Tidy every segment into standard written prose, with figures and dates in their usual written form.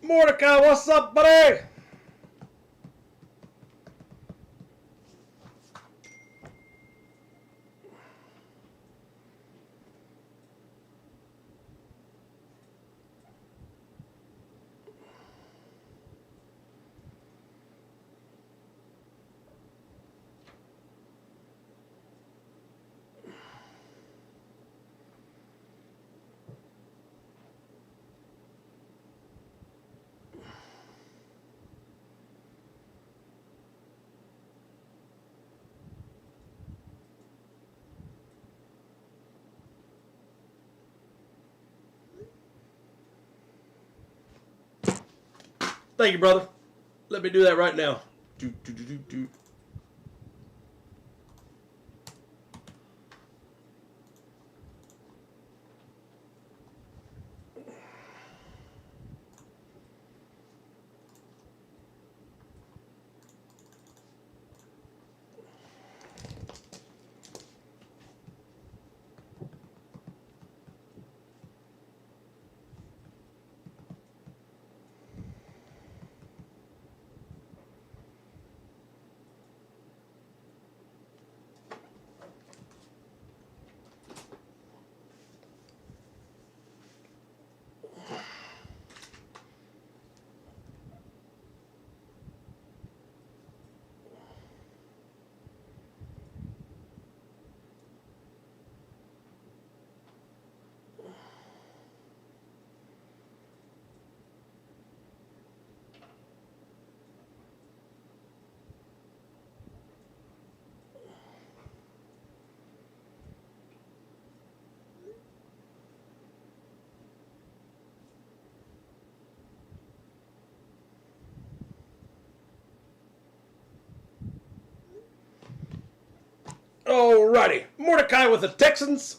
Mordecai, what's up, buddy? Thank you, brother. Let me do that right now. Do. Alrighty. Mordecai with the Texans.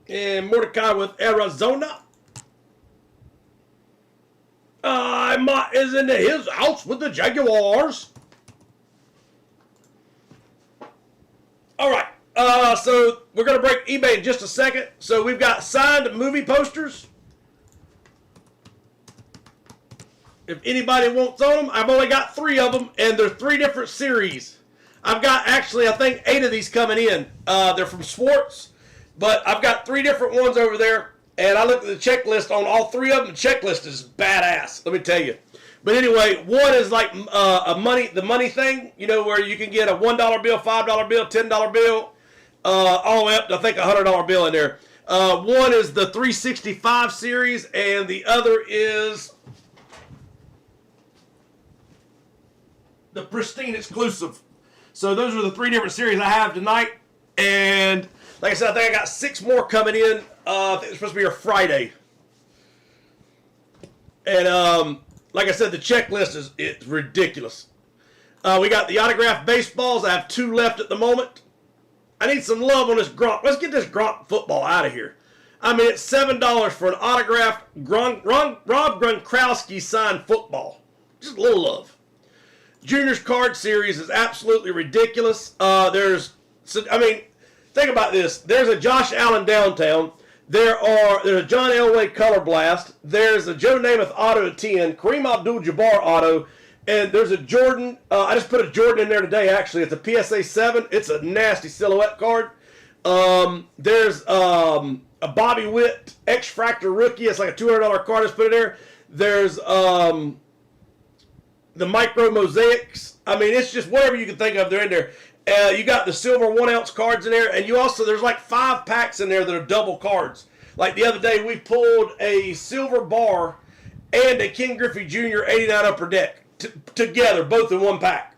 And Mordecai with Arizona. Mott is into his house with the Jaguars. All right. So we're going to break eBay in just a second. So we've got signed movie posters. If anybody wants on them, I've only got 3 of them, and they're 3 different series. I've got actually, I think, 8 of these coming in. They're from Schwartz, but I've got 3 different ones over there. And I looked at the checklist on all 3 of them. The checklist is badass, let me tell you. But anyway, one is like the money thing, you know, where you can get a $1 bill, $5 bill, $10 bill, all the way up to, I think, a $100 bill in there. One is the 365 series, and the other is the Pristine Exclusive. So those are the 3 different series I have tonight. And like I said, I think I got 6 more coming in. I think it's supposed to be here Friday. And like I said, the checklist is ridiculous. We got the autographed baseballs. I have 2 left at the moment. I need some love on this Gronk. Let's get this Gronk football out of here. I mean, it's $7 for an autographed Rob Gronkowski signed football. Just a little love. Junior's card series is absolutely ridiculous. Think about this. There's a Josh Allen downtown. There's a John Elway color blast. There's a Joe Namath auto to 10. Kareem Abdul-Jabbar auto. And there's a Jordan. I just put a Jordan in there today, actually. It's a PSA 7. It's a nasty silhouette card. There's a Bobby Witt X-Fractor rookie. It's like a $200 card. Just put it there. There's the Micro Mosaics. I mean, it's just whatever you can think of. They're in there. You got the silver 1-ounce cards in there, and there's like 5 packs in there that are double cards. Like the other day, we pulled a silver bar and a Ken Griffey Jr. 89 Upper Deck together, both in one pack.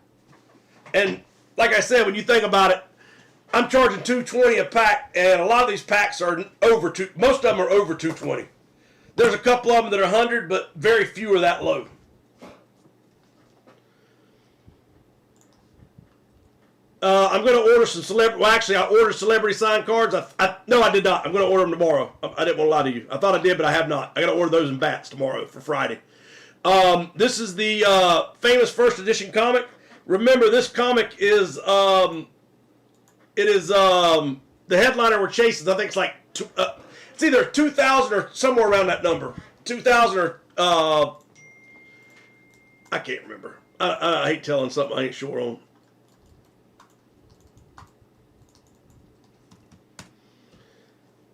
And like I said, when you think about it, I'm charging $220 a pack, and a lot of these packs are most of them are over $220. There's a couple of them that are $100, but very few are that low. I'm going to order some celebrity. Well, actually, I ordered celebrity signed cards. No, I did not. I'm going to order them tomorrow. I didn't want to lie to you. I thought I did, but I have not. I got to order those in bats tomorrow for Friday. This is the famous first edition comic. Remember, this comic is the headliner we're chasing. I think it's like it's either 2,000 or somewhere around that number. 2,000 or I can't remember. I hate telling something I ain't sure on.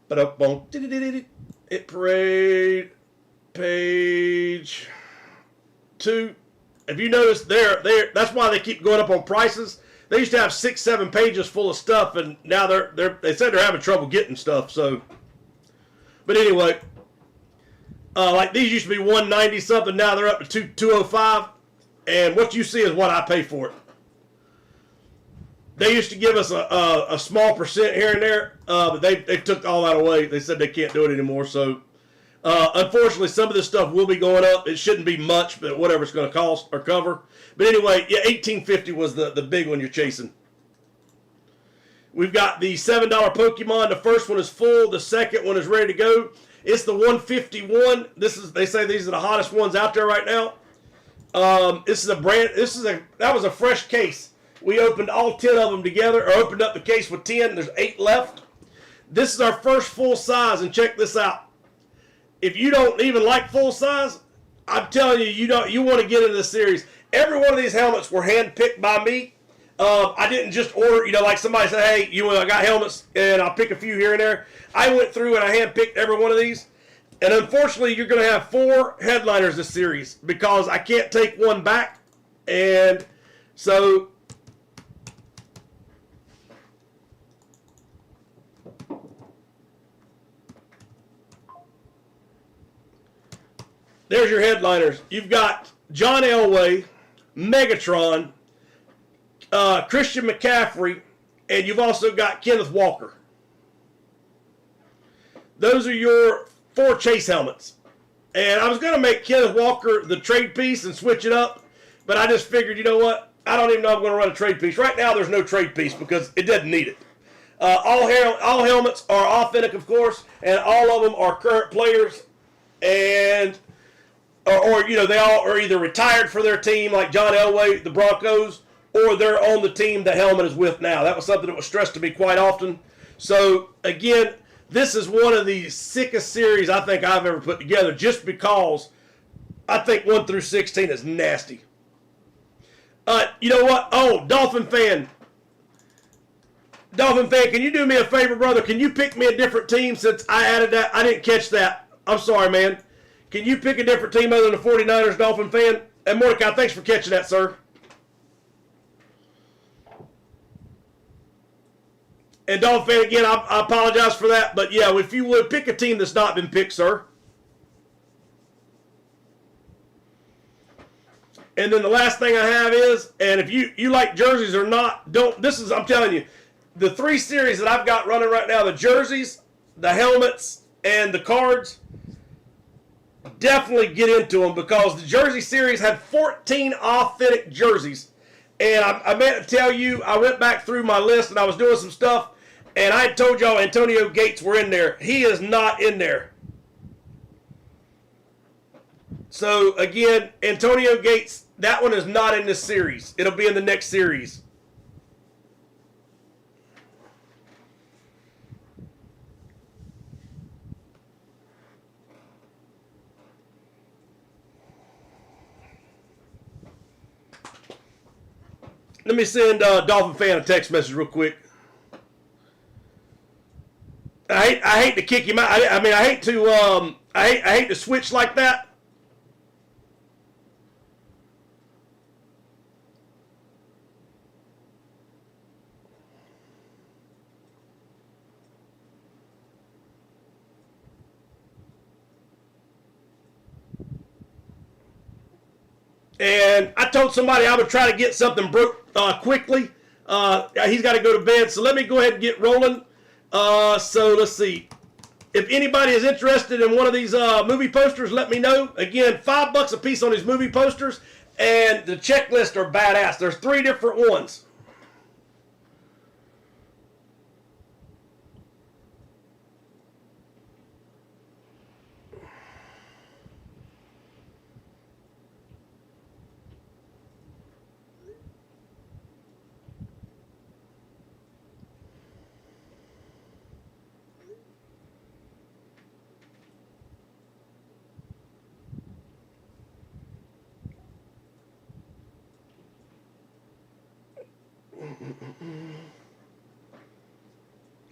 But up on It Parade page 2. If you notice, that's why they keep going up on prices. They used to have 6-7 pages full of stuff, and now they said they're having trouble getting stuff. So, but anyway, like these used to be $190 something. Now they're up to $205, and what you see is what I pay for it. They used to give us a small percent here and there, but they took all that away. They said they can't do it anymore. So, unfortunately, some of this stuff will be going up. It shouldn't be much, but whatever it's going to cost or cover. But anyway, yeah, $18.50 was the big one you're chasing. We've got the $7 Pokemon. The first one is full. The second one is ready to go. It's the 151. They say these are the hottest ones out there right now. That was a fresh case. We opened all 10 of them together, or opened up the case with 10. There's 8 left. This is our first full size, and check this out. If you don't even like full size, I'm telling you, you want to get into this series. Every one of these helmets were hand-picked by me. I didn't just order, like somebody said, hey, I got helmets, and I'll pick a few here and there. I went through and I hand-picked every one of these. And unfortunately, you're going to have 4 headliners this series because I can't take one back. And so there's your headliners. You've got John Elway, Megatron, Christian McCaffrey, and you've also got Kenneth Walker. Those are your 4 chase helmets. And I was going to make Kenneth Walker the trade piece and switch it up, but I just figured, you know what? I don't even know if I'm going to run a trade piece. Right now, there's no trade piece because it doesn't need it. All helmets are authentic, of course, and all of them are current players, and or they all are either retired for their team, like John Elway, the Broncos, or they're on the team the helmet is with now. That was something that was stressed to me quite often. So, again, this is one of the sickest series I think I've ever put together, just because I think 1 through 16 is nasty. You know what? Oh, Dolphin fan, can you do me a favor, brother? Can you pick me a different team since I added that? I didn't catch that. I'm sorry, man. Can you pick a different team other than the 49ers, Dolphin fan? And Mordecai, thanks for catching that, sir. And Dolphin fan, again, I apologize for that. But, yeah, if you would, pick a team that's not been picked, sir. And then the last thing I have is, and if you like jerseys or not, I'm telling you, the 3 series that I've got running right now, the jerseys, the helmets, and the cards, definitely get into them because the jersey series had 14 authentic jerseys. And I meant to tell you, I went back through my list and I was doing some stuff, and I told y'all Antonio Gates were in there. He is not in there. So, again, Antonio Gates, that one is not in this series. It'll be in the next series. Let me send Dolphin fan a text message real quick. I hate to kick him out. I hate to switch like that. And I told somebody I would try to get something broke quickly. He's got to go to bed, so let me go ahead and get rolling. So let's see. If anybody is interested in one of these movie posters, let me know. Again, $5 a piece on these movie posters, and the checklist are badass. There's 3 different ones.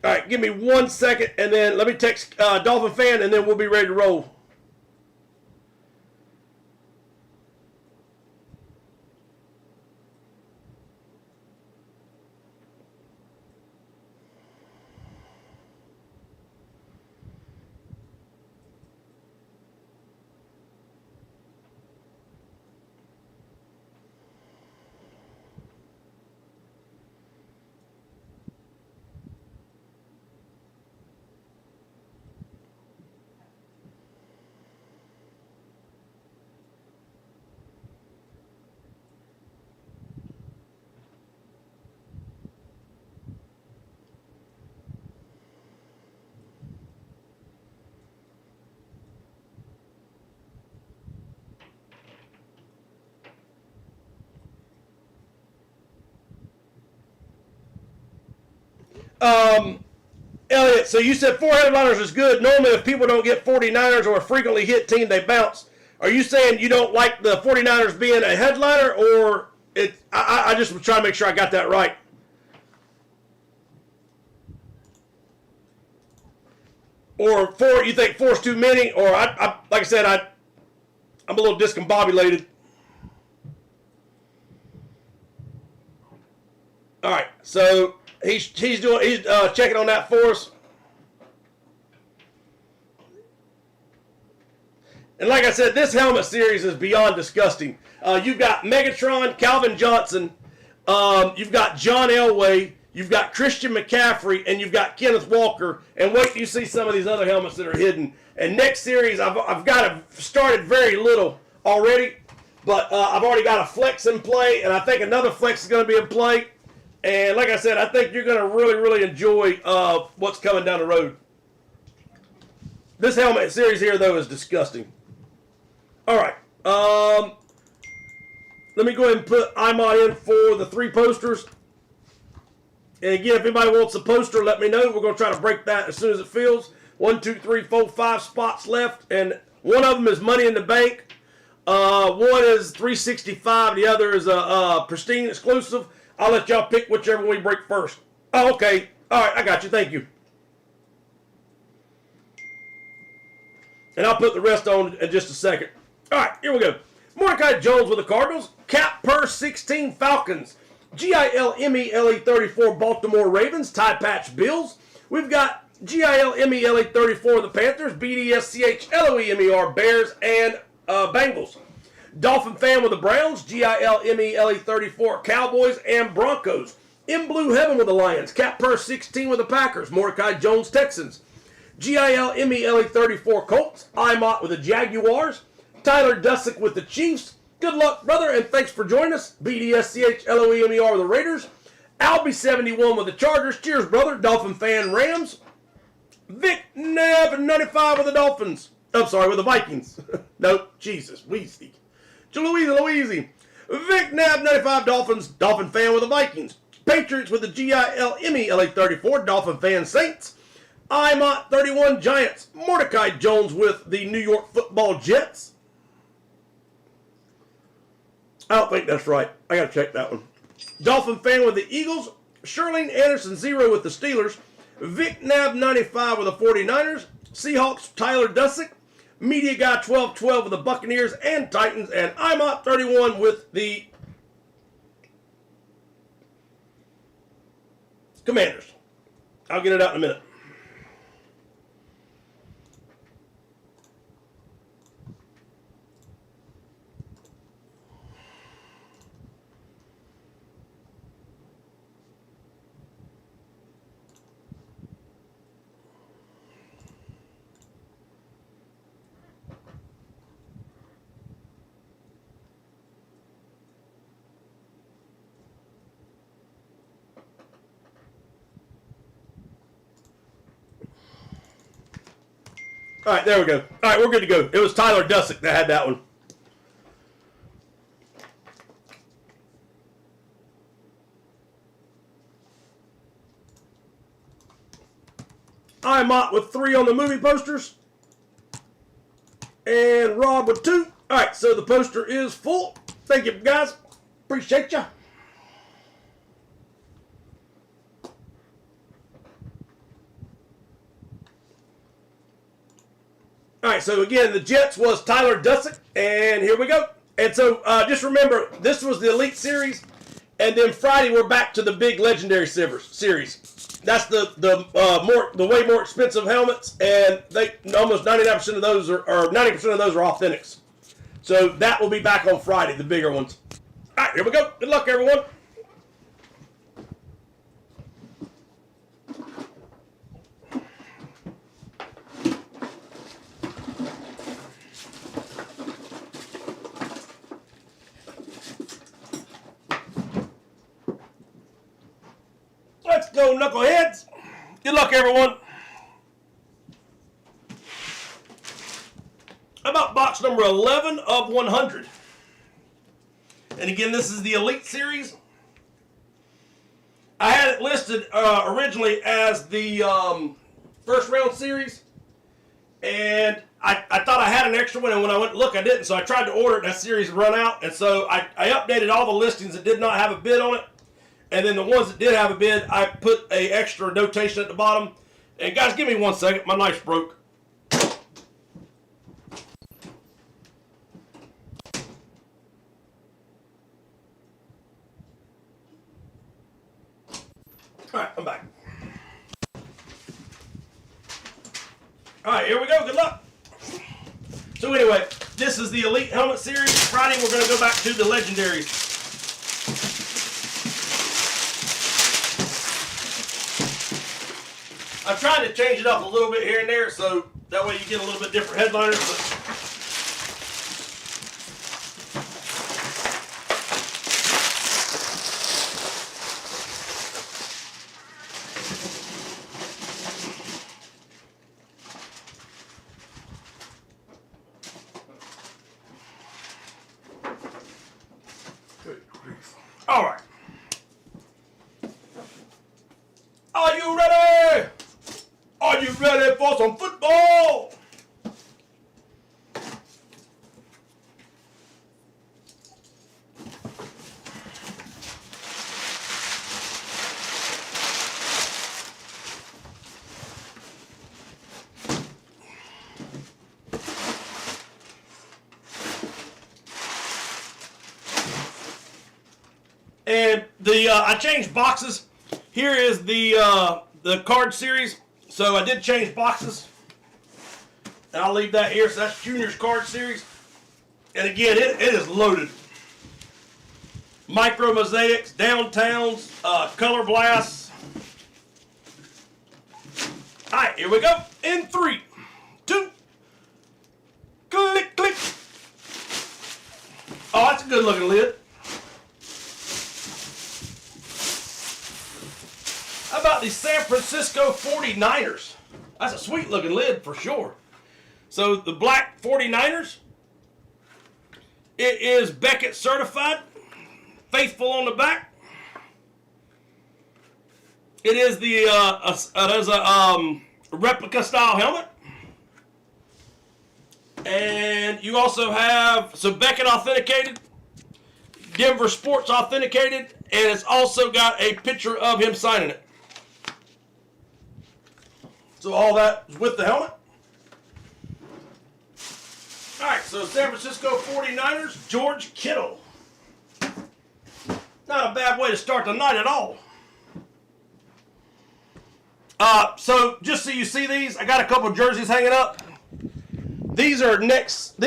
All right, give me 1 second, and then let me text Dolphin fan, and then we'll be ready to roll. Elliot, so you said 4 headliners is good. Normally, if people don't get 49ers or a frequently hit team, they bounce. Are you saying you don't like the 49ers being a headliner, or it? I just was trying to make sure I got that right. Or 4, you think 4's too many? Or like I said, I'm a little discombobulated. All right, so he's checking on that for us. And like I said, this helmet series is beyond disgusting. You've got Megatron, Calvin Johnson, you've got John Elway, you've got Christian McCaffrey, and you've got Kenneth Walker. And wait till you see some of these other helmets that are hidden. And next series, I've started very little already, but I've already got a flex in play, and I think another flex is going to be in play. And like I said, I think you're going to really, really enjoy what's coming down the road. This helmet series here, though, is disgusting. All right. Let me go ahead and put IMOD in for the 3 posters. And again, if anybody wants a poster, let me know. We're going to try to break that as soon as it fills. 1, 2, 3, 4, 5 spots left. And one of them is Money in the Bank. One is 365. The other is a Pristine exclusive. I'll let y'all pick whichever one we break first. Oh, okay. All right, I got you. Thank you. And I'll put the rest on in just a second. All right, here we go. Mordecai Jones with the Cardinals. Cap Per 16 Falcons. GILME 34 Baltimore Ravens. Tie Patch Bills. We've got GILME 34 the Panthers. BDSCHLOEMER Bears and Bengals. Dolphin Fan with the Browns. GILME 34 Cowboys and Broncos. In Blue Heaven with the Lions. Cap Per 16 with the Packers. Mordecai Jones Texans. GILME 34 Colts. IMOT with the Jaguars. Tyler Dussick with the Chiefs. Good luck, brother, and thanks for joining us. BDSCHLOEMER with the Raiders. Albie 71 with the Chargers. Cheers, brother. Dolphin Fan Rams. Vic Nab 95 with the Dolphins. I'm sorry, with the Vikings. Nope, Jesus, Weezy. Louise. Vic Nab 95 Dolphins. Dolphin Fan with the Vikings. Patriots with the GILME 34. Dolphin Fan Saints. IMOT 31 Giants. Mordecai Jones with the New York Football Jets. I don't think that's right. I got to check that one. Dolphin Fan with the Eagles. Shirlene Anderson 0 with the Steelers. Vic Nab 95 with the 49ers. Seahawks Tyler Dussick. Media Guy 1212 with the Buccaneers and Titans. And IMOT 31 with the Commanders. I'll get it out in a minute. All right, there we go. All right, we're good to go. It was Tyler Dussick that had that one. IMOT with 3 on the movie posters. And Rob with 2. All right, so the poster is full. Thank you, guys. Appreciate you. All right, so again, the Jets was Tyler Dussack, and here we go. And so just remember, this was the Elite Series, and then Friday we're back to the big Legendary Series. That's the way more expensive helmets, and they almost 99% of those are 90% of those are authentics. So that will be back on Friday, the bigger ones. All right, here we go. Good luck, everyone. Let's go, knuckleheads. Good luck, everyone. How about box number 11 of 100? And again, this is the Elite Series. I had it listed originally as the first round series. And I thought I had an extra one, and when I went to look, I didn't. So I tried to order it, and that series had run out. And so I updated all the listings that did not have a bid on it. And then the ones that did have a bid, I put a extra notation at the bottom. And guys, give me 1 second. My knife's broke. All right, I'm back. All right, here we go. Good luck. So anyway, this is the Elite Helmet Series. Friday, we're going to go back to the Legendaries. I'm trying to change it up a little bit here and there, so that way you get a little bit different headliners. Good grief. All right. Are you ready? Are you ready for some football? And I changed boxes. Here is the card series. So I did change boxes. And I'll leave that here. So that's Junior's card series. And again, it is loaded. Micro mosaics, downtowns, color blasts. All right, here we go. In 3, 2, click, click. Oh, that's a good looking lid. How about the San Francisco 49ers? That's a sweet looking lid for sure. So the black 49ers. It is Beckett certified. Faithful on the back. It is a replica style helmet. And you also have some Beckett authenticated, Denver Sports authenticated, and it's also got a picture of him signing it. So all that is with the helmet. All right, so San Francisco 49ers, George Kittle. Not a bad way to start the night at all. So just so you see these, I got a couple of jerseys hanging up. These are next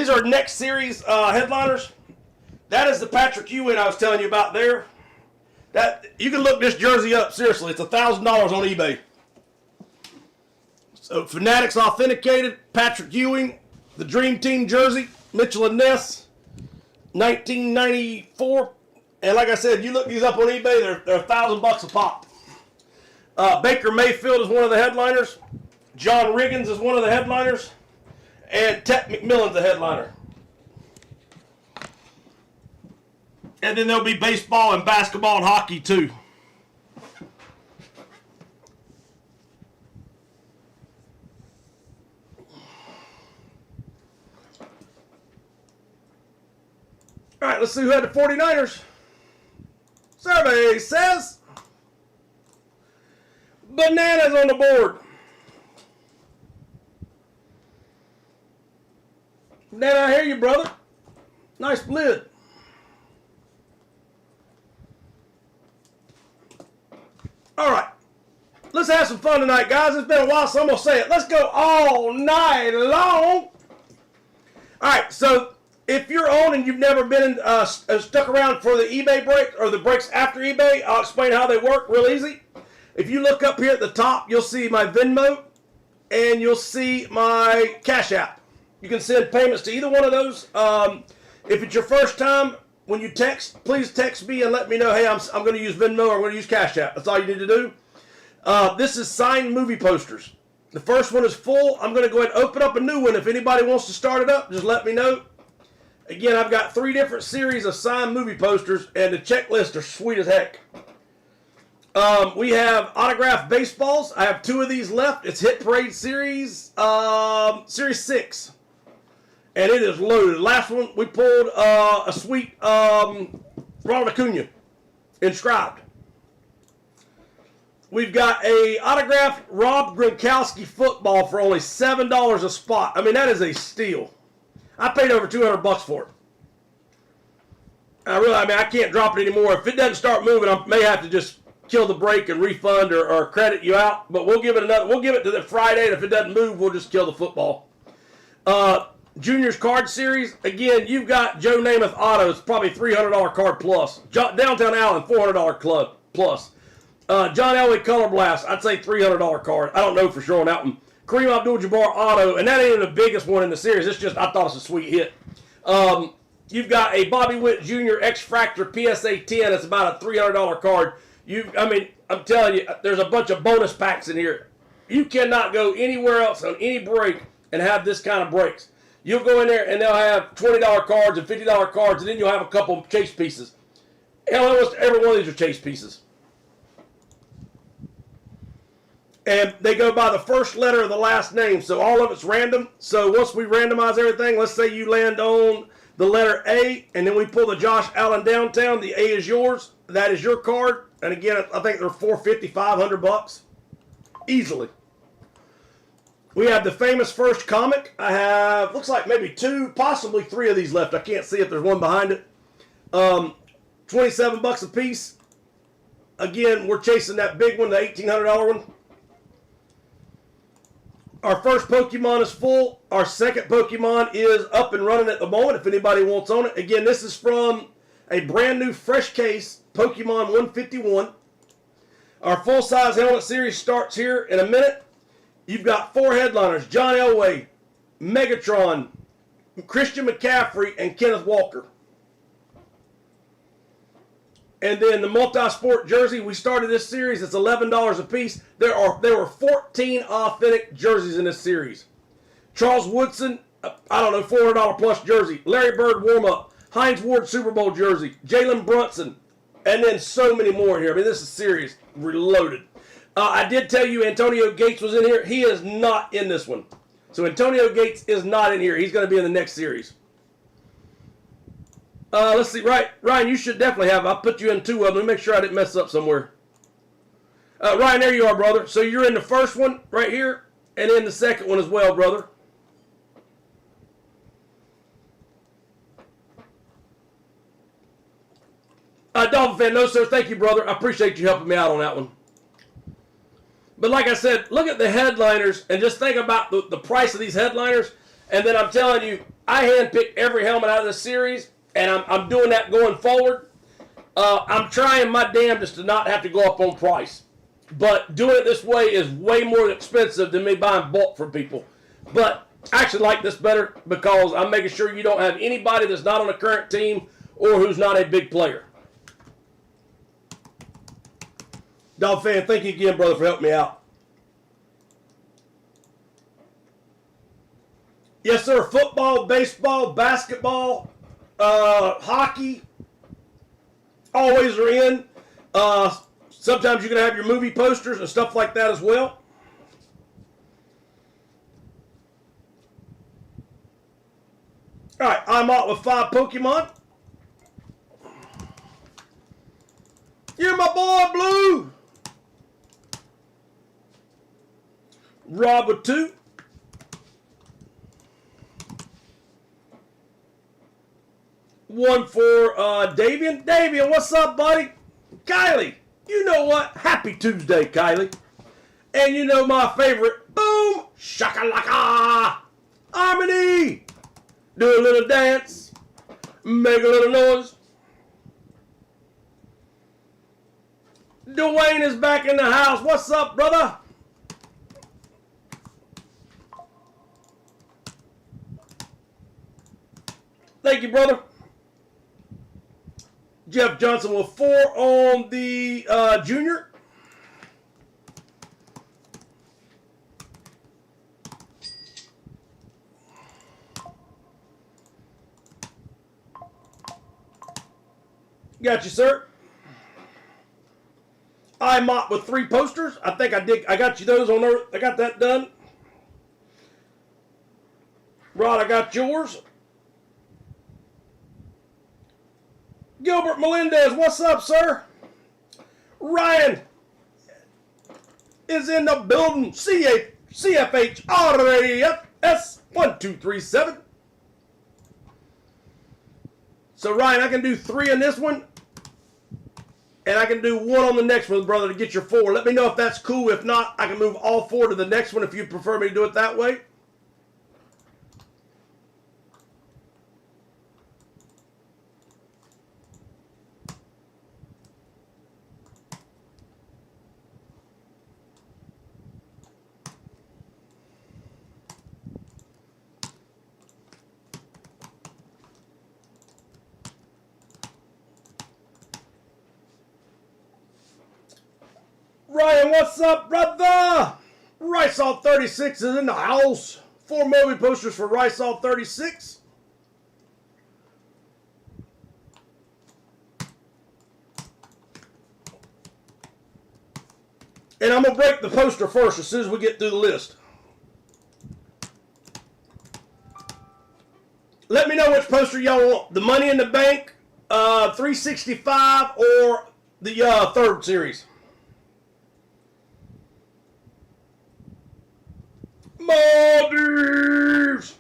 series headliners. That is the Patrick Ewing I was telling you about there. That you can look this jersey up, seriously. It's $1,000 on eBay. So Fanatics authenticated, Patrick Ewing, the Dream Team jersey, Mitchell and Ness, 1994. And like I said, you look these up on eBay, they're $1,000 a pop. Baker Mayfield is one of the headliners. John Riggins is one of the headliners. And Tet McMillan's the headliner. And then there'll be baseball and basketball and hockey too. All right, let's see who had the 49ers. Survey says Bananas on the board. Dan, I hear you, brother. Nice lid. All right. Let's have some fun tonight, guys. It's been a while, so I'm going to say it. Let's go all night long. All right, so if you're on and you've never been stuck around for the eBay break or the breaks after eBay, I'll explain how they work real easy. If you look up here at the top, you'll see my Venmo and you'll see my Cash App. You can send payments to either one of those. If it's your first time, when you text, please text me and let me know, hey, I'm going to use Venmo or I'm going to use Cash App. That's all you need to do. This is signed movie posters. The first one is full. I'm going to go ahead and open up a new one. If anybody wants to start it up, just let me know. Again, I've got 3 different series of signed movie posters, and the checklists are sweet as heck. We have autographed baseballs. I have 2 of these left. It's Hit Parade Series, Series 6. And it is loaded. Last one, we pulled a sweet Ronald Acuna inscribed. We've got a autographed Rob Gronkowski football for only $7 a spot. I mean, that is a steal. I paid over $200 for it. I can't drop it anymore. If it doesn't start moving, I may have to just kill the break and refund or credit you out. But we'll give it another. We'll give it to the Friday, and if it doesn't move, we'll just kill the football. Juniors card series. Again, you've got Joe Namath auto. It's probably $300 card plus. Downtown Allen, $400 club plus. John Elway Color Blast, I'd say $300 card. I don't know for sure on that one. Kareem Abdul-Jabbar auto, and that ain't the biggest one in the series. It's just, I thought it's a sweet hit. You've got a Bobby Witt Jr. X-Fractor PSA 10. It's about a $300 card. I'm telling you, there's a bunch of bonus packs in here. You cannot go anywhere else on any break and have this kind of breaks. You'll go in there and they'll have $20 cards and $50 cards, and then you'll have a couple of chase pieces. Hell, almost every one of these are chase pieces. And they go by the first letter of the last name, so all of it's random. So once we randomize everything, let's say you land on the letter A, and then we pull the Josh Allen Downtown. The A is yours. That is your card. And again, I think they're $450, $500 easily. We have the famous first comic. I have, looks like maybe 2, possibly 3 of these left. I can't see if there's one behind it. $27 a piece. Again, we're chasing that big one, the $1,800 one. Our first Pokemon is full. Our second Pokemon is up and running at the moment if anybody wants on it. Again, this is from a brand new fresh case, Pokemon 151. Our full-size helmet series starts here in a minute. You've got 4 headliners, John Elway, Megatron, Christian McCaffrey, and Kenneth Walker. And then the multi-sport jersey, we started this series, it's $11 a piece. There were 14 authentic jerseys in this series. Charles Woodson, I don't know, $400 plus jersey. Larry Bird warm-up. Hines Ward Super Bowl jersey. Jalen Brunson. And then so many more in here. I mean, this is series reloaded. I did tell you Antonio Gates was in here. He is not in this one. So Antonio Gates is not in here. He's going to be in the next series. Let's see. Right, Ryan, you should definitely have. I'll put you in 2 of them. Let me make sure I didn't mess up somewhere. Ryan, there you are, brother. So you're in the first one right here, and in the second one as well, brother. Dolphin fan, no, sir. Thank you, brother. I appreciate you helping me out on that one. But like I said, look at the headliners and just think about the price of these headliners. And then I'm telling you, I handpicked every helmet out of this series, and I'm doing that going forward. I'm trying my damnedest to not have to go up on price. But doing it this way is way more expensive than me buying bulk from people. But I actually like this better because I'm making sure you don't have anybody that's not on a current team or who's not a big player. Dog fan, thank you again, brother, for helping me out. Yes, sir. Football, baseball, basketball, hockey, always are in. Sometimes you can have your movie posters and stuff like that as well. All right, I'm out with 5 Pokemon. You're my boy, Blue. Rob with 2. One for Davian. Davian, what's up, buddy? Kylie, you know what? Happy Tuesday, Kylie. And you know my favorite. Boom! Shakalaka! Harmony! Do a little dance. Make a little noise. Dwayne is back in the house. What's up, brother? Thank you, brother. Jeff Johnson with 4 on the junior. Got you, sir. I mop with 3 posters. I think I got you those on there. I got that done. Rod, I got yours. Gilbert Melendez, what's up, sir? Ryan is in the building. CFH RAFS 1237. So, Ryan, I can do 3 in this one. And I can do 1 on the next one, brother, to get your 4. Let me know if that's cool. If not, I can move all 4 to the next one if you prefer me to do it that way. Ryan, what's up, brother? Rysalt 36 is in the house. 4 movie posters for Rysalt 36. And I'm going to break the poster first as soon as we get through the list. Let me know which poster y'all want. The Money in the Bank, 365, or the 3rd series. Maldives!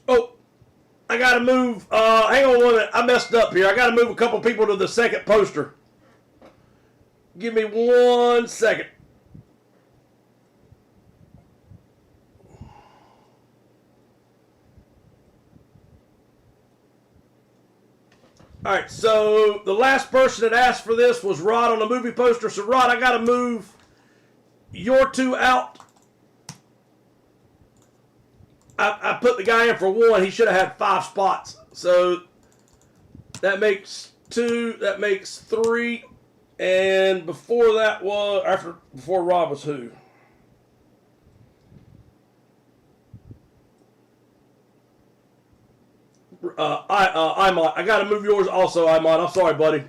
Oh, I gotta move. Hang on 1 minute. I messed up here. I gotta move a couple people to the second poster. Give me 1 second. All right, so the last person that asked for this was Rod on the movie poster. So, Rod, I got to move your 2 out. I put the guy in for 1. He should have had 5 spots. So, that makes 2. That makes 3. And before that was, before Rod was who? Imod. I got to move yours also, Imod. I'm sorry, buddy.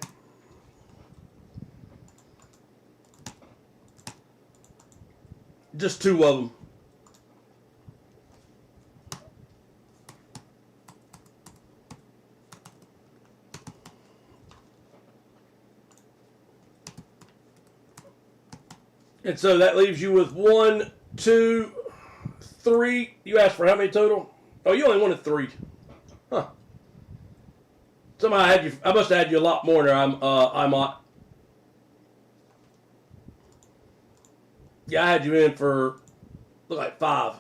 Just 2 of them. And so that leaves you with 1, 2, 3. You asked for how many total? Oh, you only wanted 3. Huh. Somehow I must have had you a lot more there. Yeah, I had you in for look like 5.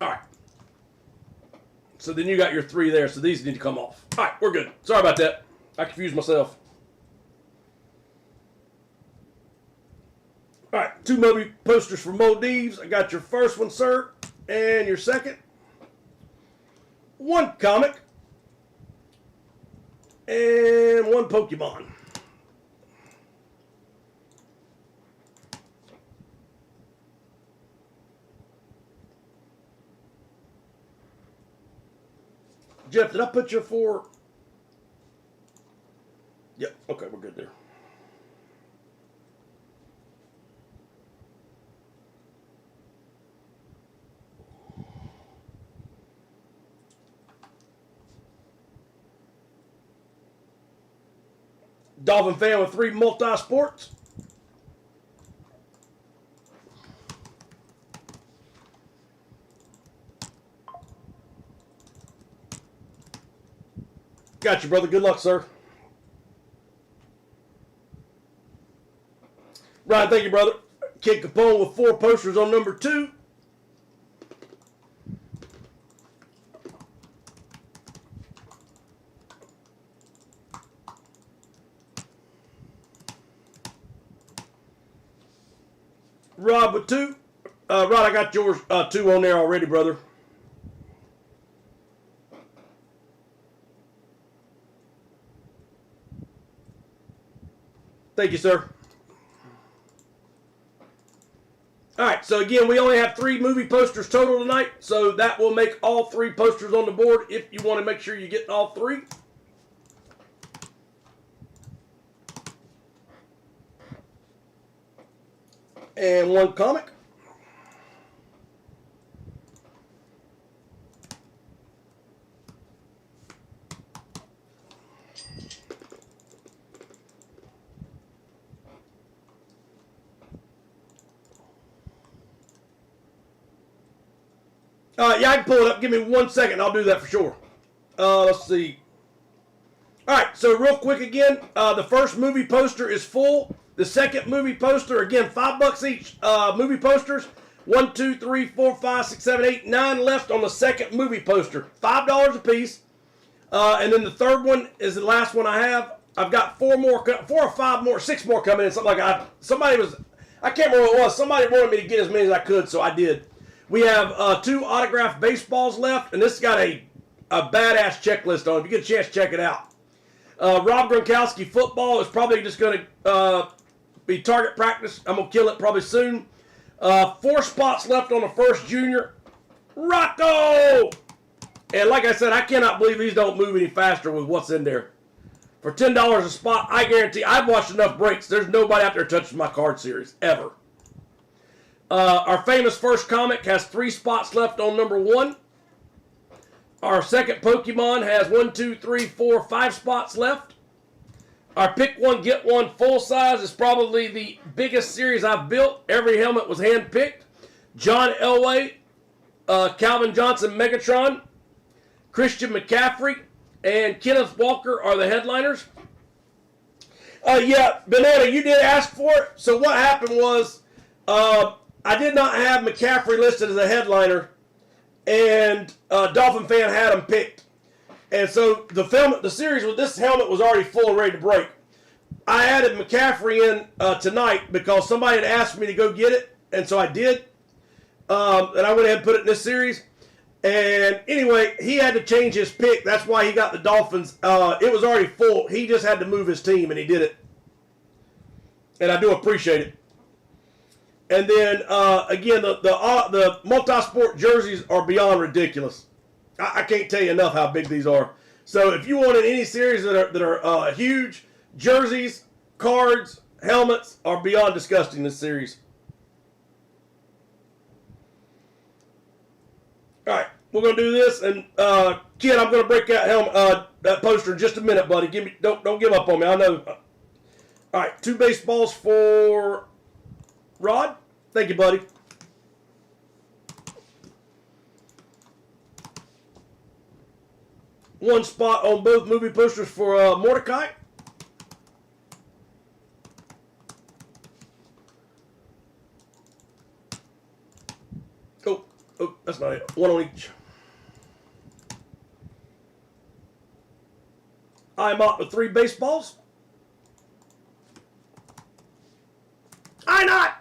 All right. So then you got your 3 there. So these need to come off. All right, we're good. Sorry about that. I confused myself. All right, 2 movie posters for Maldives. I got your first one, sir, and your second. 1 comic. And 1 Pokemon. Jeff, did I put your 4? Yep, okay, we're good there. Dolphin fan with 3 multi-sports. Got you, brother. Good luck, sir. Ryan, thank you, brother. Kid Capone with 4 posters on number 2. Rob with 2. Rod, I got yours 2 on there already, brother. Thank you, sir. All right, so again, we only have 3 movie posters total tonight, so that will make all 3 posters on the board if you want to make sure you're getting all 3. And 1 comic. Yeah, I can pull it up. Give me 1 second. I'll do that for sure. Let's see. All right, so real quick again, the first movie poster is full. The second movie poster, again, $5 each. Movie posters, 1, 2, 3, 4, 5, 6, 7, 8, 9 left on the second movie poster. $5 a piece. And then the third one is the last one I have. I've got 4 or 5 more, 6 more coming in. Something like that. I can't remember what it was. Somebody wanted me to get as many as I could, so I did. We have 2 autographed baseballs left, and this has got a badass checklist on it. If you get a chance, check it out. Rob Gronkowski football is probably just going to be target practice. I'm going to kill it probably soon. 4 spots left on the first junior. Rocco! And like I said, I cannot believe these don't move any faster with what's in there. For $10 a spot, I guarantee, I've watched enough breaks. There's nobody out there touching my card series, ever. Our famous first comic has 3 spots left on number 1. Our second Pokemon has 1, 2, 3, 4, 5 spots left. Our pick one, get one full size is probably the biggest series I've built. Every helmet was hand picked. John Elway, Calvin Johnson, Megatron, Christian McCaffrey, and Kenneth Walker are the headliners. Yeah, Banana, you did ask for it. So what happened was, I did not have McCaffrey listed as a headliner, and Dolphin fan had him picked. And so the series with this helmet was already full and ready to break. I added McCaffrey in tonight because somebody had asked me to go get it, and so I did. And I went ahead and put it in this series. And anyway, he had to change his pick. That's why he got the Dolphins. It was already full. He just had to move his team, and he did it. And I do appreciate it. And then, again, the multi-sport jerseys are beyond ridiculous. I can't tell you enough how big these are. So if you wanted any series that are huge, jerseys, cards, helmets are beyond disgusting, this series. All right, we're going to do this. And, Kid, I'm going to break that poster in just a minute, buddy. Don't give up on me. I know. All right, 2 baseballs for Rod. Thank you, buddy. One spot on both movie posters for Mordecai. Oh, that's not it. 1 on each. I'm up with 3 baseballs. I not.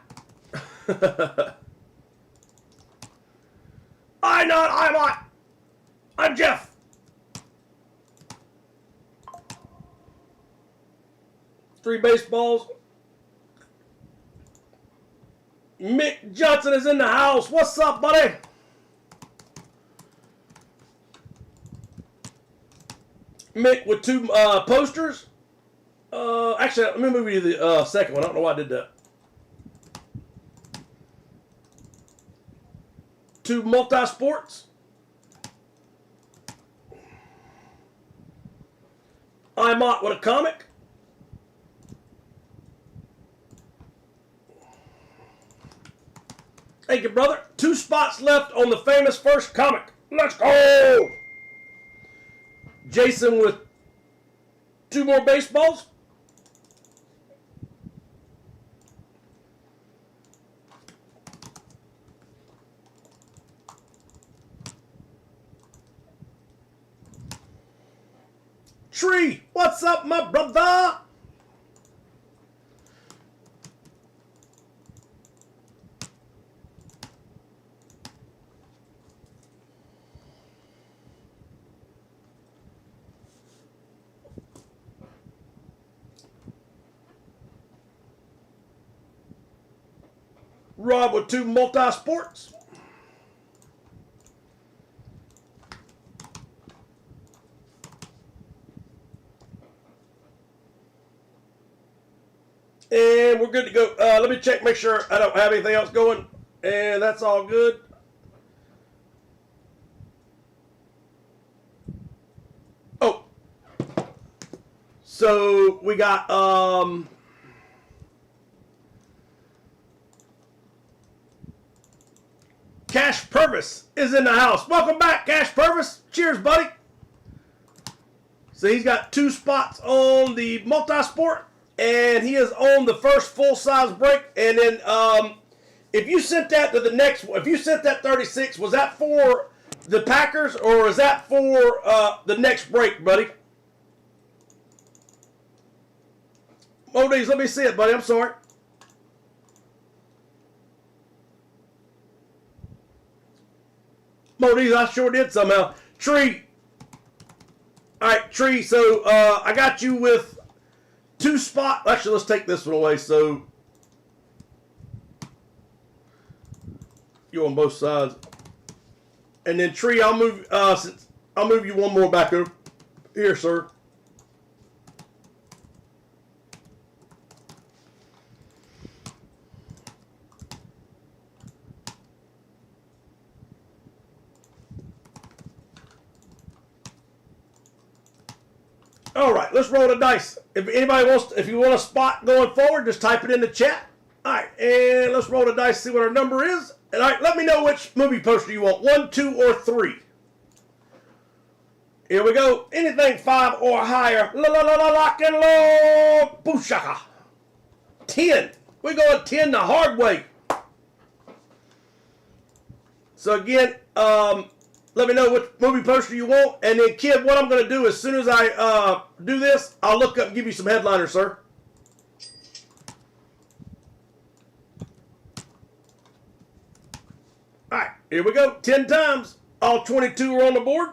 I'm Jeff. Three baseballs. Mick Johnson is in the house. What's up, buddy? Mick with 2 posters. Actually, let me move you to the second one. I don't know why I did that. 2 multi-sports. I'm out with a comic. Thank you, brother. 2 spots left on the famous first comic. Let's go! Jason with 2 more baseballs. Tree, what's up, my brother? Rob with 2 multi-sports. And we're good to go. Let me check, make sure I don't have anything else going. And that's all good. Oh. So we got Cash Purvis is in the house. Welcome back, Cash Purvis. Cheers, buddy. So he's got 2 spots on the multi-sport, and he is on the first full-size break. And then if you sent that to the next one, if you sent that 36, was that for the Packers or is that for the next break, buddy? Modis, let me see it, buddy. I'm sorry. Modis, I sure did somehow. Tree. All right, Tree. So I got you with 2 spots. Actually, let's take this one away. So you're on both sides, and then Tree, I'll move. I'll move you 1 more back over here, sir. All right, let's roll the dice. If anybody wants, if you want a spot going forward, just type it in the chat. All right, and let's roll the dice, see what our number is. And all right, let me know which movie poster you want, 1, 2, or 3. Here we go. Anything 5 or higher. Lock and load. Booshaka. 10. We're going 10 the hard way. So again, let me know which movie poster you want. And then, kid, what I'm going to do as soon as I do this, I'll look up and give you some headliners, sir. All right, here we go. 10 times. All 22 are on the board.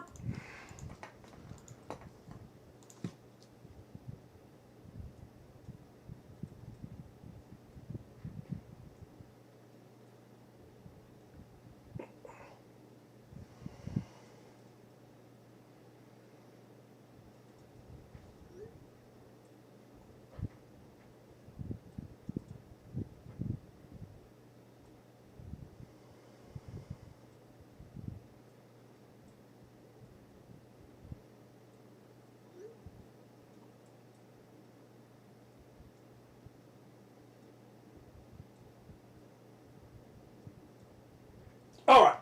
All right.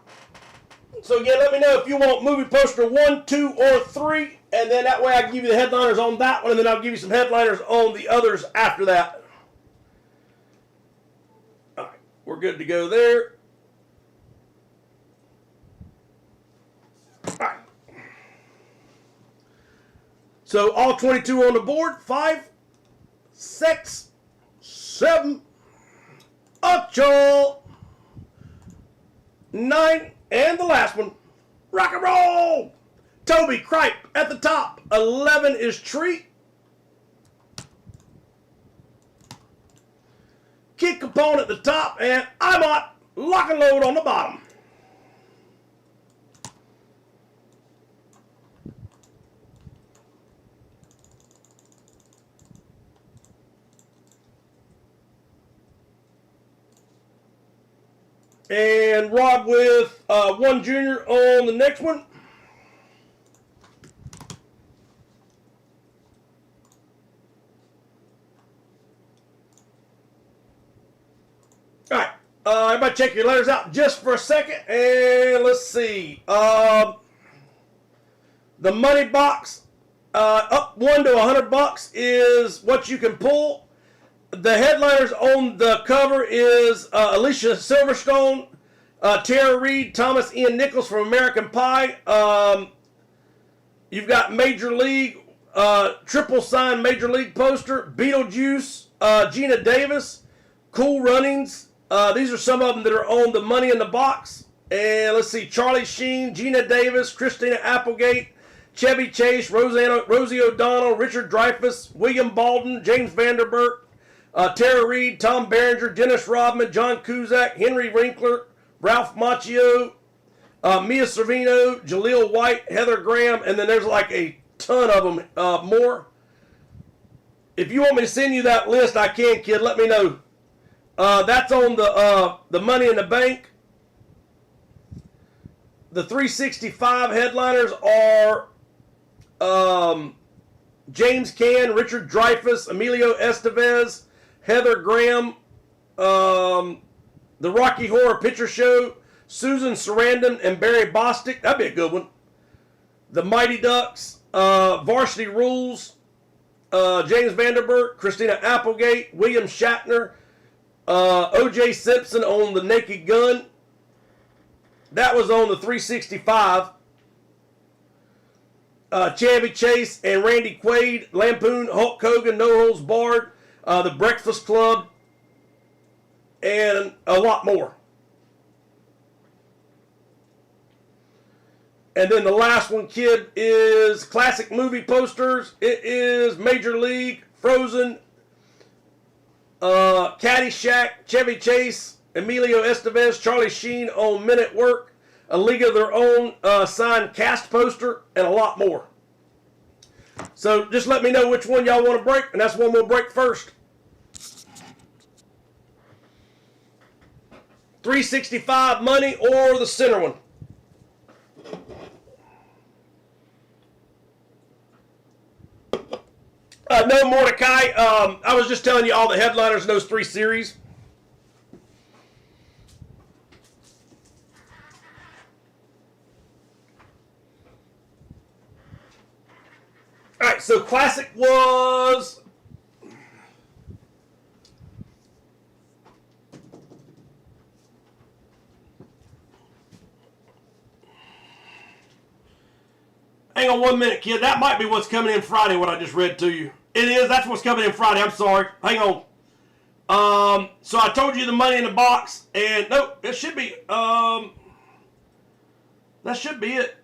So again, let me know if you want movie poster 1, 2, or 3, and then that way I can give you the headliners on that one, and then I'll give you some headliners on the others after that. All right, we're good to go there. All right. So all 22 on the board. 5, 6, 7, 8, 9, and the last one. Rock and roll! Toby Cripe at the top. 11 is Tree. Kid Capone at the top, and Imot lock and load on the bottom. And Rob with 1 junior on the next one. All right, Everybody check your letters out just for a second. And let's see. The money box, up $1 to $100 is what you can pull. The headliners on the cover is Alicia Silverstone, Tara Reid, Thomas Ian Nichols from American Pie. You've got Major League, triple signed Major League poster, Beetlejuice, Gina Davis, Cool Runnings. These are some of them that are on the money in the box. And let's see, Charlie Sheen, Gina Davis, Christina Applegate, Chevy Chase, Rosie O'Donnell, Richard Dreyfuss, William Baldwin, James Vanderbilt, Tara Reid, Tom Berenger, Dennis Rodman, John Cusack, Henry Winkler, Ralph Macchio, Mia Sorvino, Jaleel White, Heather Graham, and then there's like a ton of them more. If you want me to send you that list, I can, kid. Let me know. That's on the Money in the Bank. The 365 headliners are James Caan, Richard Dreyfuss, Emilio Estevez, Heather Graham, The Rocky Horror Picture Show, Susan Sarandon, and Barry Bostwick. That'd be a good one. The Mighty Ducks, Varsity Rules, James Vanderbilt, Christina Applegate, William Shatner, O.J. Simpson on The Naked Gun. That was on the 365. Chevy Chase and Randy Quaid, Lampoon, Hulk Hogan, No Holds Barred, The Breakfast Club, and a lot more. And then the last one, kid, is classic movie posters. It is Major League, Frozen, Caddyshack, Chevy Chase, Emilio Estevez, Charlie Sheen on Men at Work, A League of Their Own signed cast poster, and a lot more. So just let me know which one y'all want to break, and that's one we'll break first. 365 money or the center one. No, Mordecai. I was just telling you all the headliners in those 3 series. All right, so classic was hang on 1 minute, kid. That might be what's coming in Friday, what I just read to you. It is. That's what's coming in Friday. I'm sorry. Hang on. So I told you the money in the box, and nope, it should be. That should be it.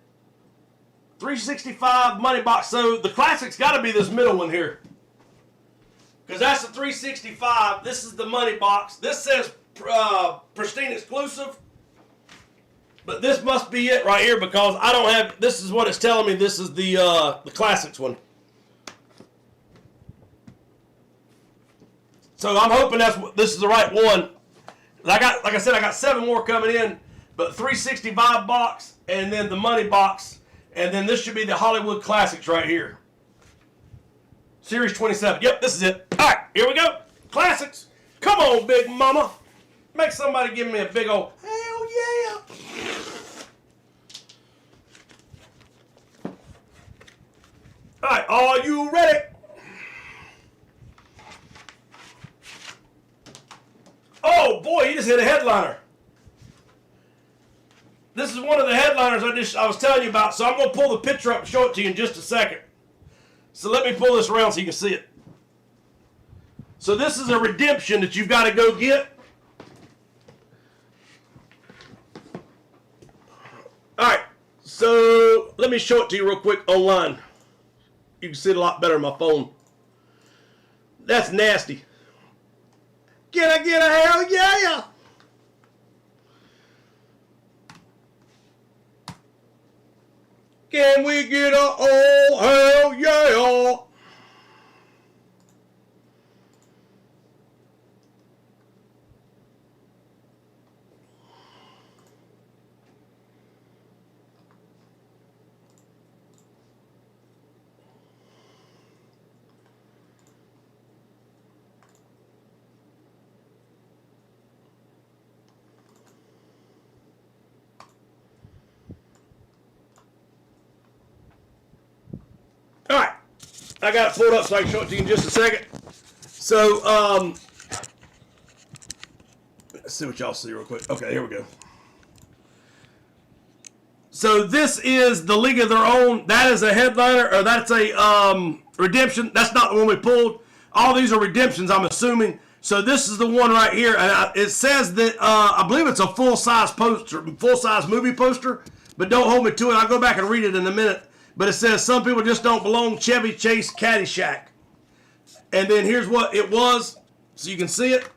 365 money box. So the classic's got to be this middle one here, because that's the 365. This is the money box. This says pristine exclusive, but this must be it right here because I don't have. This is what it's telling me. This is the classics one. So I'm hoping this is the right one. Like I said, I got 7 more coming in, but 365 box and then the money box, and then this should be the Hollywood Classics right here. Series 27. Yep, this is it. All right, here we go. Classics. Come on, big mama. Make somebody give me a big old hell yeah. All right, are you ready? Oh boy, you just hit a headliner. This is one of the headliners I was telling you about, so I'm going to pull the picture up and show it to you in just a second. So let me pull this around so you can see it. So this is a redemption that you've got to go get. Alright, so let me show it to you real quick online. You can see it a lot better on my phone. That's nasty. Can I get a hell yeah? Can we get a oh hell yeah? I got it pulled up so I can show it to you in just a second. So, let's see what y'all see real quick. Okay, here we go. So this is the League of Their Own. That is a headliner, or that's a redemption. That's not the one we pulled. All these are redemptions, I'm assuming. So this is the one right here, and it says that I believe it's a full-size poster, full-size movie poster. But don't hold me to it. I'll go back and read it in a minute. But it says some people just don't belong. Chevy Chase Caddyshack, and then here's what it was, so you can see it.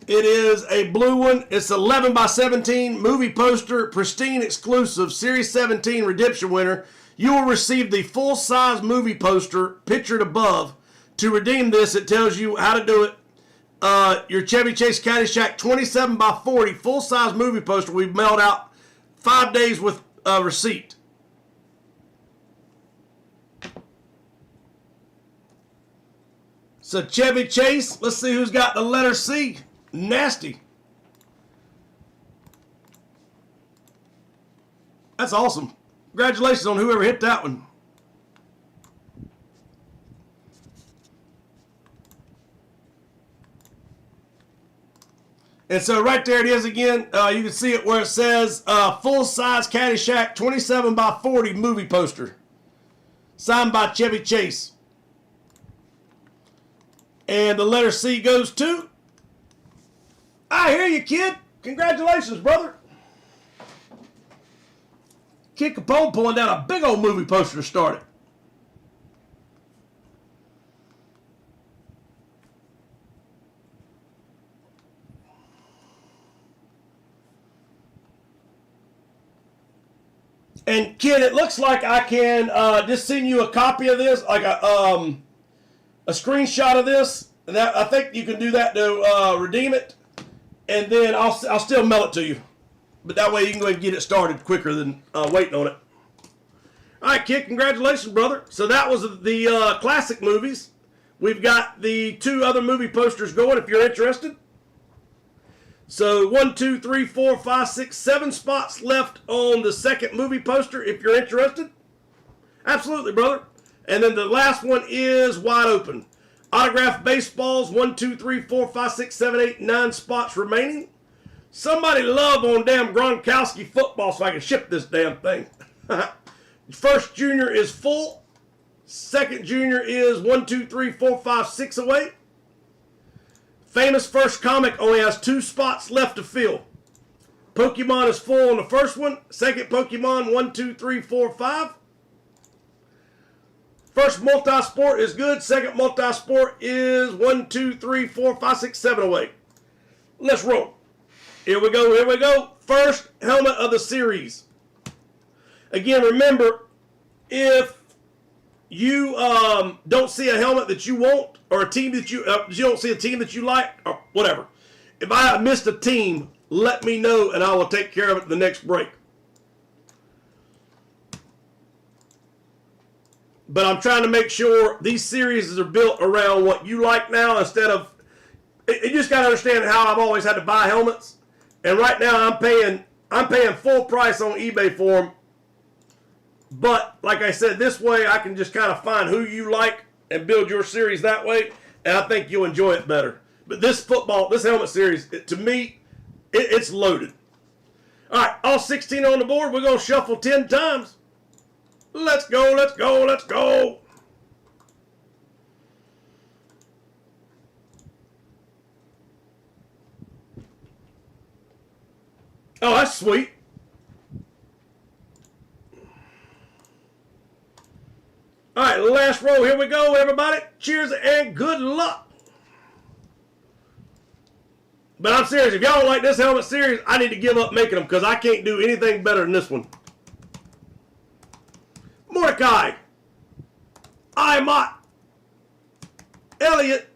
It is a blue one. It's 11 by 17 movie poster, pristine exclusive, Series 17 redemption winner. You will receive the full-size movie poster pictured above. To redeem this, it tells you how to do it. Your Chevy Chase Caddyshack 27 by 40 full-size movie poster we've mailed out 5 days with receipt. So Chevy Chase, let's see who's got the letter C. Nasty. That's awesome. Congratulations on whoever hit that one. And so right there it is again. You can see it where it says full-size Caddyshack 27 by 40 movie poster. Signed by Chevy Chase. And the letter C goes to... I hear you, kid. Congratulations, brother. Kid Capone pulling down a big old movie poster to start it. And kid, it looks like I can just send you a copy of this, like a screenshot of this. And that, I think you can do that to redeem it. And then I'll still mail it to you. But that way you can go ahead and get it started quicker than waiting on it. All right, kid, congratulations, brother. So that was the classic movies. We've got the 2 other movie posters going if you're interested. So 1, 2, 3, 4, 5, 6, 7 spots left on the second movie poster if you're interested. Absolutely, brother. And then the last one is wide open. Autographed baseballs, 1, 2, 3, 4, 5, 6, 7, 8, 9 spots remaining. Somebody love on damn Gronkowski football so I can ship this damn thing. First junior is full. Second junior is 1, 2, 3, 4, 5, 6 away. Famous first comic only has 2 spots left to fill. Pokemon is full on the first one. Second Pokemon, 1, 2, 3, 4, 5. First multi-sport is good. Second multi-sport is 1, 2, 3, 4, 5, 6, 7 away. Let's roll. Here we go. Here we go. First helmet of the series. Again, remember, if you don't see a helmet that you want, or a team that you don't see a team that you like, or whatever. If I missed a team, let me know and I will take care of it the next break. But I'm trying to make sure these series are built around what you like now instead of... You just got to understand how I've always had to buy helmets. And right now I'm paying full price on eBay for them. But like I said, this way I can just kind of find who you like and build your series that way. And I think you'll enjoy it better. But this helmet series, to me, it's loaded. All right, all 16 on the board. We're going to shuffle 10 times. Let's go, let's go, let's go. Oh, that's sweet. All right, last row. Here we go, everybody. Cheers and good luck. But I'm serious. If y'all don't like this helmet series, I need to give up making them because I can't do anything better than this one. Mordecai, Imot, Elliot,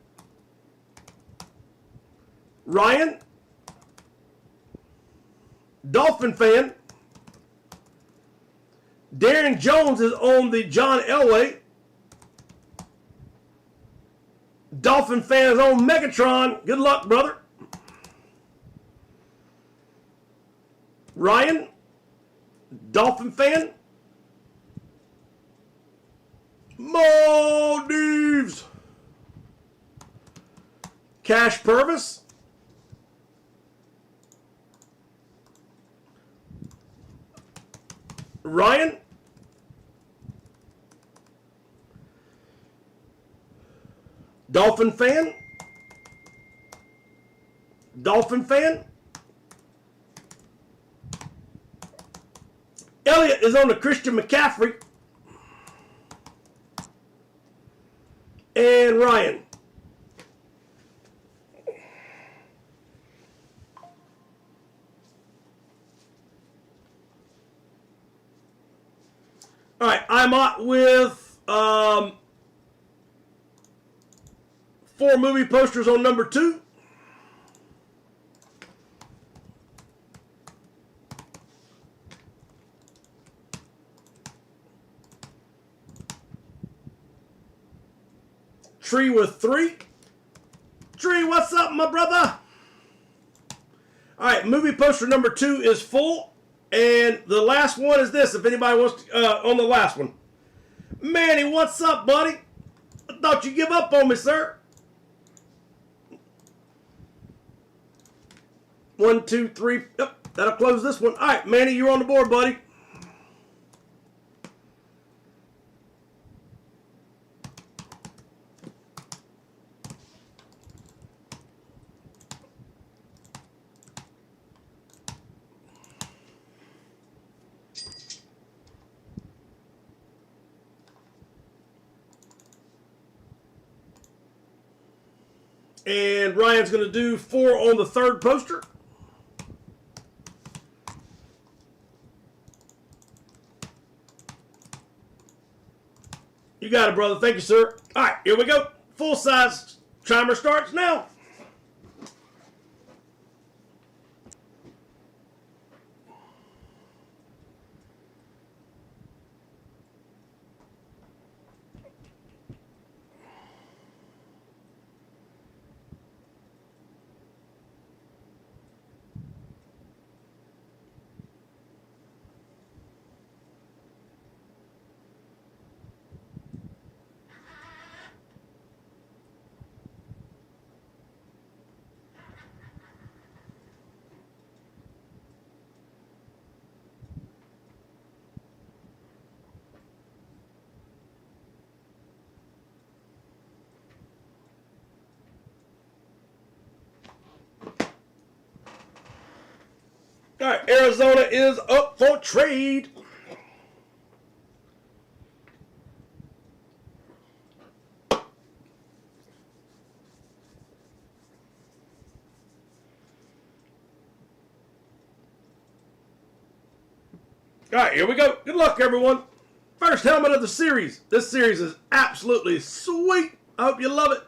Ryan, Dolphin fan, Darren Jones is on the John Elway, Dolphin fan is on Megatron. Good luck, brother. Ryan, Dolphin fan, Maldives. Cash Purvis. Ryan. Dolphin fan. Dolphin fan. Elliott is on the Christian McCaffrey. And Ryan. All right, I'm out with 4 movie posters on number 2. Tree with 3. Tree, what's up, my brother? All right, movie poster number 2 is full. And the last one is this, if anybody wants to, on the last one. Manny, what's up, buddy? I thought you'd give up on me, sir. 1, 2, 3. Yep, that'll close this one. All right, Manny, you're on the board, buddy. And Ryan's going to do 4 on the 3rd poster. You got it, brother. Thank you, sir. All right, here we go. Full size timer starts now. All right, Arizona is up for trade. All right, here we go. Good luck, everyone. First helmet of the series. This series is absolutely sweet. I hope you love it.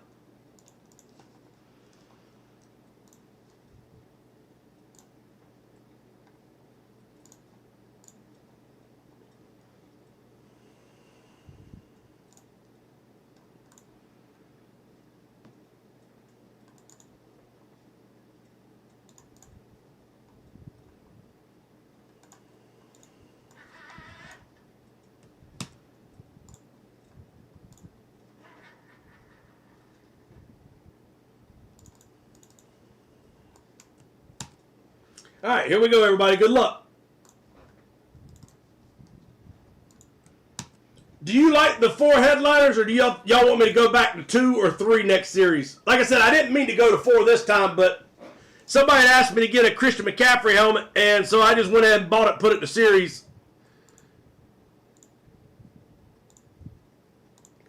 All right, here we go, everybody. Good luck. Do you like the 4 headliners, or do y'all want me to go back to 2 or 3 next series? Like I said, I didn't mean to go to 4 this time, but somebody had asked me to get a Christian McCaffrey helmet, and so I just went ahead and bought it, put it in the series.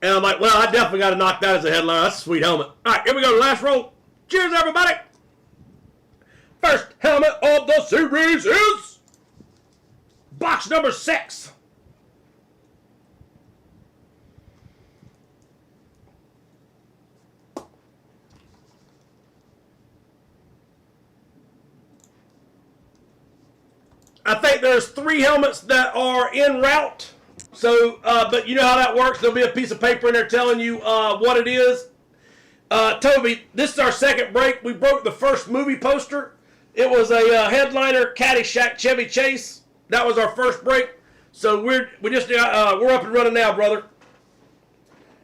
And I'm like, well, I definitely got to knock that as a headliner. That's a sweet helmet. All right, here we go. Last roll. Cheers, everybody. First helmet of the series is box number 6. I think there's 3 helmets that are en route. So, but you know how that works. There'll be a piece of paper in there telling you what it is. Toby, this is our second break. We broke the first movie poster. It was a headliner, Caddyshack Chevy Chase. That was our first break. So we're up and running now, brother.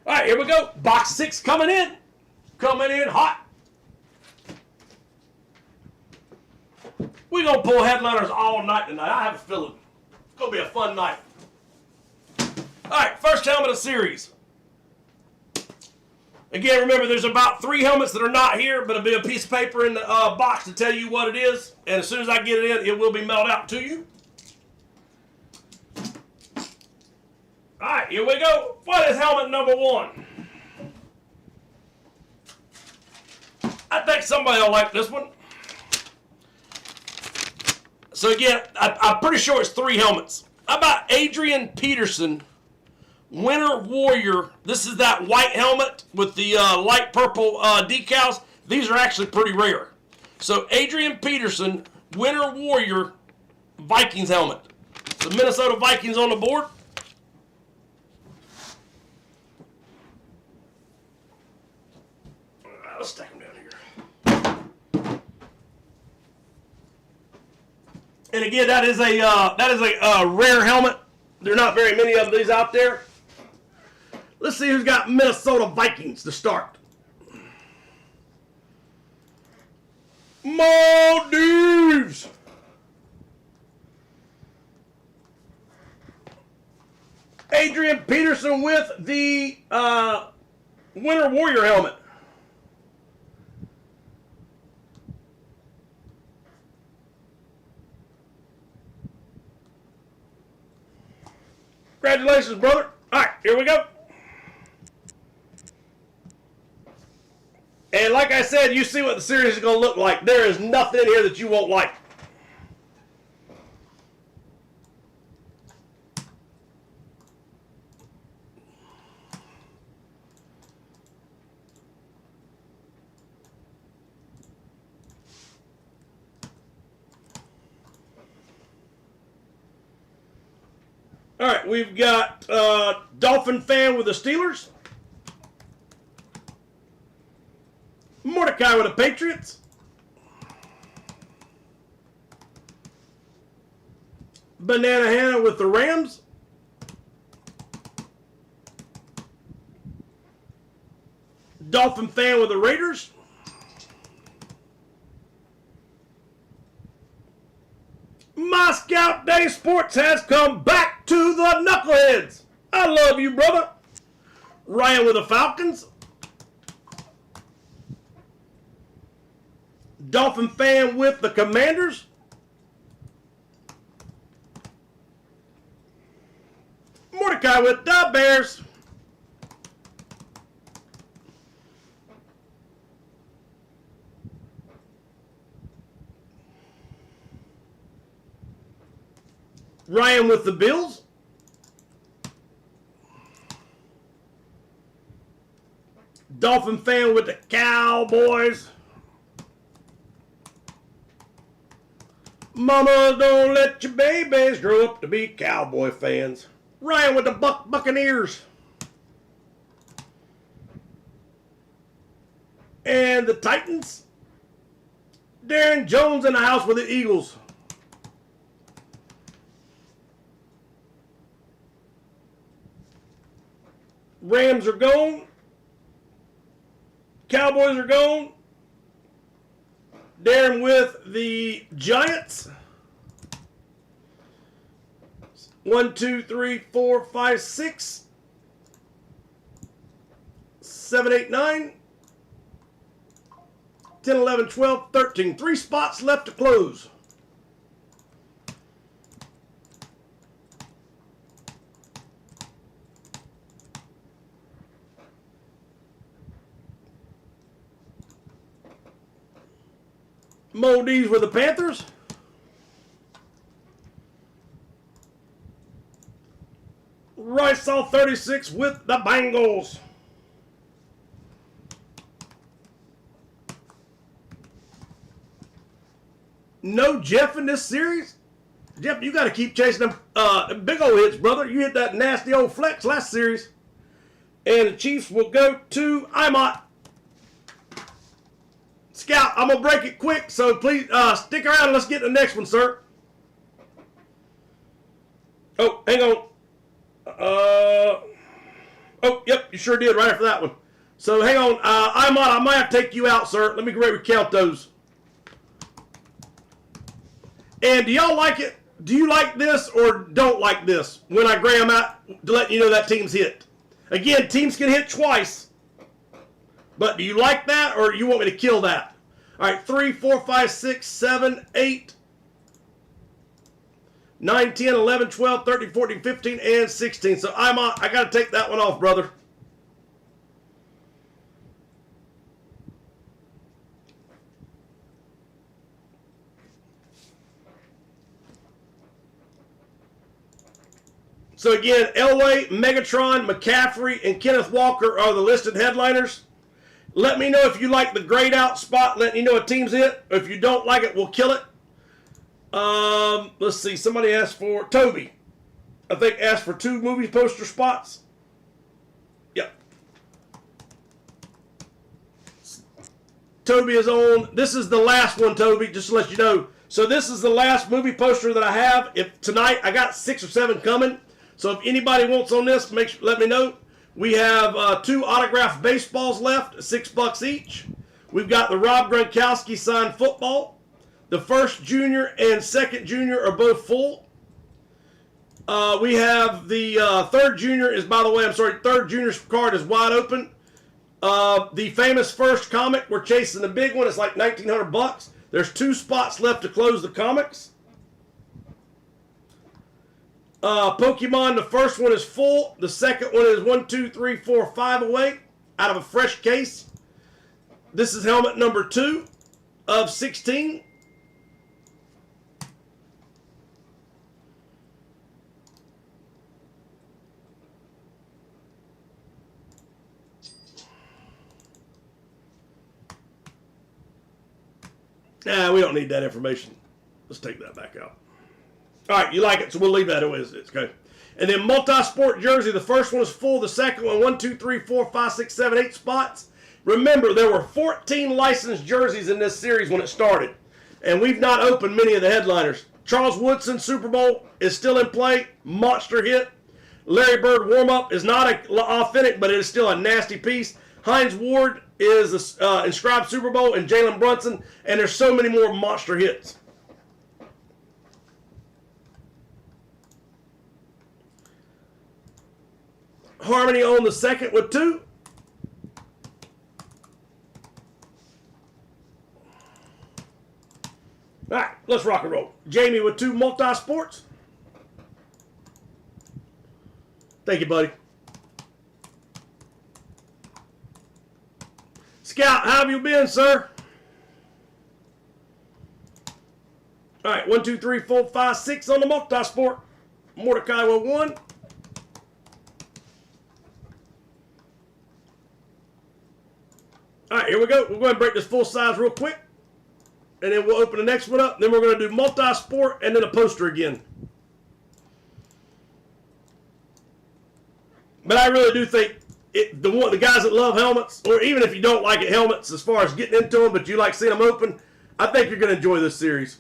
All right, here we go. Box 6 coming in. Coming in hot. We're going to pull headliners all night tonight. I have a feeling it's going to be a fun night. All right, first helmet of the series. Again, remember, there's about 3 helmets that are not here, but it'll be a piece of paper in the box to tell you what it is. And as soon as I get it in, it will be mailed out to you. All right, here we go. What is helmet number 1? I think somebody will like this one. So again, I'm pretty sure it's 3 helmets. How about Adrian Peterson, Winter Warrior? This is that white helmet with the light purple decals. These are actually pretty rare. So Adrian Peterson, Winter Warrior, Vikings helmet. The Minnesota Vikings on the board. Let's stick them down here. And again, that is a rare helmet. There are not very many of these out there. Let's see who's got Minnesota Vikings to start. Maldives. Adrian Peterson with the Winter Warrior helmet. Congratulations, brother. All right, here we go. And like I said, you see what the series is going to look like. There is nothing in here that you won't like. All right, we've got Dolphin fan with the Steelers. Mordecai with the Patriots. Banana Hannah with the Rams. Dolphin fan with the Raiders. My Scout Day Sports has come back to the Knuckleheads. I love you, brother. Ryan with the Falcons. Dolphin fan with the Commanders. Mordecai with the Bears. Ryan with the Bills. Dolphin fan with the Cowboys. Mama, don't let your babies grow up to be Cowboy fans. Ryan with the Buccaneers. And the Titans. Darren Jones in the house with the Eagles. Rams are gone. Cowboys are gone. Darren with the Giants. 1, 2, 3, 4, 5, 6, 7, 8, 9, 10, 11, 12, 13. 3 spots left to close. Mo D's with the Panthers. Rice all 36 with the Bengals. No Jeff in this series? Jeff, you got to keep chasing them big old hits, brother. You hit that nasty old flex last series. And the Chiefs will go to Imot. Scout, I'm going to break it quick, so please stick around and let's get the next one, sir. Oh, hang on. Oh, yep, you sure did right after that one. So hang on. I might have to take you out, sir. Let me recount those. And do y'all like it? Do you like this or don't like this when I gray them out to let you know that team's hit? Again, teams can hit twice. But do you like that or you want me to kill that? All right, 3, 4, 5, 6, 7, 8, 9, 10, 11, 12, 13, 14, 15, and 16. So I got to take that one off, brother. So again, Elway, Megatron, McCaffrey, and Kenneth Walker are the listed headliners. Let me know if you like the grayed out spot, letting you know a team's hit. If you don't like it, we'll kill it. Let's see. Somebody asked for Toby. I think asked for 2 movie poster spots. Yep. Toby is on. This is the last one, Toby, just to let you know. So this is the last movie poster that I have. If tonight I got 6 or 7 coming. So if anybody wants on this, let me know. We have 2 autographed baseballs left, $6 each. We've got the Rob Gronkowski signed football. The first junior and second junior are both full. We have the third junior is, by the way, third junior's card is wide open. The famous first comic, we're chasing the big one. It's like $1,900. There's 2 spots left to close the comics. Pokemon, the first one is full. The second one is 1, 2, 3, 4, 5 away out of a fresh case. This is helmet number 2 of 16. Nah, we don't need that information. Let's take that back out. All right, you like it, so we'll leave that as it's okay. And then multi-sport jersey. The first one is full. The second one, 1, 2, 3, 4, 5, 6, 7, 8 spots. Remember, there were 14 licensed jerseys in this series when it started. And we've not opened many of the headliners. Charles Woodson Super Bowl is still in play. Monster hit. Larry Bird warm-up is not authentic, but it is still a nasty piece. Hines Ward is the inscribed Super Bowl, and Jalen Brunson. And there's so many more monster hits. Harmony on the second with 2. All right, let's rock and roll. Jamie with 2 multi-sports. Thank you, buddy. Scout, how have you been, sir? All right, 1, 2, 3, 4, 5, 6 on the multi-sport. Mordecai with 1. All right, here we go. We'll go ahead and break this full size real quick. And then we'll open the next one up. Then we're going to do multi-sport and then a poster again. But I really do think the guys that love helmets, or even if you don't like it, helmets, as far as getting into them, but you like seeing them open, I think you're going to enjoy this series.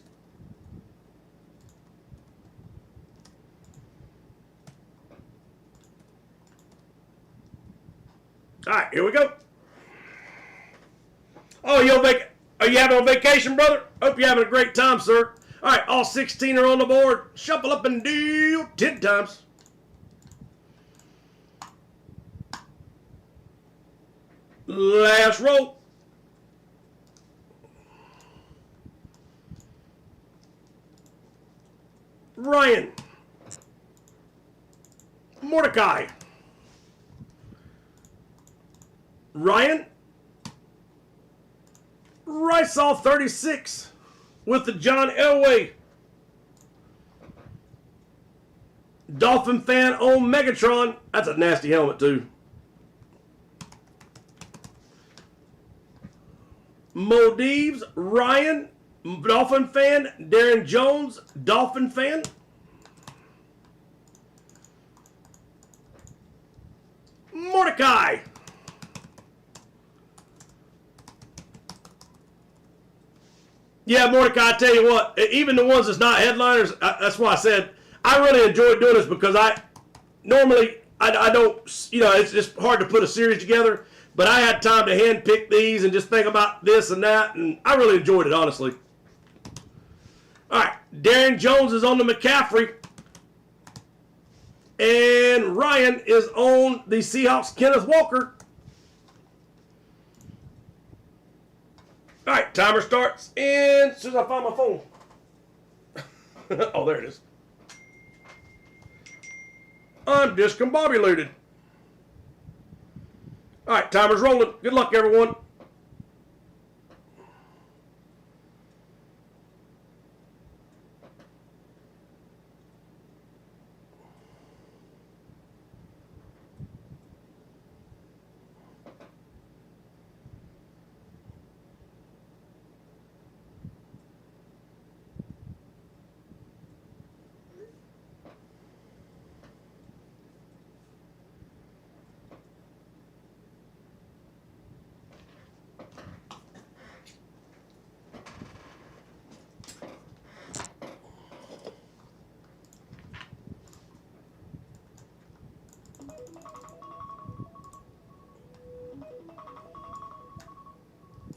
All right, here we go. Oh, are you having a vacation, brother? Hope you're having a great time, sir. All right, all 16 are on the board. Shuffle up and deal 10 times. Last roll. Ryan. Mordecai. Ryan. Rysall 36 with the John Elway. Dolphin fan on Megatron. That's a nasty helmet, too. Modeves, Ryan, Dolphin fan. Darren Jones, Dolphin fan. Mordecai. Yeah, Mordecai, I tell you what, even the ones that's not headliners, that's why I said I really enjoy doing this, because I don't, it's just hard to put a series together. But I had time to hand pick these and just think about this and that, and I really enjoyed it, honestly. All right, Darren Jones is on the McCaffrey. And Ryan is on the Seahawks, Kenneth Walker. All right, timer starts as soon as I find my phone. Oh, there it is. I'm discombobulated. All right, timer's rolling. Good luck, everyone.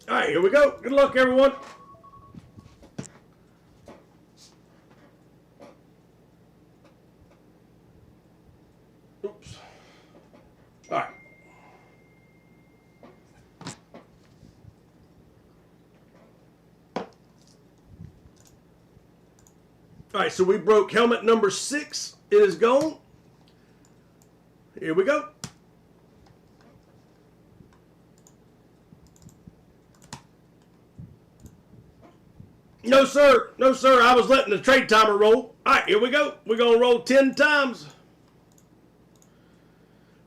All right, here we go. Good luck, everyone. Oops. All right. All right, so we broke helmet number 6. It is gone. Here we go. No, sir. No, sir. I was letting the trade timer roll. All right, here we go. We're going to roll 10 times.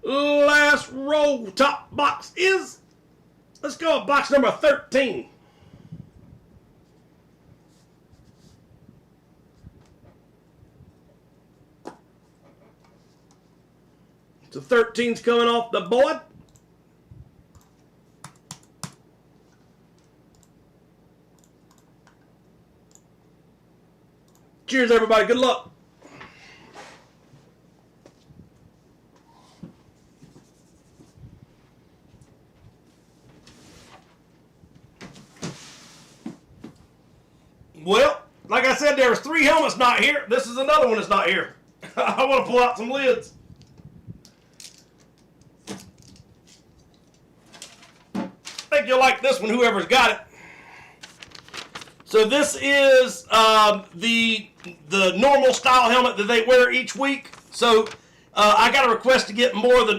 Last roll. Top box is, let's go with box number 13. So 13's coming off the board. Cheers, everybody. Good luck. Well, like I said, there was 3 helmets not here. This is another one that's not here. I want to pull out some lids. I think you'll like this one, whoever's got it. So this is the normal style helmet that they wear each week. So I got a request to get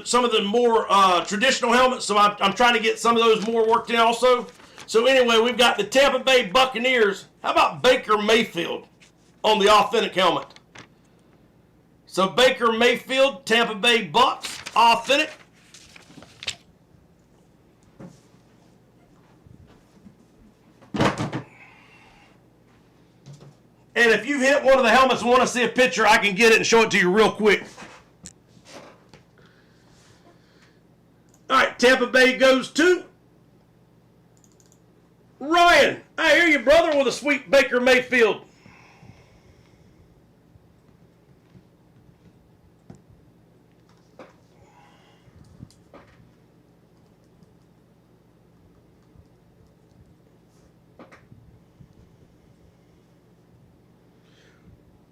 some of the more traditional helmets. So I'm trying to get some of those more worked in also. So anyway, we've got the Tampa Bay Buccaneers. How about Baker Mayfield on the authentic helmet? So Baker Mayfield, Tampa Bay Bucks, authentic. And if you've hit one of the helmets and want to see a picture, I can get it and show it to you real quick. All right, Tampa Bay goes to Ryan. I hear you, brother, with a sweet Baker Mayfield.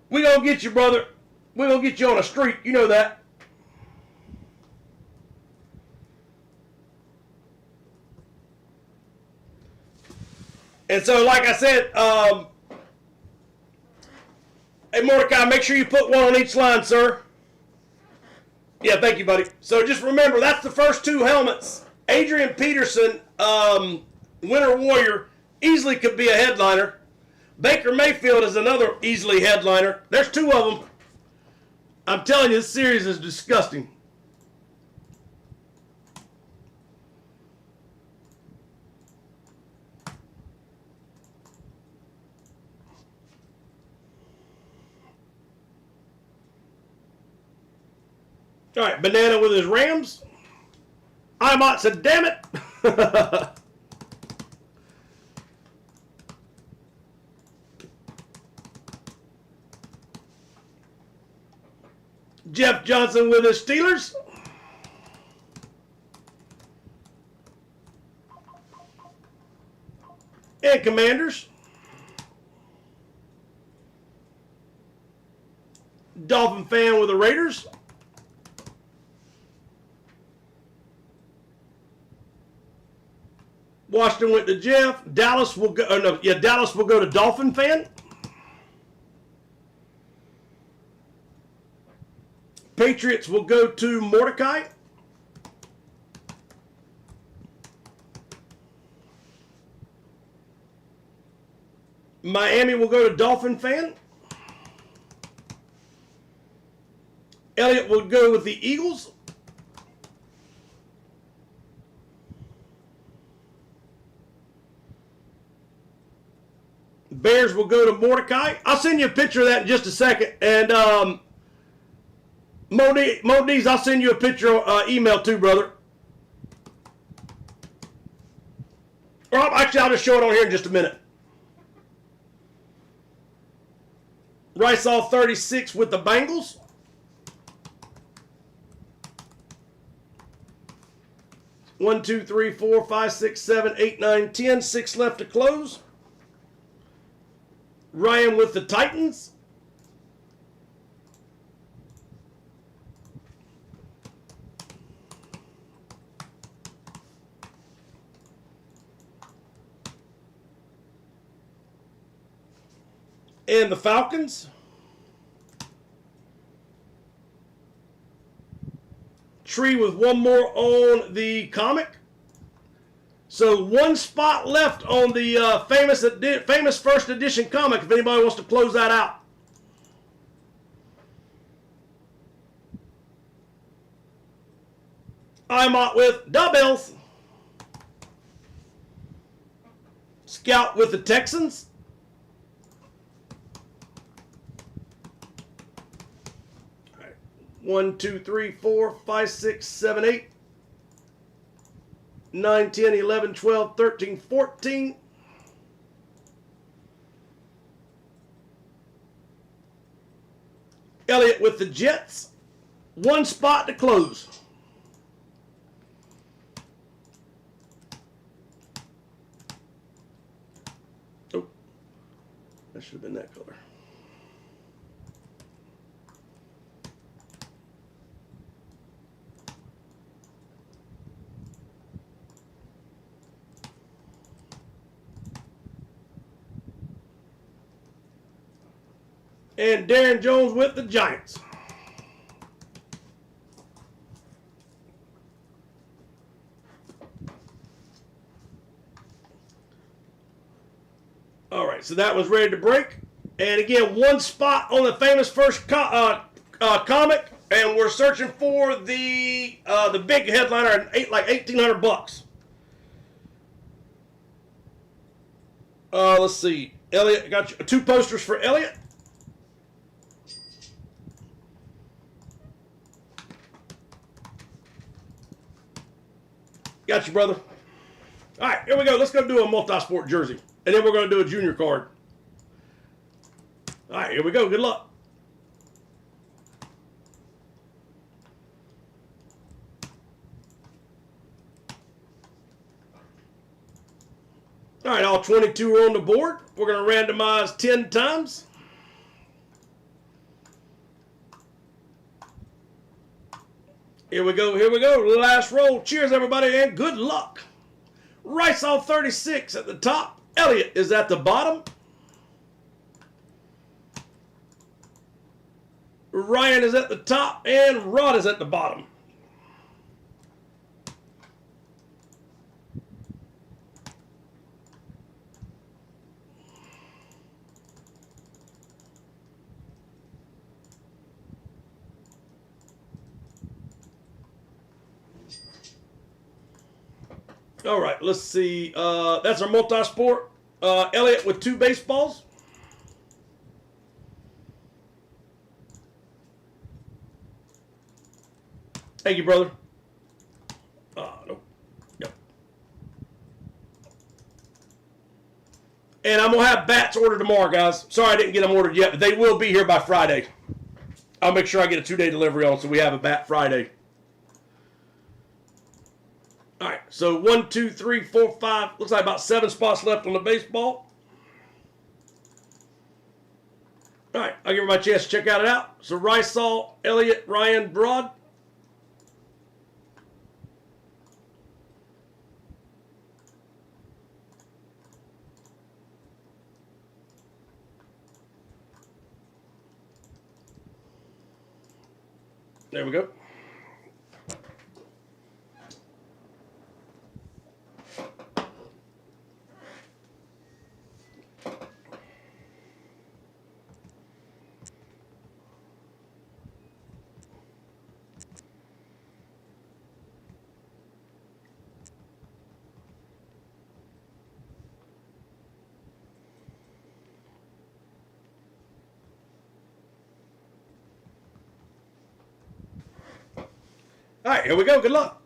We gonna get you, brother. We gonna get you on a streak. You know that. And so, like I said, hey Mordecai, make sure you put one on each line, sir. Yeah, thank you, buddy. So just remember, that's the first 2 helmets. Adrian Peterson, Winter Warrior, easily could be a headliner. Baker Mayfield is another easily headliner. There's 2 of them. I'm telling you, this series is disgusting. All right, Banana with his Rams. Imot said, damn it. Jeff Johnson with the Steelers. And Commanders. Dolphin fan with the Raiders. Washington went to Jeff. Dallas will go. Oh no, yeah, Dallas will go to Dolphin fan. Patriots will go to Mordecai. Miami will go to Dolphin fan. Elliott will go with the Eagles. Bears will go to Mordecai. I'll send you a picture of that in just a second. And Moniz, I'll send you a picture email too, brother. Or actually, I'll just show it on here in just a minute. Rice all 36 with the Bengals. One, two, three, 4, 5, 6, 7, 8, 9, 10. 6 left to close. Ryan with the Titans. And the Falcons. Tree with one more on the comic. So one spot left on the famous first edition comic if anybody wants to close that out. I'm out with Doubles. Scout with the Texans. All right. 1, 2, 3, 4, 5, 6, 7, 8. 9, 10, 11, 12, 13, 14. Elliott with the Jets. One spot to close. Oh, that should have been that color. And Darren Jones with the Giants. All right, so that was ready to break. And again, one spot on the famous first comic, and we're searching for the big headliner at like $1,800. Let's see. Elliott got you 2 posters for Elliott. Got you, brother. All right, here we go. Let's go do a multi-sport jersey. And then we're going to do a junior card. All right, here we go. Good luck. All right, all 22 are on the board. We're going to randomize 10 times. Here we go, here we go. Last roll. Cheers, everybody, and good luck. Rice all 36 at the top. Elliott is at the bottom. Ryan is at the top, and Rod is at the bottom. All right, let's see. That's our multi-sport. Elliott with 2 baseballs. Thank you, brother. Nope. Yep. And I'm going to have bats ordered tomorrow, guys. Sorry I didn't get them ordered yet, but they will be here by Friday. I'll make sure I get a 2-day delivery on so we have a Bat Friday. All right, so 1, 2, 3, 4, 5. Looks like about 7 spots left on the baseball. All right, I'll give everybody a chance to check it out. So Rysall, Elliott, Ryan, Broad. There we go. All right, here we go. Good luck.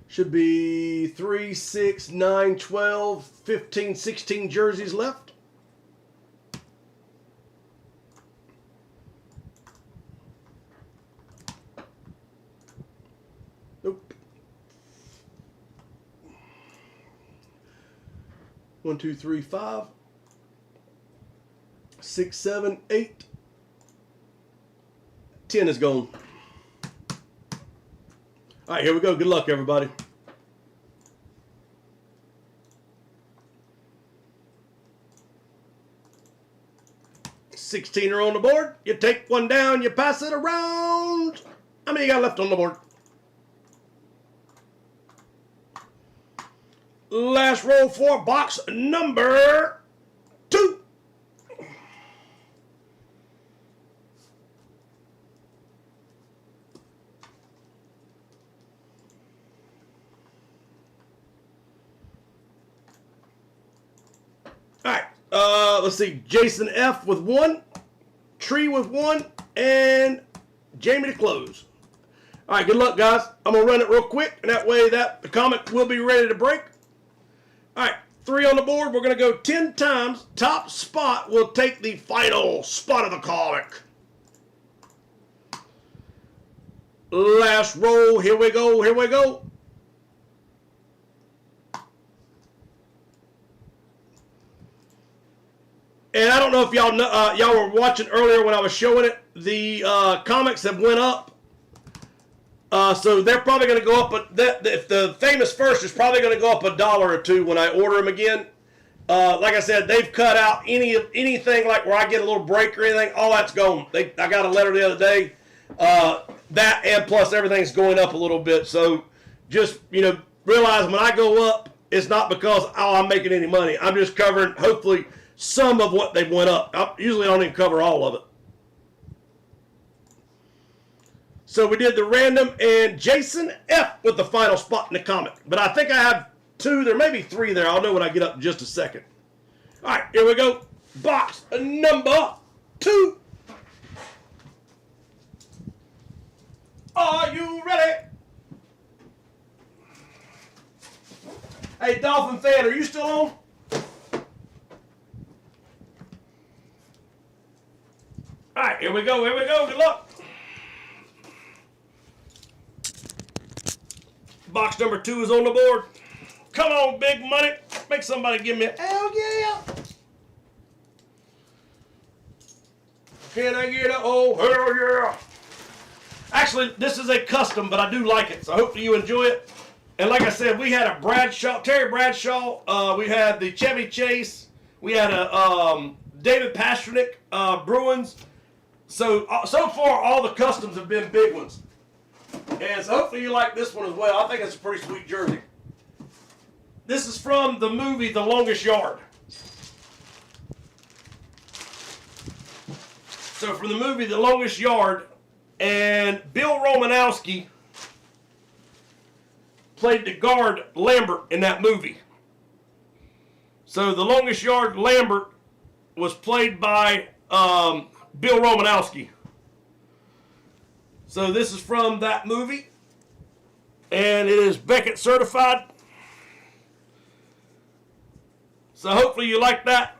Should be 3, 6, 9, 12, 15, 16 jerseys left. Nope. 1, 2, 3, 5. 6, 7, 8. 10 is gone. All right, here we go. Good luck, everybody. $16 are on the board. You take one down, you pass it around. How many you got left on the board? Last roll for box number 2. All right, let's see. Jason F with 1, Tree with 1, and Jamie to close. All right, good luck, guys. I'm going to run it real quick, and that way the comic will be ready to break. All right, 3 on the board. We're going to go 10 times. Top spot will take the final spot of the comic. Last roll. Here we go. Here we go. And I don't know if y'all know, y'all were watching earlier when I was showing it. The comics have went up. So they're probably going to go up. If the famous first is probably going to go up $1 or $2 when I order them again. Like I said, they've cut out anything like where I get a little break or anything. All that's gone. I got a letter the other day. That and plus everything's going up a little bit. So just realize when I go up, it's not because I'm making any money. I'm just covering hopefully some of what they went up. I usually don't even cover all of it. So we did the random and Jason F with the final spot in the comic. But I think I have 2. There may be 3 there. I'll know when I get up in just a second. All right, here we go. Box number 2. Are you ready? Hey, Dolphin fan, are you still on? All right, here we go. Here we go. Good luck. Box number 2 is on the board. Come on, big money. Make somebody give me a hell yeah. Can I get a oh hell yeah? Actually, this is a custom, but I do like it, so hopefully you enjoy it. And like I said, we had a Terry Bradshaw. We had the Chevy Chase. We had a David Pastrnak Bruins. So far, all the customs have been big ones. And so hopefully you like this one as well. I think it's a pretty sweet jersey. This is from the movie The Longest Yard. So from the movie The Longest Yard, and Bill Romanowski played the guard Lambert in that movie. So The Longest Yard Lambert was played by Bill Romanowski. So this is from that movie, and it is Beckett certified. So hopefully you like that.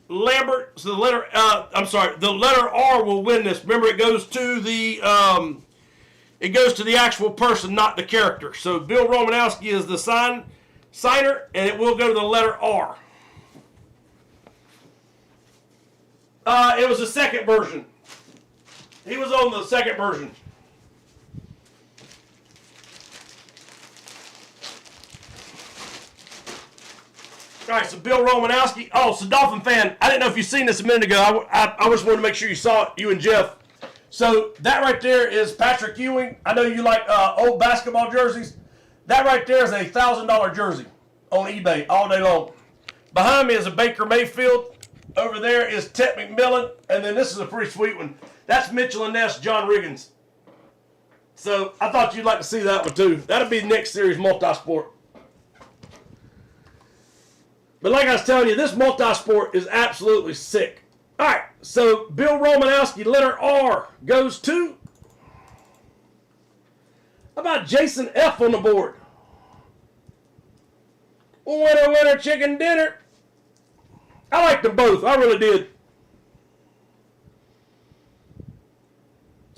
Lambert, so the letter R will win this. Remember, it goes to the actual person, not the character. So Bill Romanowski is the signer, and it will go to the letter R. It was the second version. He was on the second version. All right, so Bill Romanowski. Oh, so Dolphin fan, I didn't know if you've seen this a minute ago. I just wanted to make sure you saw it, you and Jeff. So that right there is Patrick Ewing. I know you like old basketball jerseys. That right there is a $1,000 jersey on eBay all day long. Behind me is a Baker Mayfield. Over there is Ted McMillan. And then this is a pretty sweet one. That's Mitchell and Ness, John Riggins. So I thought you'd like to see that one too. That'll be the next series, multi-sport. But like I was telling you, this multi-sport is absolutely sick. All right, so Bill Romanowski, letter R, goes to... How about Jason F. on the board? Winner, winner, chicken dinner. I liked them both. I really did.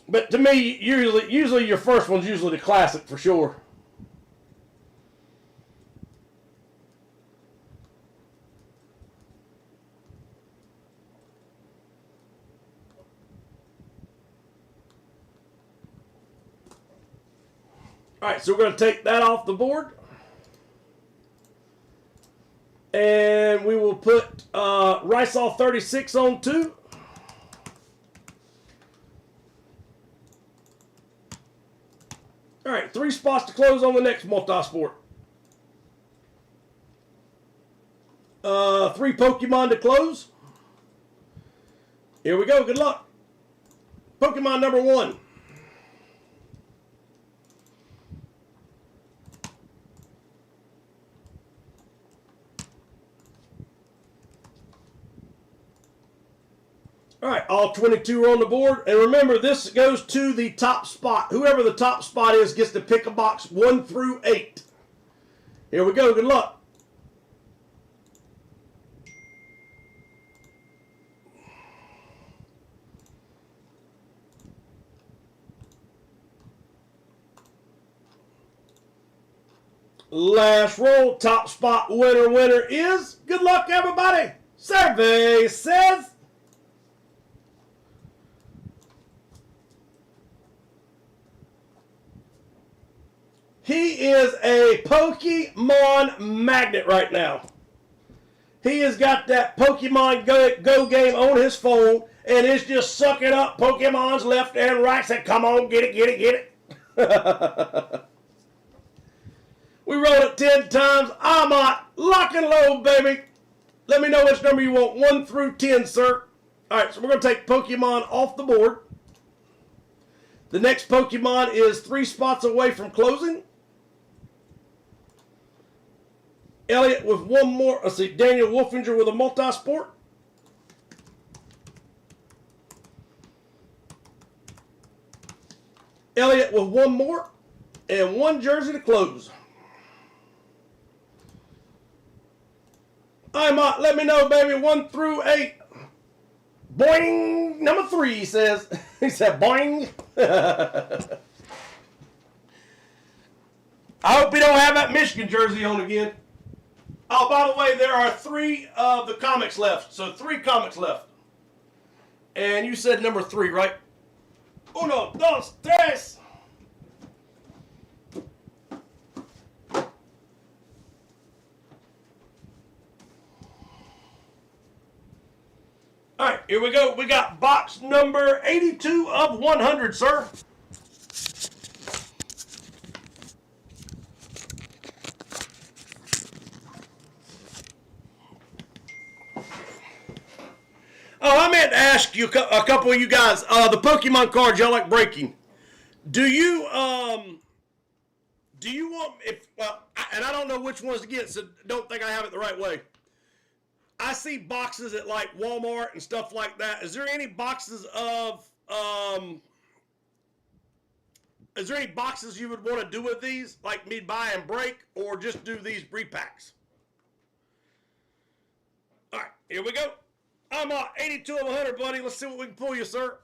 But to me, usually your first one's usually the classic for sure. All right, so we're going to take that off the board. And we will put Riceall 36 on 2. All right, 3 spots to close on the next multi-sport. 3 Pokemon to close. Here we go. Good luck. Pokemon number 1. All right, all 22 are on the board. And remember, this goes to the top spot. Whoever the top spot is gets to pick a box 1 through 8. Here we go. Good luck. Last roll. Top spot winner is... Good luck, everybody. Survey says... He is a Pokemon magnet right now. He has got that Pokemon Go game on his phone and is just sucking up Pokemons left and right. Saying, come on, get it, get it, get it. We rolled it 10 times. I'm out. Lock and load, baby. Let me know which number you want. 1 through 10, sir. All right, so we're going to take Pokemon off the board. The next Pokemon is 3 spots away from closing. Elliot with 1 more. Let's see, Daniel Wolfinger with a multi-sport. Elliot with 1 more. And 1 jersey to close. All right, Mott, let me know, baby. 1 through 8. Boing! Number 3, he says. He said, boing. I hope he don't have that Michigan jersey on again. Oh, by the way, there are 3 of the comics left. So 3 comics left. And you said number 3, right? 1, 2, 3. All right, here we go. We got box number 82 of 100, sir. Oh, I meant to ask you a couple of you guys. The Pokemon cards y'all like breaking. Do you want and I don't know which ones to get, so don't think I have it the right way. I see boxes at like Walmart and stuff like that. Is there any boxes of is there any boxes you would want to do with these, like me buy and break, or just do these repacks? Here we go. I'm 82 of 100, buddy. Let's see what we can pull you, sir.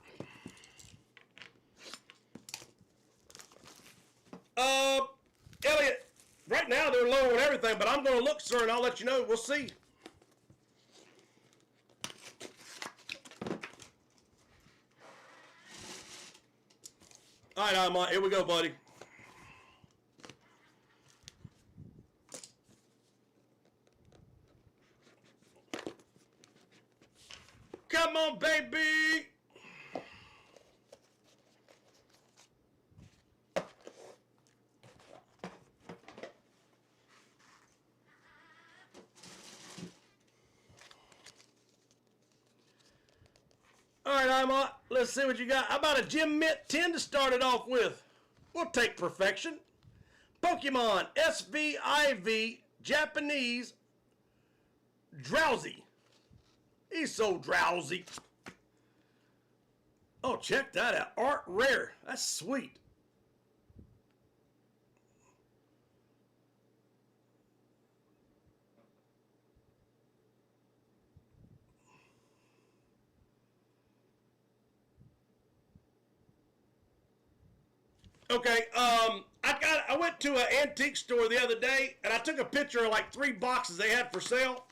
Elliot, right now they're low on everything, but I'm going to look, sir, and I'll let you know. We'll see. All right, Amon, here we go, buddy. Come on, baby. All right, Amon, let's see what you got. How about a Gem Mint 10 to start it off with? We'll take perfection. Pokemon SVIV Japanese Drowsy. He's so drowsy. Oh, check that out. Art Rare. That's sweet. Okay, I went to an antique store the other day, and I took a picture of like 3 boxes they had for sale.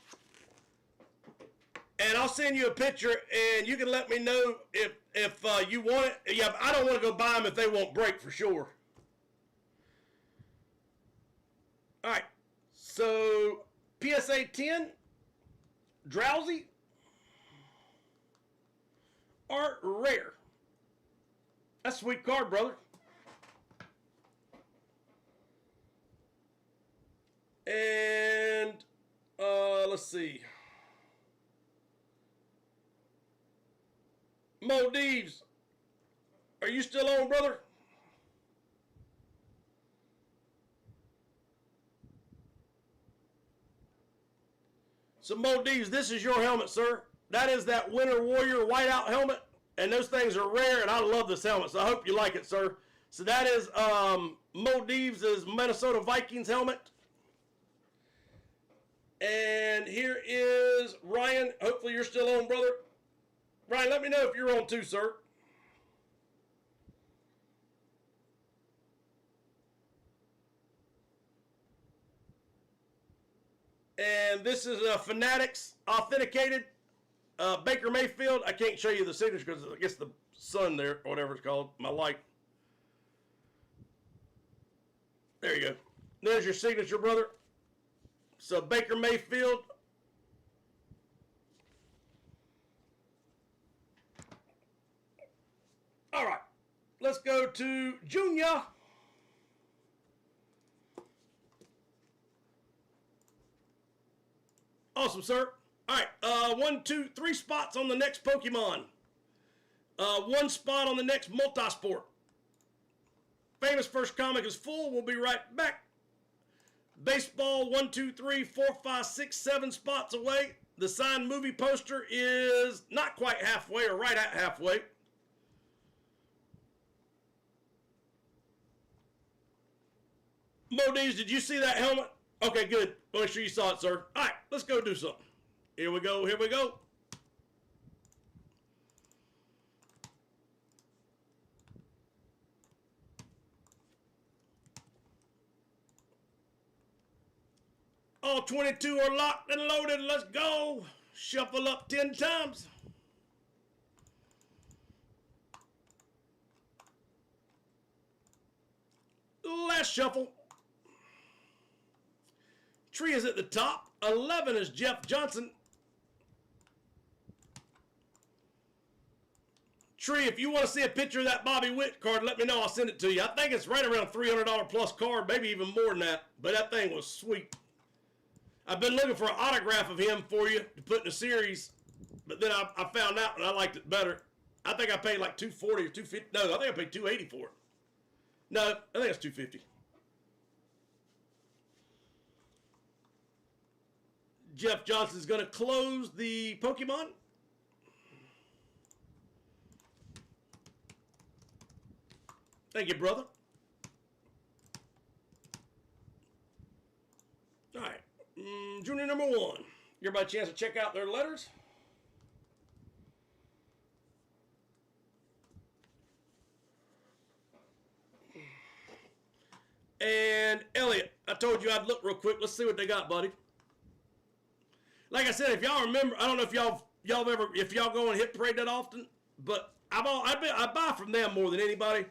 And I'll send you a picture, and you can let me know if you want it. Yeah, I don't want to go buy them if they won't break for sure. All right, so PSA 10, Drowsy, Art Rare. That's a sweet card, brother. And let's see. Mo Deeves, are you still on, brother? So Mo Deeves, this is your helmet, sir. That is that Winter Warrior whiteout helmet, and those things are rare, and I love this helmet, so I hope you like it, sir. So that is Mo Deeves' Minnesota Vikings helmet. And here is Ryan. Hopefully you're still on, brother. Ryan, let me know if you're on too, sir. And this is a Fanatics authenticated Baker Mayfield. I can't show you the signature because I guess the sun there, or whatever it's called, my light. There you go. There's your signature, brother. So Baker Mayfield. All right, let's go to Junior. Awesome, sir. All right, 1, 2, 3 spots on the next Pokemon. 1 spot on the next Multisport. Famous First Comic is full. We'll be right back. Baseball, 1, 2, 3, 4, 5, 6, 7 spots away. The signed movie poster is not quite halfway, or right at halfway. Modiz, did you see that helmet? Okay, good. Make sure you saw it, sir. All right, let's go do something. Here we go. Here we go. All 22 are locked and loaded. Let's go. Shuffle up 10 times. Last shuffle. Tree is at the top. 11 is Jeff Johnson. Tree, if you want to see a picture of that Bobby Witt card, let me know. I'll send it to you. I think it's right around $300 plus card, maybe even more than that. But that thing was sweet. I've been looking for an autograph of him for you to put in a series, but then I found out and I liked it better. I think I paid like $240 or $250. No, I think I paid $280 for it. No, I think it's $250. Jeff Johnson's going to close the Pokemon. Thank you, brother. All right. Junior number 1. everybody a chance to check out their letters. And Elliot, I told you I'd look real quick. Let's see what they got, buddy. Like I said, if y'all remember, I don't know if y'all ever, if y'all go and Hit Parade that often, but I buy from them more than anybody.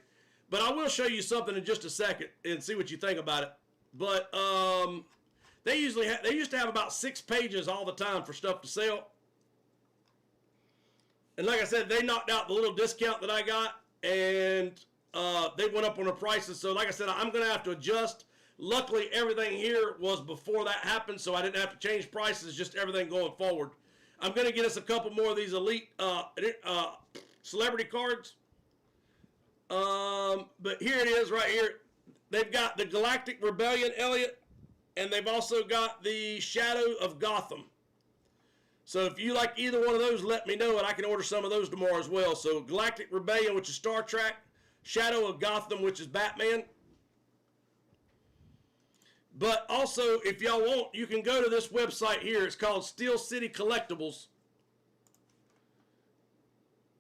But I will show you something in just a second and see what you think about it. But they used to have about 6 pages all the time for stuff to sell. And like I said, they knocked out the little discount that I got, and they went up on the prices. So like I said, I'm going to have to adjust. Luckily, everything here was before that happened, so I didn't have to change prices, just everything going forward. I'm going to get us a couple more of these elite celebrity cards. But here it is right here. They've got the Galactic Rebellion, Elliot, and they've also got the Shadow of Gotham. So if you like either one of those, let me know, and I can order some of those tomorrow as well. So Galactic Rebellion, which is Star Trek. Shadow of Gotham, which is Batman. But also, if y'all want, you can go to this website here. It's called Steel City Collectibles.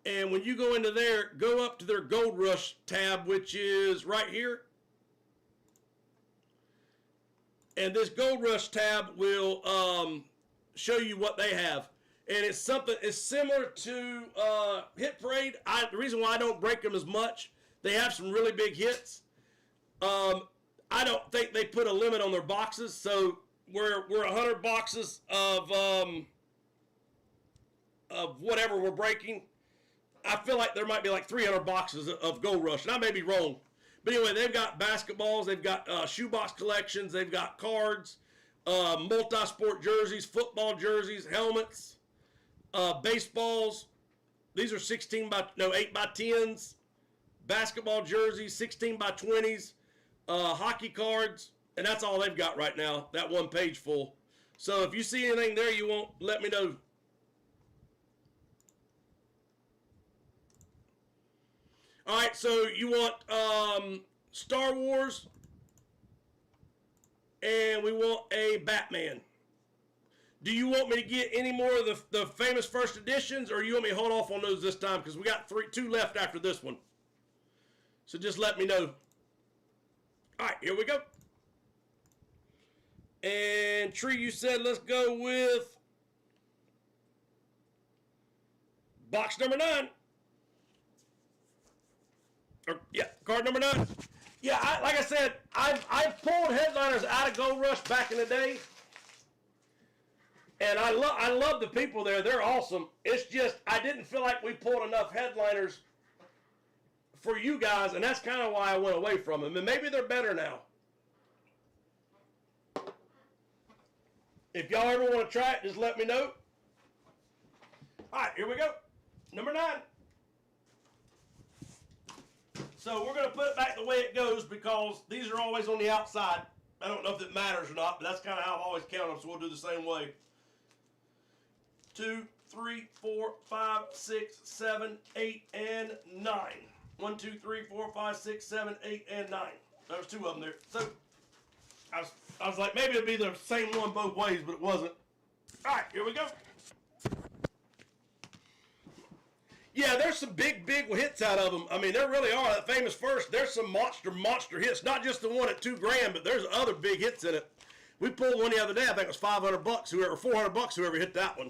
And when you go into there, go up to their Gold Rush tab, which is right here. And this Gold Rush tab will show you what they have. And it's something, it's similar to Hit Parade. The reason why I don't break them as much, they have some really big hits. I don't think they put a limit on their boxes, so we're 100 boxes of whatever we're breaking. I feel like there might be like 300 boxes of Gold Rush, and I may be wrong. But anyway, they've got basketballs, they've got shoebox collections, they've got cards, multi-sport jerseys, football jerseys, helmets, baseballs. These are 8 by 10s, basketball jerseys, 16 by 20s. Hockey cards, and that's all they've got right now, that one page full. So if you see anything there you want, let me know. Alright, so you want Star Wars, and we want a Batman. Do you want me to get any more of the famous first editions, or you want me to hold off on those this time? Because we got 2 left after this one. So just let me know. Alright, here we go. And Tree, you said let's go with box number 9. Card number 9. Yeah, like I said, I've pulled headliners out of Gold Rush back in the day. And I love the people there. They're awesome. It's just I didn't feel like we pulled enough headliners for you guys, and that's kind of why I went away from them. And maybe they're better now. If y'all ever want to try it, just let me know. Alright, here we go. Number 9. So we're going to put it back the way it goes because these are always on the outside. I don't know if it matters or not, but that's kind of how I've always counted them, so we'll do the same way. 2, 3, 4, 5, 6, 7, 8, and 9. 1, 2, 3, 4, 5, 6, 7, 8, and 9. There's 2 of them there. So I was like, maybe it'd be the same one both ways, but it wasn't. Alright, here we go. Yeah, there's some big hits out of them. I mean, there really are. That famous first, there's some monster hits. Not just the one at $2,000, but there's other big hits in it. We pulled one the other day. I think it was $500, or $400, whoever hit that one.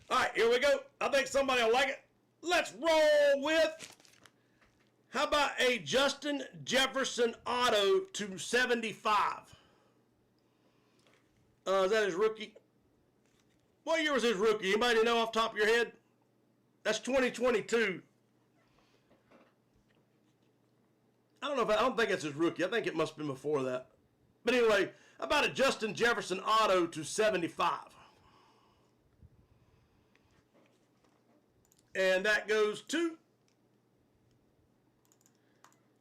All right, here we go. I think somebody will like it. Let's roll with, how about a Justin Jefferson auto to 75? Is that his rookie? What year was his rookie? Anybody know off the top of your head? That's 2022. I don't think it's his rookie. I think it must have been before that. But anyway, about a Justin Jefferson auto to 75. And that goes to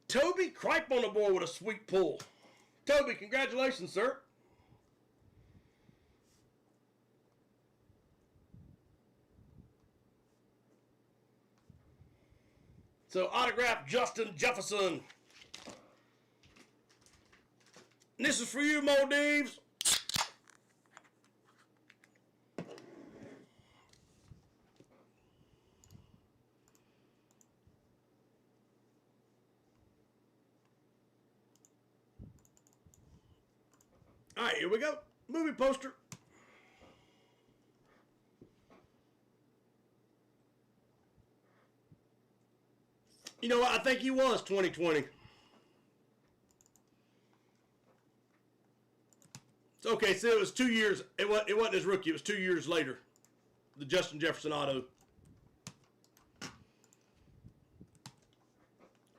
Toby Cripe on the board with a sweet pull. Toby, congratulations, sir. So, autograph Justin Jefferson. And this is for you, Maldives. All right, here we go. Movie poster. You know what? I think he was 2020. It's okay, so it was 2 years. It wasn't his rookie. It was 2 years later. The Justin Jefferson auto.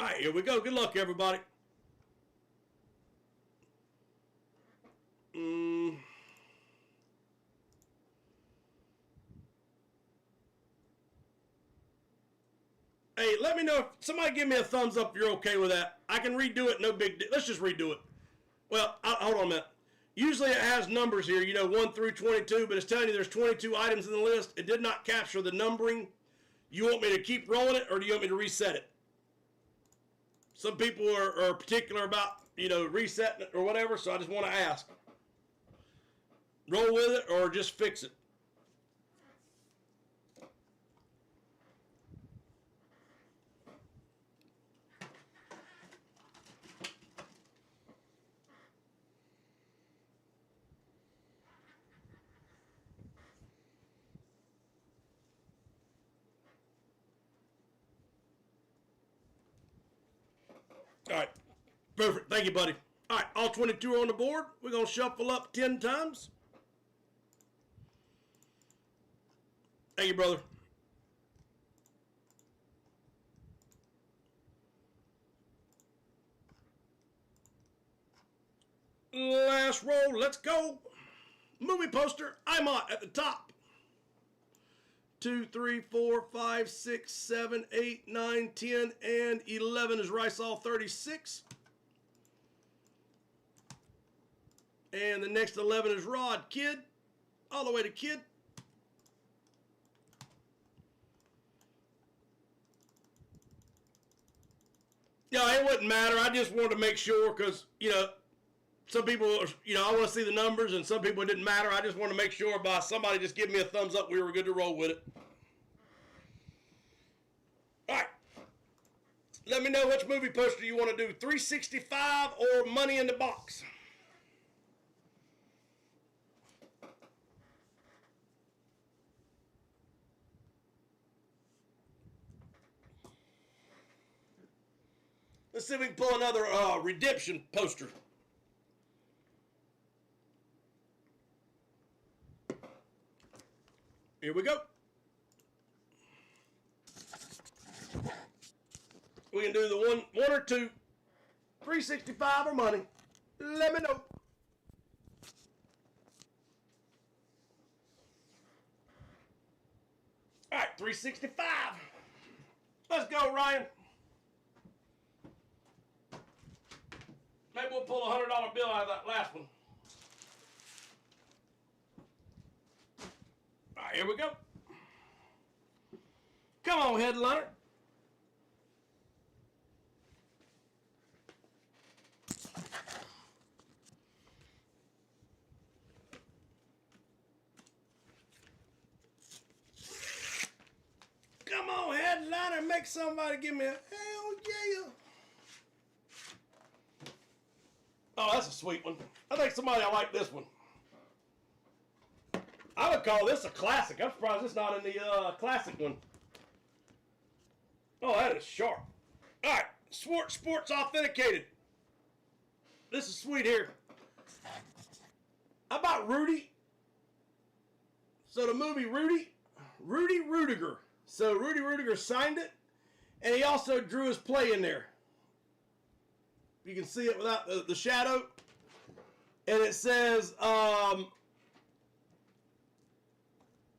All right, here we go. Good luck, everybody. Hey, let me know if somebody give me a thumbs up if you're okay with that. I can redo it, no big deal. Let's just redo it. Well, hold on a minute. Usually it has numbers here, 1 through 22, but it's telling you there's 22 items in the list. It did not capture the numbering. You want me to keep rolling it, or do you want me to reset it? Some people are particular about, resetting it or whatever, so I just want to ask. Roll with it or just fix it? All right. Perfect. Thank you, buddy. All right. All 22 are on the board. We're going to shuffle up 10 times. Thank you, brother. Last roll. Let's go. Movie poster. I'm on at the top. 2, 3, 4, 5, 6, 7, 8, 9, 10, and 11 is Rysall 36. And the next 11 is Rod Kid. All the way to Kid. Yeah, it wouldn't matter. I just wanted to make sure because, some people, I want to see the numbers, and some people it didn't matter. I just want to make sure by somebody just give me a thumbs up we were good to roll with it. All right. Let me know which movie poster you want to do, 365 or Money in the Box. Let's see if we can pull another redemption poster. Here we go. We can do the one or two, 365 or money. Let me know. All right, 365. Let's go, Ryan. Maybe we'll pull a $100 bill out of that last one. All right, here we go. Come on, headliner. Come on, headliner. Make somebody give me a hell yeah. Oh, that's a sweet one. I think somebody will like this one. I would call this a classic. I'm surprised it's not in the classic one. Oh, that is sharp. All right, Sports Authenticated. This is sweet here. How about Rudy? So the movie Rudy Rudiger. So Rudy Rudiger signed it, and he also drew his play in there. You can see it without the shadow. And it says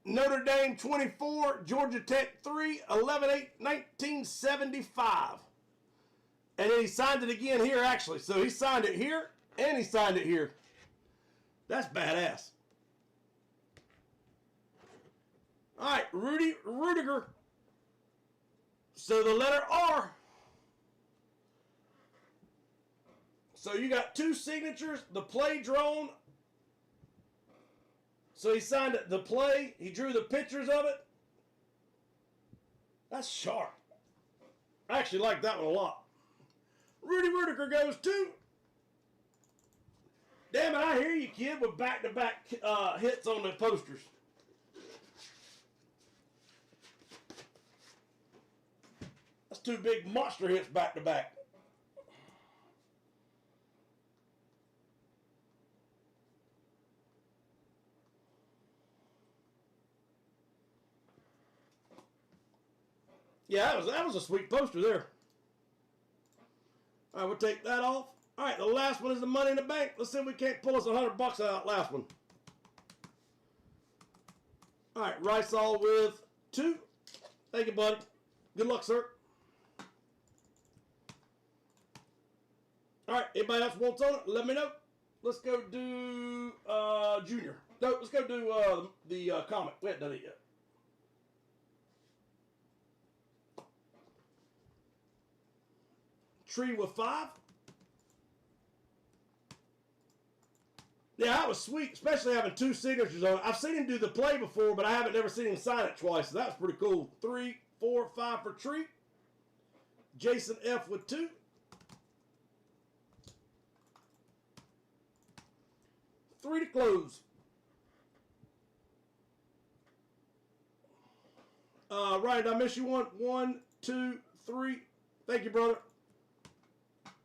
Notre Dame 24, Georgia Tech 3, 11/8/1975. And then he signed it again here, actually. So he signed it here, and he signed it here. That's badass. All right, Rudy Rudiger. So the letter R. So you got two signatures, the play drawn. So he signed the play. He drew the pictures of it. That's sharp. I actually like that one a lot. Rudy Rudiger goes to Damn it, I hear you, kid, with back-to-back hits on the posters. That's two big monster hits back-to-back. Yeah, that was a sweet poster there. All right, we'll take that off. All right, the last one is the Money in the Bank. Let's see if we can't pull us $100 out of that last one. All right, Rice all with 2. Thank you, buddy. Good luck, sir. All right, anybody else wants on it? Let me know. Let's go do Junior. No, let's go do the comic. We haven't done it yet. Tree with 5. Yeah, that was sweet, especially having 2 signatures on it. I've seen him do the play before, but I haven't never seen him sign it twice, so that's pretty cool. 3, 4, 5 for Tree. Jason F with 2. Three to close. Ryan, did I miss you one? 1, 2, 3. Thank you, brother.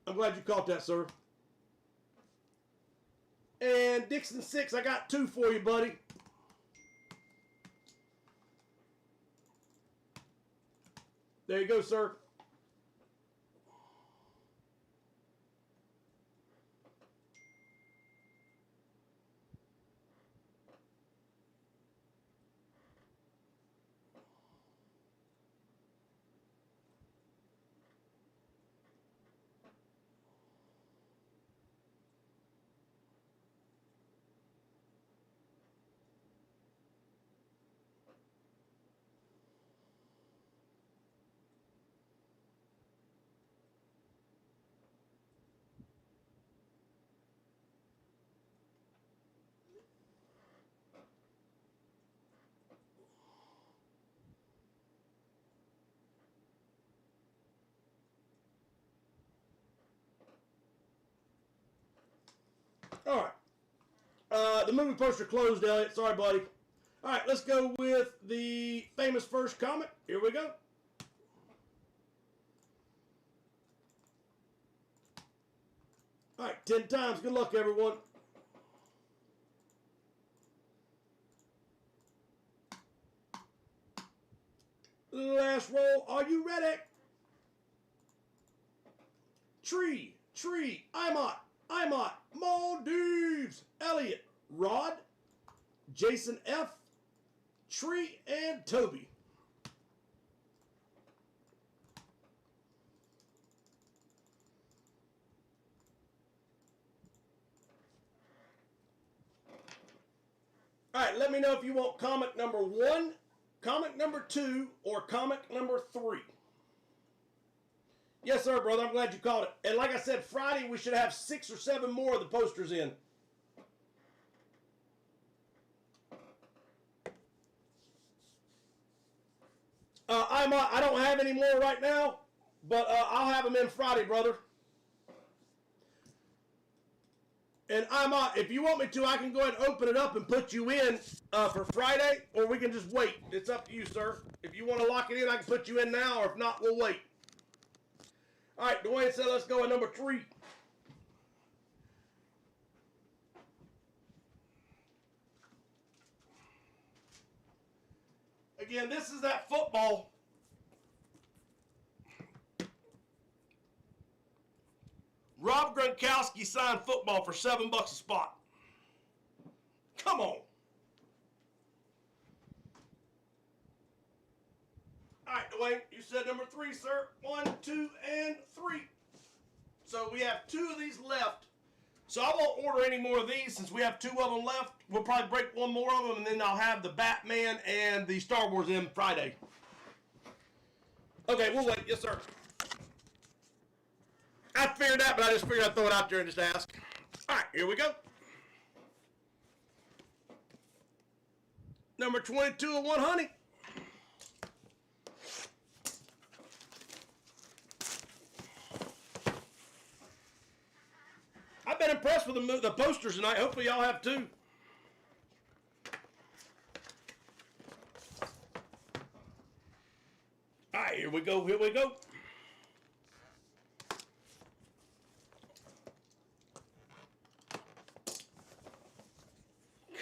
I'm glad you caught that, sir. And Dixon 6, I got 2 for you, buddy. There you go, sir. All right. The movie poster closed, Elliot. Sorry, buddy. All right, let's go with the famous first comic. Here we go. All right, 10 times. Good luck, everyone. Last roll. Are you ready? Tree, Imot, Maldives, Elliot, Rod, Jason F, Tree, and Toby. All right, let me know if you want comic number 1, comic number 2, or comic number 3. Yes, sir, brother. I'm glad you caught it. And like I said, Friday we should have 6 or 7 more of the posters in. I don't have any more right now, but I'll have them in Friday, brother. And if you want me to, I can go ahead and open it up and put you in for Friday, or we can just wait. It's up to you, sir. If you want to lock it in, I can put you in now, or if not, we'll wait. All right, Dwayne said let's go at number 3. Again, this is that football. Rob Gronkowski signed football for $7 a spot. Come on. All right, Dwayne, you said number 3, sir. 1, 2, and 3. So we have 2 of these left. So I won't order any more of these since we have 2 of them left. We'll probably break 1 more of them, and then I'll have the Batman and the Star Wars in Friday. Okay, we'll wait. Yes, sir. I figured that, but I just figured I'd throw it out there and just ask. All right, here we go. Number 22 of 100. I've been impressed impressed with the posters tonight. Hopefully y'all have too. All right, here we go. Here we go.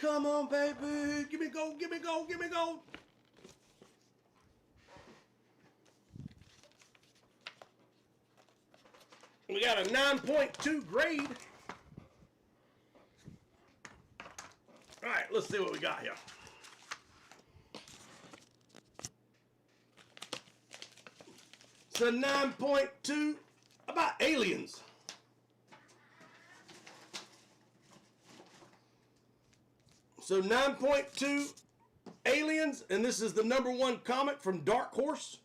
Come on, baby. Give me gold. Give me gold. Give me gold. We got a 9.2 grade. All right, let's see what we got here. It's a 9.2 about aliens. So 9.2 aliens, and this is the #1 comic from Dark Horse.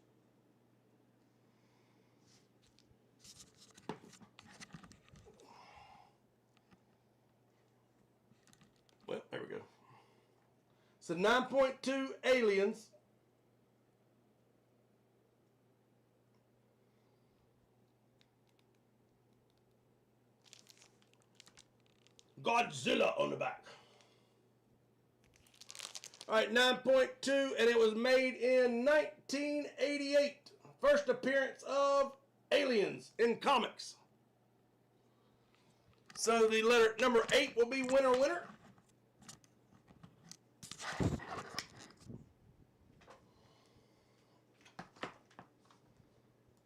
Well, there we go. So 9.2 aliens. Godzilla on the back. All right, 9.2, and it was made in 1988. First appearance of aliens in comics. So the letter number 8 will be winner.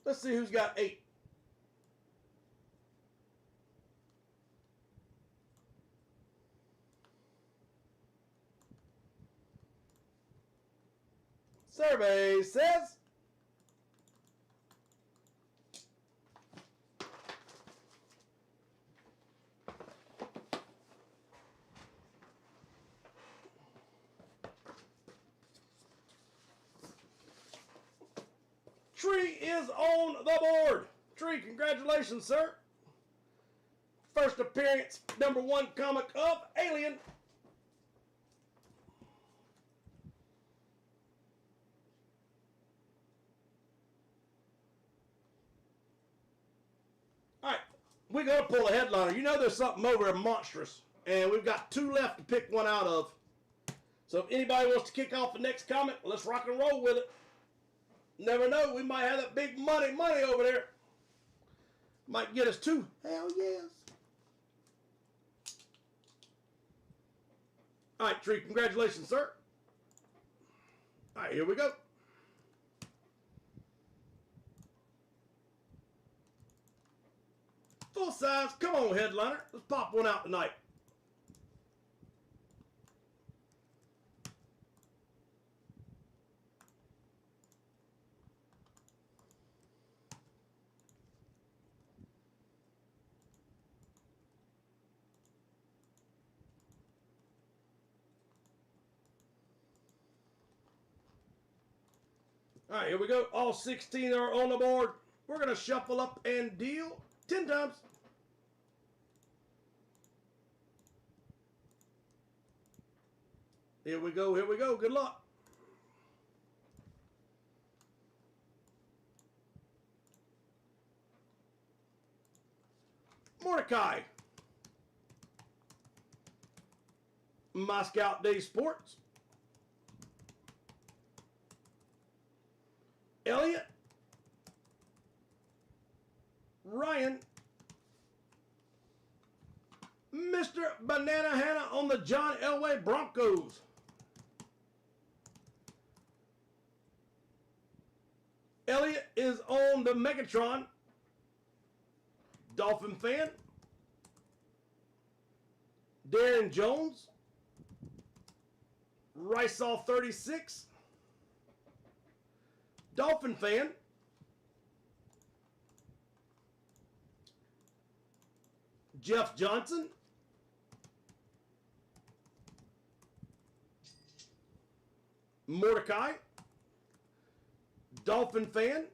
Let's see who's got 8. Survey says Tree is on the board. Tree, congratulations, sir. First appearance, #1 comic of Alien. All right, we're going to pull a headliner. You know there's something over there monstrous, and we've got 2 left to pick one out of. So if anybody wants to kick off the next comic, let's rock and roll with it. Never know, we might have that big money over there. Might get us 2. Hell yes. All right, Tree, congratulations, sir. All right, here we go. Full size. Come on, headliner. Let's pop one out tonight. All right, here we go. All 16 are on the board. We're going to shuffle up and deal 10 times. Here we go. Here we go. Good luck. Mordecai. Moscow Day Sports. Elliot, Ryan, Mr. Banana Hanna on the John Elway Broncos. Elliot is on the Megatron. Dolphin fan. Darren Jones. Riceall 36. Dolphin fan. Jeff Johnson. Mordecai. Dolphin fan.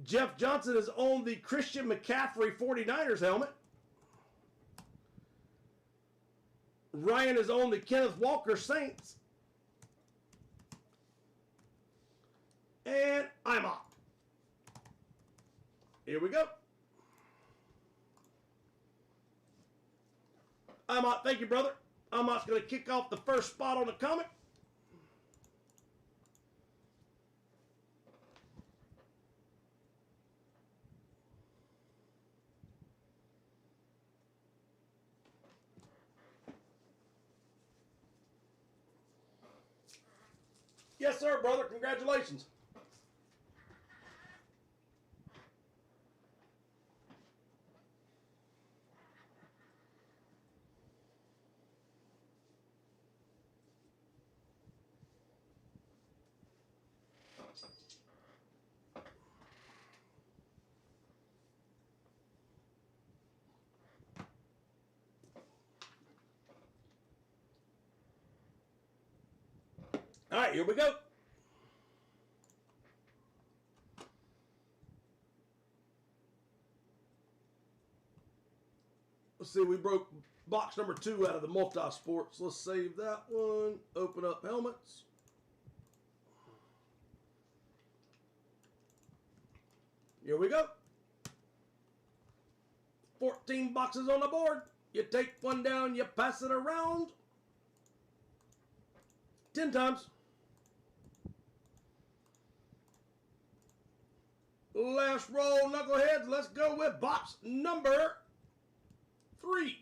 Jeff Johnson is on the Christian McCaffrey 49ers helmet. Ryan is on the Kenneth Walker Saints. And I'm off. Here we go. Thank you, brother. I'm going to kick off the first spot on the comic. Yes, sir, brother. Congratulations. All right, here we go. Let's see, we broke box number 2 out of the multi-sports. Let's save that one. Open up helmets. Here we go. 14 boxes on the board. You take one down, you pass it around 10 times. Last roll, knuckleheads. Let's go with box number 3.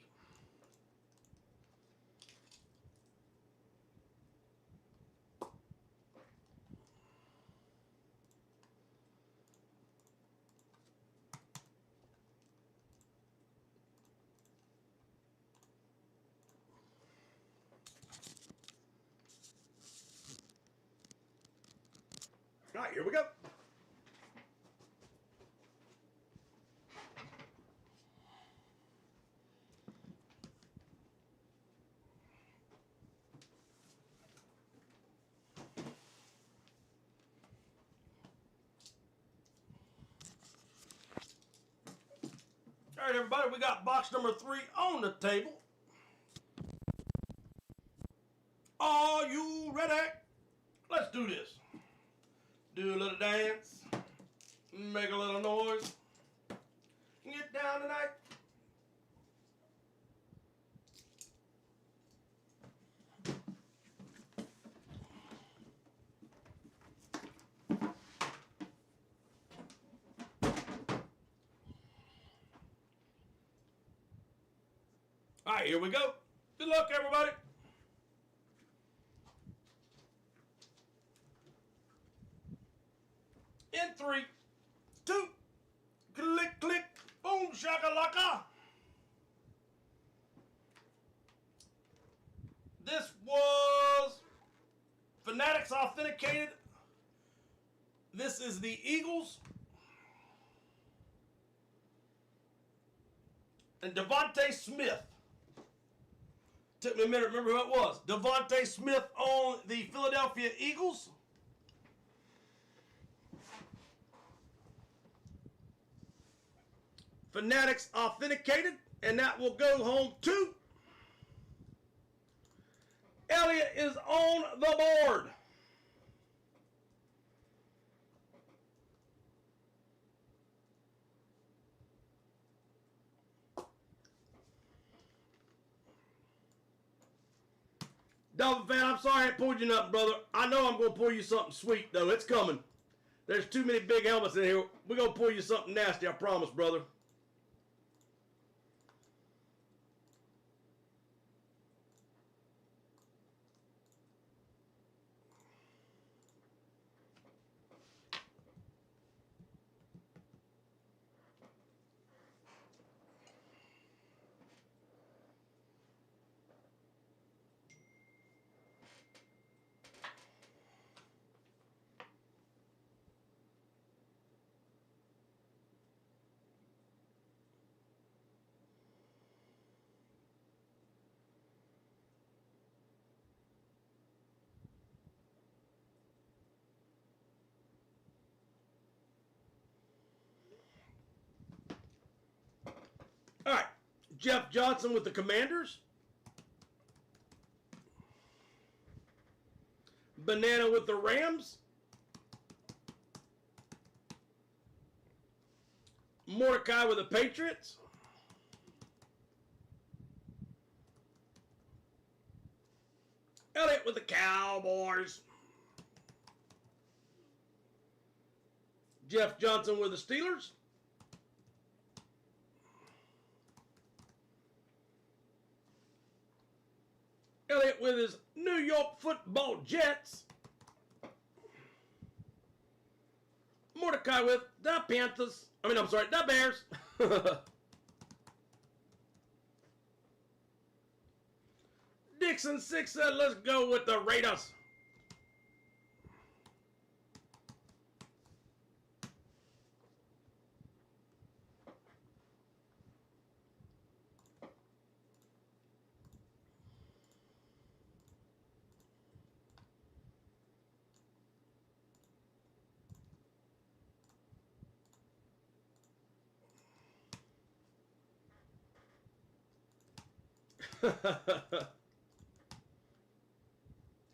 All right, here we go. All right, everybody, we got box number 3 on the table. Are you ready? Let's do this. Do a little dance. Make a little noise. Get down tonight. All right, here we go. Good luck, everybody. In 3, 2, click, click, boom, shakalaka. This was Fanatics Authenticated. This is the Eagles. And Devontae Smith. Took me a minute to remember who it was. Devontae Smith on the Philadelphia Eagles. Fanatics Authenticated. And that will go home to Elliot is on the board. Dolphin fan, I'm sorry I pulled you nothing, brother. I know I'm going to pull you something sweet, though. It's coming. There's too many big helmets in here. We're going to pull you something nasty, I promise, brother. All right. Jeff Johnson with the Commanders. Banana with the Rams. Mordecai with the Patriots. Elliott with the Cowboys. Jeff Johnson with the Steelers. Elliott with his New York Football Jets. Mordecai with the Panthers. The Bears. Dixon 6 said, let's go with the Raiders.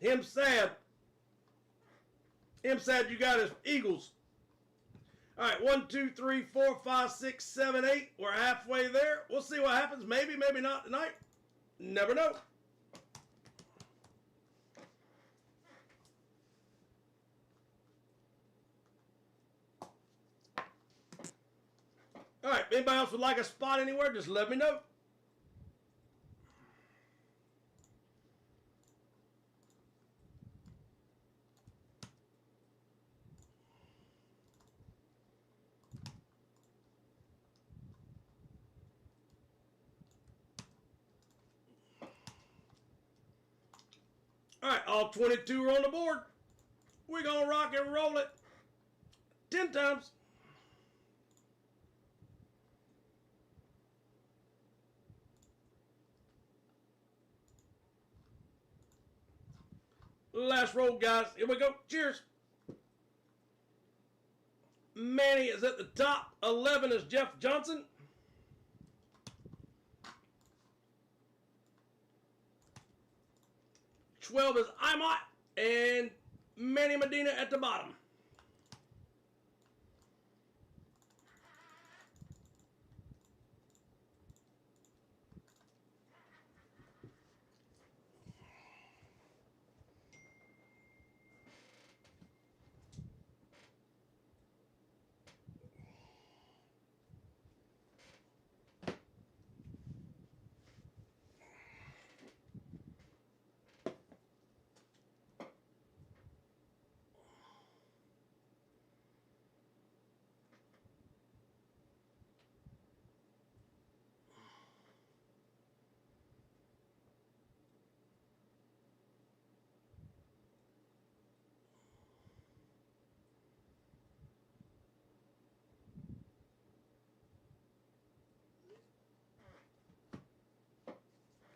Him sad you got his Eagles. All right, 1, 2, 3, 4, 5, 6, 7, 8. We're halfway there. We'll see what happens. Maybe, maybe not tonight. Never know. All right, anybody else would like a spot anywhere, just let me know. All right, all 22 are on the board. We're going to rock and roll it 10 times. Last roll, guys. Here we go. Cheers. Manny is at the top. 11 is Jeff Johnson. $12 is Imot, and Manny Medina at the bottom.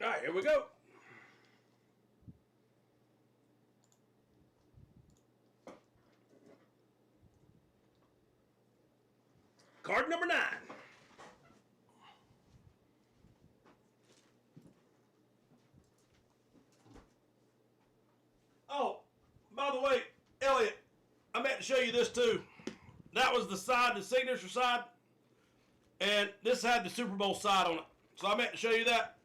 All right, here we go. Card number 9. Oh, by the way, Elliot, I meant to show you this too. That was the side, the signature side, and this had the Super Bowl side on it. So I meant to show you that.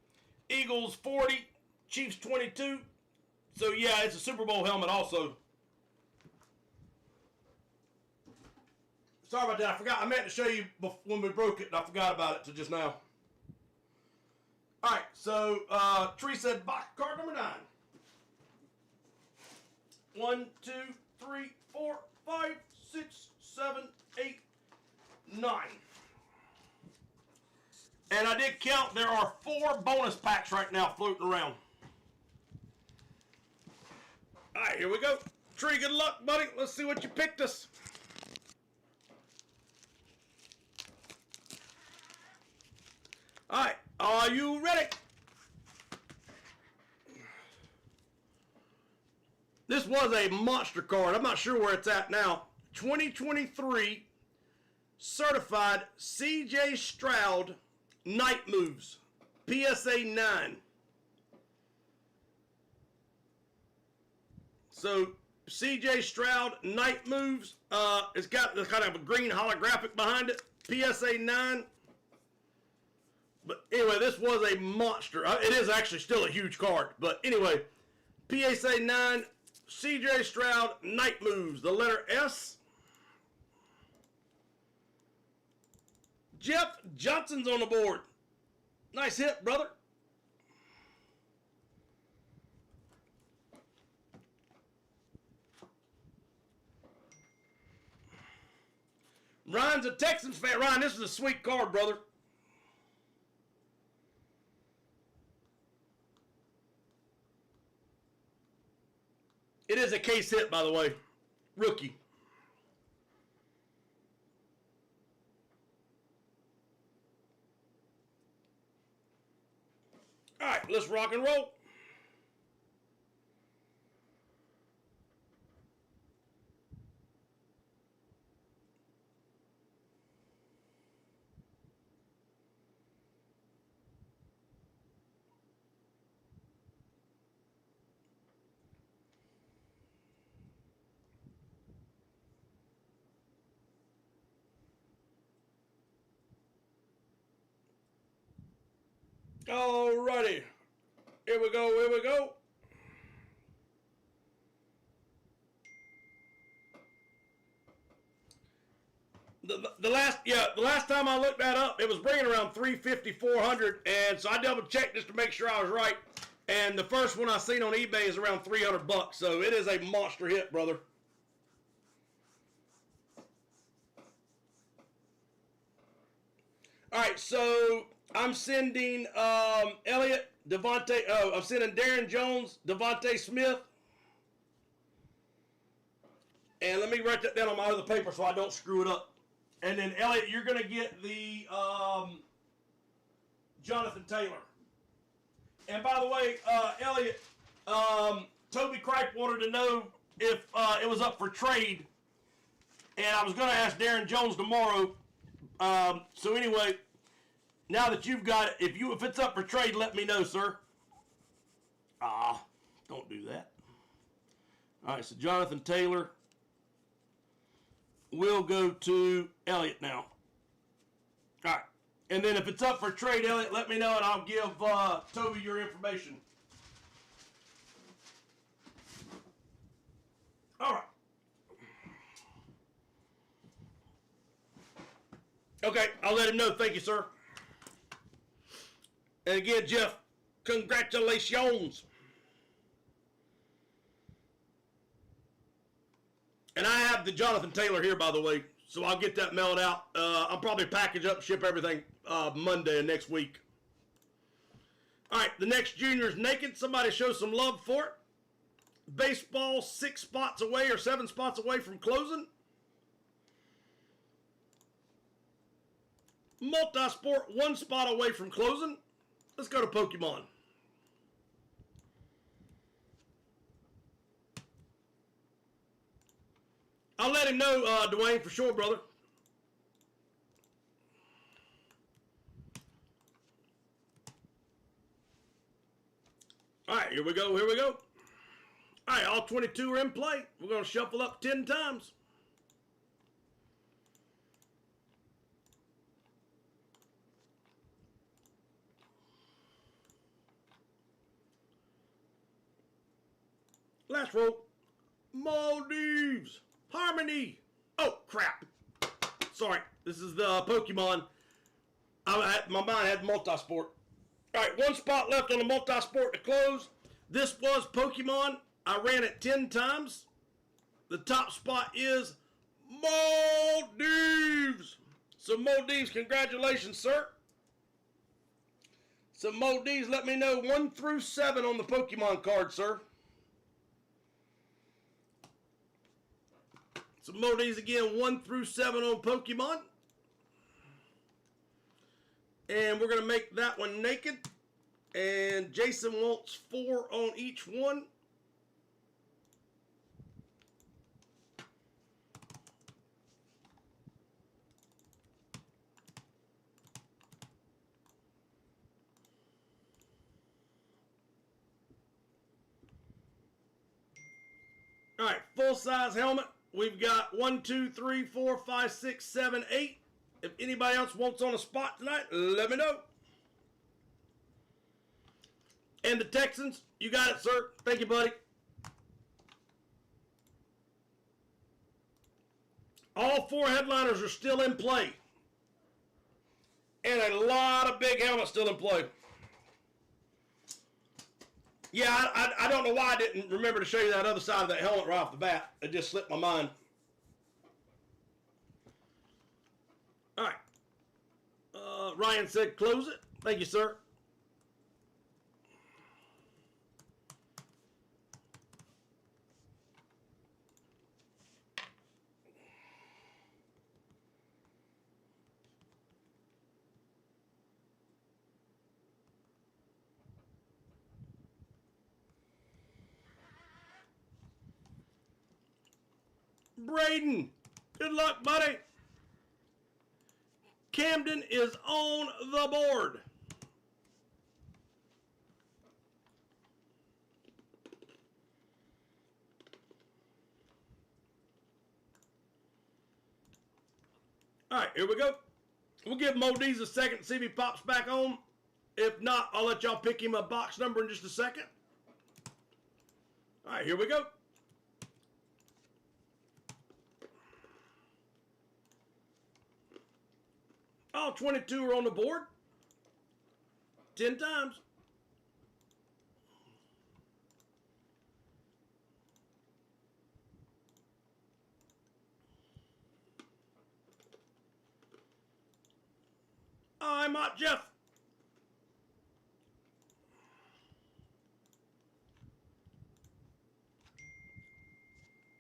Eagles 40, Chiefs 22. So yeah, it's a Super Bowl helmet also. Sorry about that. I forgot. I meant to show you when we broke it, and I forgot about it till just now. All right. So Tree said box card number 9. 1, 2, 3, 4, 5, 6, 7, 8, 9. And I did count, there are 4 bonus packs right now floating around. All right, here we go. Tree, good luck, buddy. Let's see what you picked us. All right, are you ready? This was a monster card. I'm not sure where it's at now. 2023 certified CJ Stroud Night Moves, PSA 9. So CJ Stroud Night Moves, it's got kind of a green holographic behind it. PSA 9. But anyway, this was a monster. It is actually still a huge card. But anyway, PSA 9, CJ Stroud, Night Moves, the letter S. Jeff Johnson's on the board. Nice hit, brother. Ryan's a Texans fan. Ryan, this is a sweet card, brother. It is a case hit, by the way. Rookie. All right, let's rock and roll. Alrighty. Here we go, here we go. The last time I looked that up, it was bringing around 350, 400, and so I double checked just to make sure I was right. And the first one I seen on eBay is around 300 bucks, so it is a monster hit, brother. All right, so I'm sending Elliott, Devontae. I'm sending Darren Jones, Devontae Smith. And let me write that down on my other paper so I don't screw it up. And then, Elliott, you're going to get the Jonathan Taylor. And by the way, Elliott, Toby Cripe wanted to know if it was up for trade. And I was going to ask Darren Jones tomorrow. So anyway, now that you've got it, if it's up for trade, let me know, sir. Don't do that. All right, so Jonathan Taylor will go to Elliott now. All right, and then if it's up for trade, Elliott, let me know, and I'll give Toby your information. All right. Okay, I'll let him know. Thank you, sir. And again, Jeff, congratulations. And I have the Jonathan Taylor here, by the way, so I'll get that mailed out. I'll probably package up, ship everything Monday of next week. All right, the next junior is naked. Somebody show some love for it. Baseball 6 spots away or 7 spots away from closing. Multisport 1 spot away from closing. Let's go to Pokemon. I'll let him know, Dwayne, for sure, brother. All right, here we go, here we go. All right, all 22 are in play. We're going to shuffle up 10 times. Last roll. Maldives. Harmony. Oh, crap. Sorry. This is the Pokemon. My mind had multisport. All right, 1 spot left on the multisport to close. This was Pokemon. I ran it 10 times. The top spot is Maldives. So Maldives, congratulations, sir. So Maldives, let me know 1 through 7 on the Pokemon card, sir. So Maldives again, 1 through 7 on Pokemon. And we're going to make that one naked. And Jason wants 4 on each one. All right, full size helmet. We've got 1, 2, 3, 4, 5, 6, 7, 8. If anybody else wants on a spot tonight, let me know. And the Texans, you got it, sir. Thank you, buddy. All 4 headliners are still in play. And a lot of big helmets still in play. Yeah, I don't know why I didn't remember to show you that other side of that helmet right off the bat. It just slipped my mind. All right. Ryan said close it. Thank you, sir. Braden, good luck, buddy. Camden is on the board. All right, here we go. We'll give Mo D's a second to see if he pops back on. If not, I'll let y'all pick him a box number in just a second. All right, here we go. All 22 are on the board. 10 times. I'm Hot Jeff.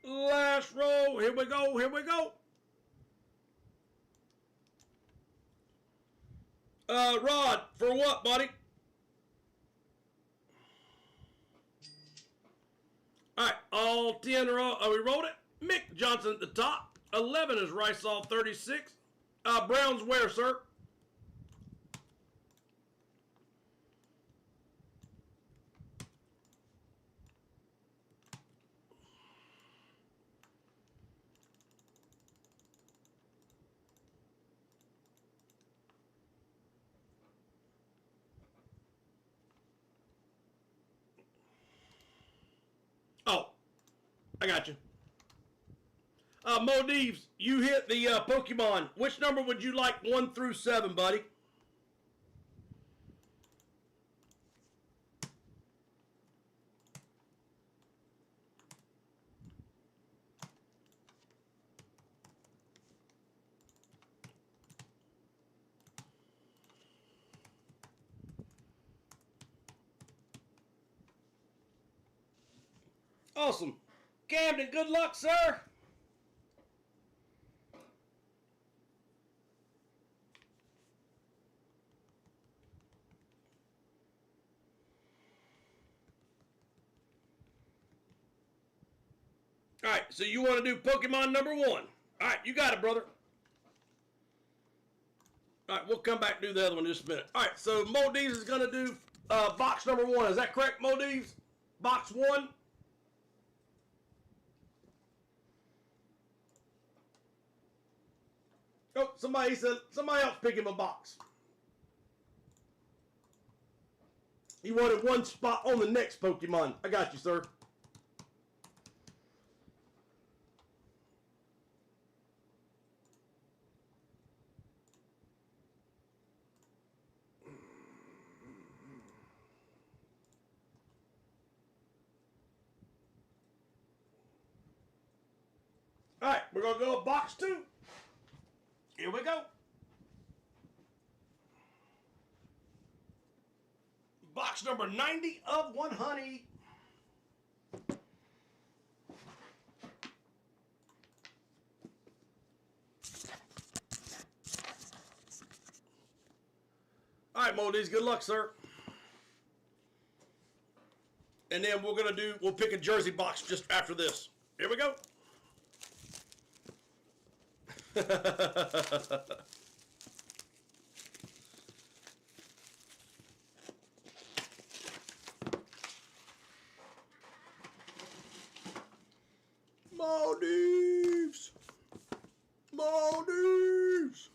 Last row. Here we go. Here we go. Rod, for what, buddy? All right, all 10 are on. We wrote it. Mick Johnson at the top. 11 is Riceall 36. Browns where, sir? Oh, I got you. Mo Deeves, you hit the Pokemon. Which number would you like 1 through 7, buddy? Awesome. Camden, good luck, sir. All right, so you want to do Pokemon number 1. All right, you got it, brother. All right, we'll come back and do the other one in just a minute. All right, so Mo Deeves is going to do box number 1. Is that correct, Mo Deeves? Box 1? Oh, somebody else pick him a box. He wanted 1 spot on the next Pokemon. I got you, sir. All right, we're going to go box 2. Here we go. Box number 90 of 100. All right, Modis, good luck, sir. And then we'll pick a jersey box just after this. Here we go. Maldives. Maldives.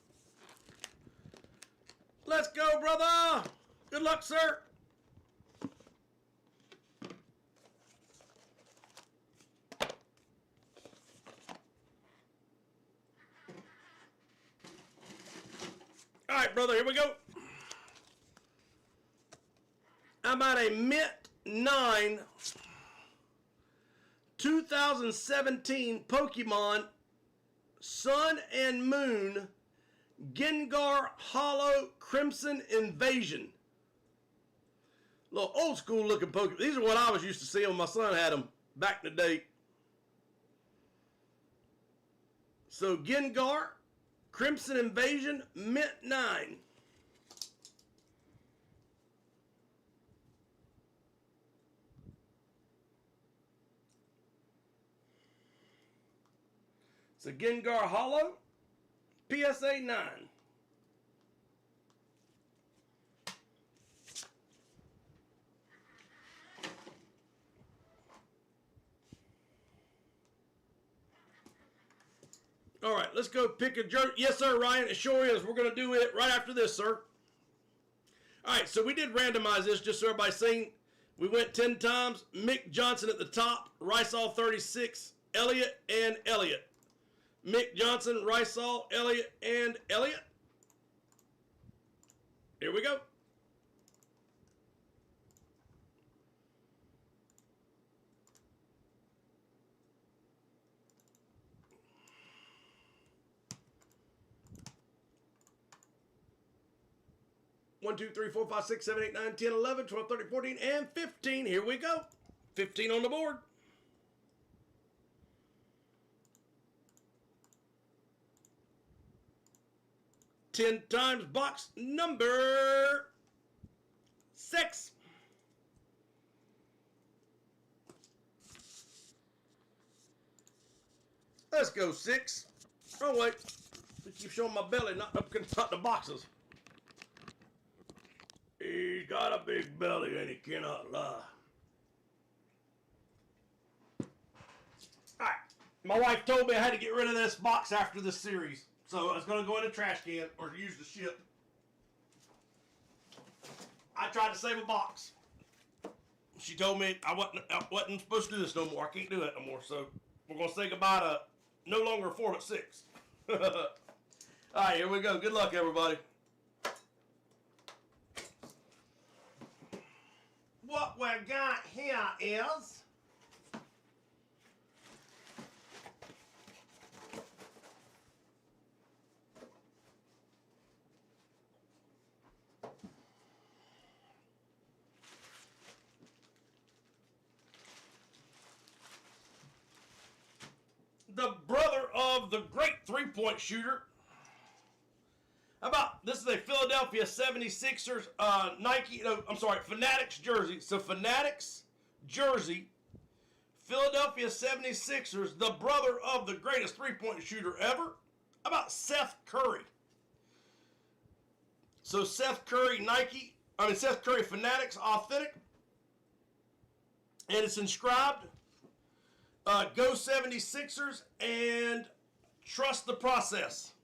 Let's go, brother. Good luck, sir. All right, brother, here we go. How about a Mint 9 2017 Pokemon Sun and Moon Gengar Hollow Crimson Invasion? Little old school looking Pokemon. These are what I was used to seeing when my son had them back in the day. So Gengar, Crimson Invasion, Mint 9. So Gengar Hollow, PSA 9. All right, let's go pick a jersey. Yes, sir, Ryan, it sure is. We're going to do it right after this, sir. All right, so we did randomize this just so everybody's seen. We went 10 times. Mick Johnson at the top, Rysall 36, Elliott, and Elliott. Mick Johnson, Rysall, Elliott, and Elliott. Here we go. One, 2, 3, 4, 5, 6, 7, 8, 9, 10, 11, 12, 13, 14, and 15. Here we go. 15 on the board. Ten times box number 6. Let's go 6. Oh wait, I keep showing my belly, not the boxes. He's got a big belly and he cannot lie. Alright, my wife told me I had to get rid of this box after this series. So it's going to go in the trash can or use the ship. I tried to save a box. She told me I wasn't supposed to do this no more. I can't do that no more. So we're going to say goodbye to no longer 4 but 6. All right, here we go. Good luck, everybody. What we got here is the brother of the great three-point shooter. How about, this is a Philadelphia 76ers Fanatics jersey. So Fanatics jersey, Philadelphia 76ers, the brother of the greatest three-point shooter ever. How about Seth Curry? So Seth Curry Fanatics Authentic. And it's inscribed, Go 76ers and Trust the Process.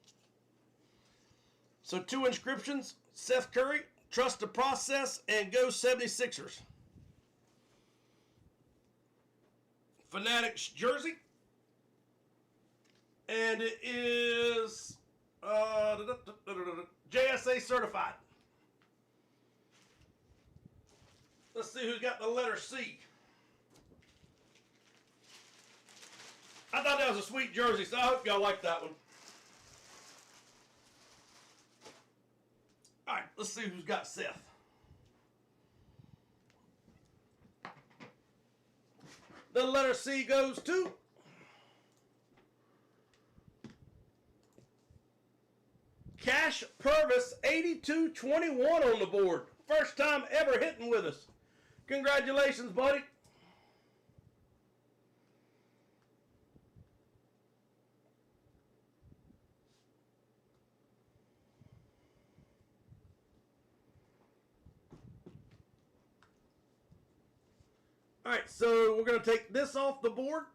So 2 inscriptions, Seth Curry, Trust the Process, and Go 76ers. Fanatics jersey. And it is JSA certified. Let's see who's got the letter C. I thought that was a sweet jersey, so I hope y'all like that one. All right, let's see who's got Seth. The letter C goes to Cash Purvis, 8221 on the board. First time ever hitting with us. Congratulations, buddy. All right, so we're going to take this off the board.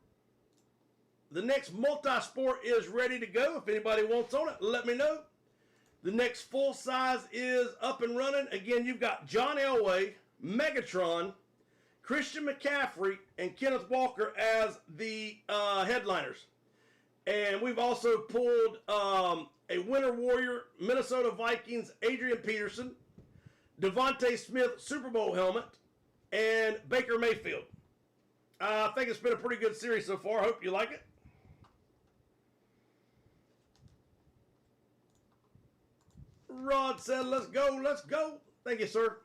The next multi-sport is ready to go. If anybody wants on it, let me know. The next full size is up and running. Again, you've got John Elway, Megatron, Christian McCaffrey, and Kenneth Walker as the headliners. And we've also pulled a Winter Warrior, Minnesota Vikings, Adrian Peterson, Devontae Smith Super Bowl helmet, and Baker Mayfield. I think it's been a pretty good series so far. Hope you like it. Rod said, let's go, let's go. Thank you, sir.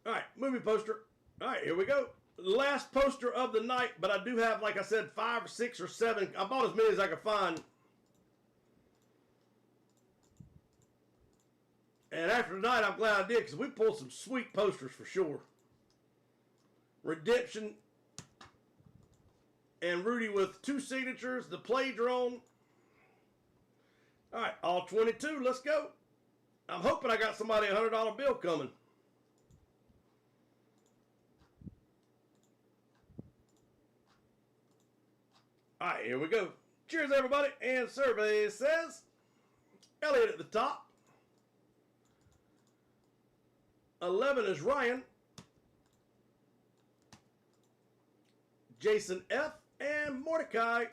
All right, movie poster. All right, here we go. Last poster of the night, but I do have, like I said, 5 or 6 or 7. I bought as many as I could find. And after tonight, I'm glad I did, because we pulled some sweet posters for sure. Redemption and Rudy with 2 signatures, the play drone. All right, all 22, let's go. I'm hoping I got somebody a $100 bill coming. All right, here we go. Cheers, everybody. And survey says Elliot at the top. 11 is Ryan. Jason F. and Mordecai.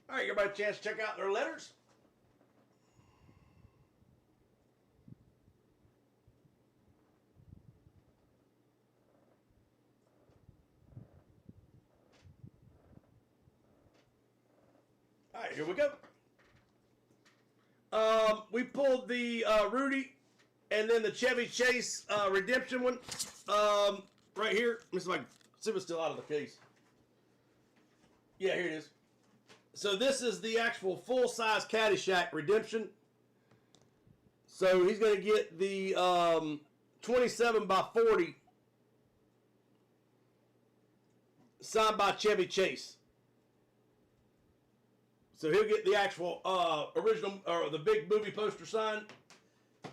All right, everybody a chance to check out their letters. All right, here we go. We pulled the Rudy and then the Chevy Chase redemption one right here. Let me see if I can see if it's still out of the case. Yeah, here it is. So this is the actual full-size Caddyshack redemption. So he's going to get the 27 by 40 signed by Chevy Chase. So he'll get the actual original, or the big movie poster signed.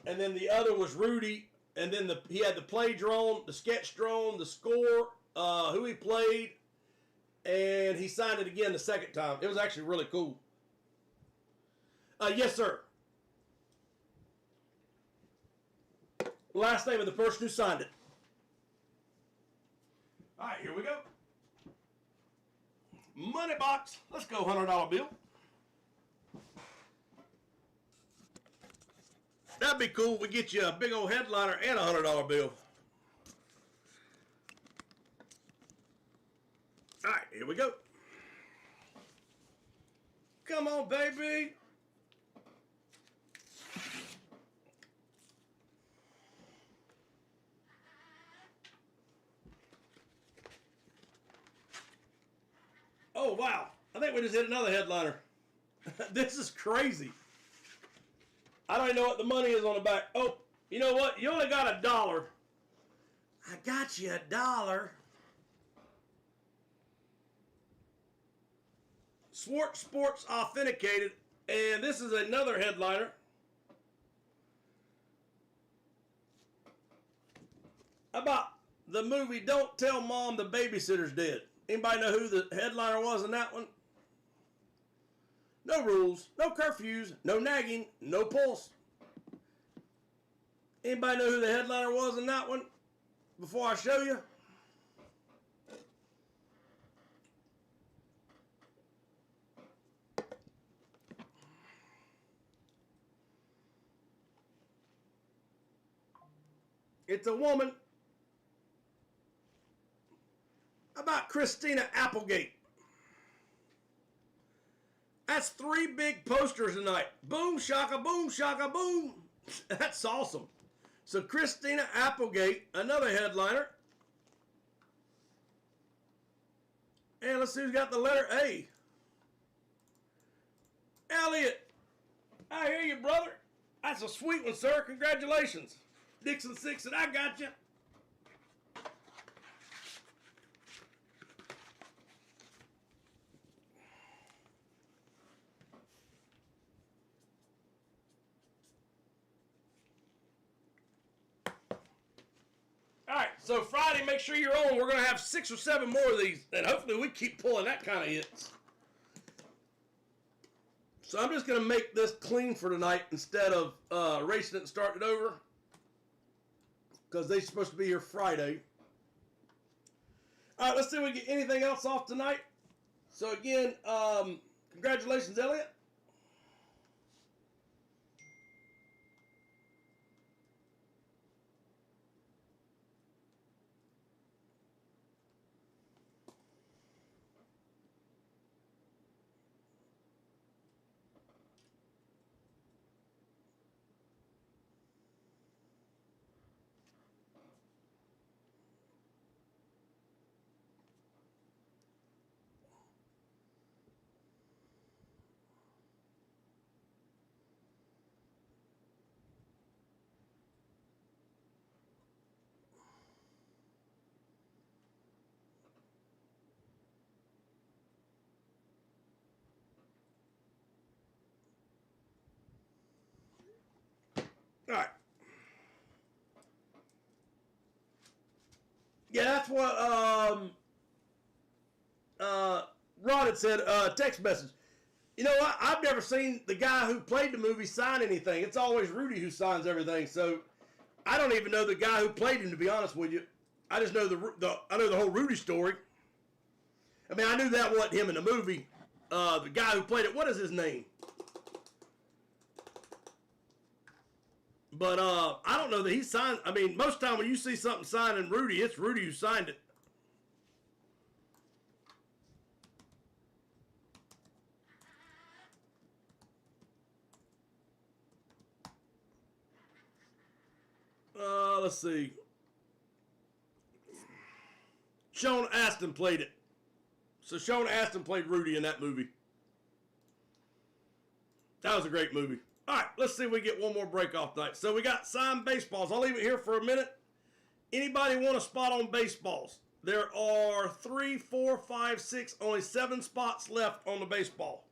And then the other was Rudy. And then he had the play drone, the sketch drone, the score, who he played. And he signed it again the second time. It was actually really cool. Yes, sir. Last name of the person who signed it. All right, here we go. Money box. Let's go, $100 bill. That'd be cool. We get you a big old headliner and a $100 bill. All right, here we go. Come on, baby. Oh, wow. I think we just hit another headliner. This is crazy. I don't even know what the money is on the back. Oh, you know what? You only got $1. I got you $1. Swartz Sports Authenticated. And this is another headliner. About the movie Don't Tell Mom the Babysitter's Dead. Anybody know who the headliner was in that one? No rules, no curfews, no nagging, no pulse. Anybody know who the headliner was in that one before I show you? It's a woman. About Christina Applegate. That's 3 big posters tonight. Boom, shaka, boom. That's awesome. So Christina Applegate, another headliner. And let's see who's got the letter A. Elliot, I hear you, brother. That's a sweet one, sir. Congratulations. Dixon 6 and I got you. So Friday, make sure you're on. We're going to have 6 or 7 more of these, and hopefully we keep pulling that kind of hits. So I'm just going to make this clean for tonight instead of racing it and starting it over, because they're supposed to be here Friday. All right, let's see if we get anything else off tonight. So again, congratulations, Elliot. All right. Yeah, that's what Rod had said, text message. You know what? I've never seen the guy who played the movie sign anything. It's always Rudy who signs everything. So I don't even know the guy who played him, to be honest with you. I just know I know the whole Rudy story. I mean, I knew that wasn't him in the movie. The guy who played it, what is his name? But I don't know that he signed. I mean, most time when you see something signing Rudy, it's Rudy who signed it. Let's see. Sean Astin played it. So Sean Astin played Rudy in that movie. That was a great movie. All right, let's see if we get one more break off tonight. So we got signed baseballs. I'll leave it here for a minute. Anybody want a spot on baseballs? There are 3, 4, 5, 6, only 7 spots left on the baseball.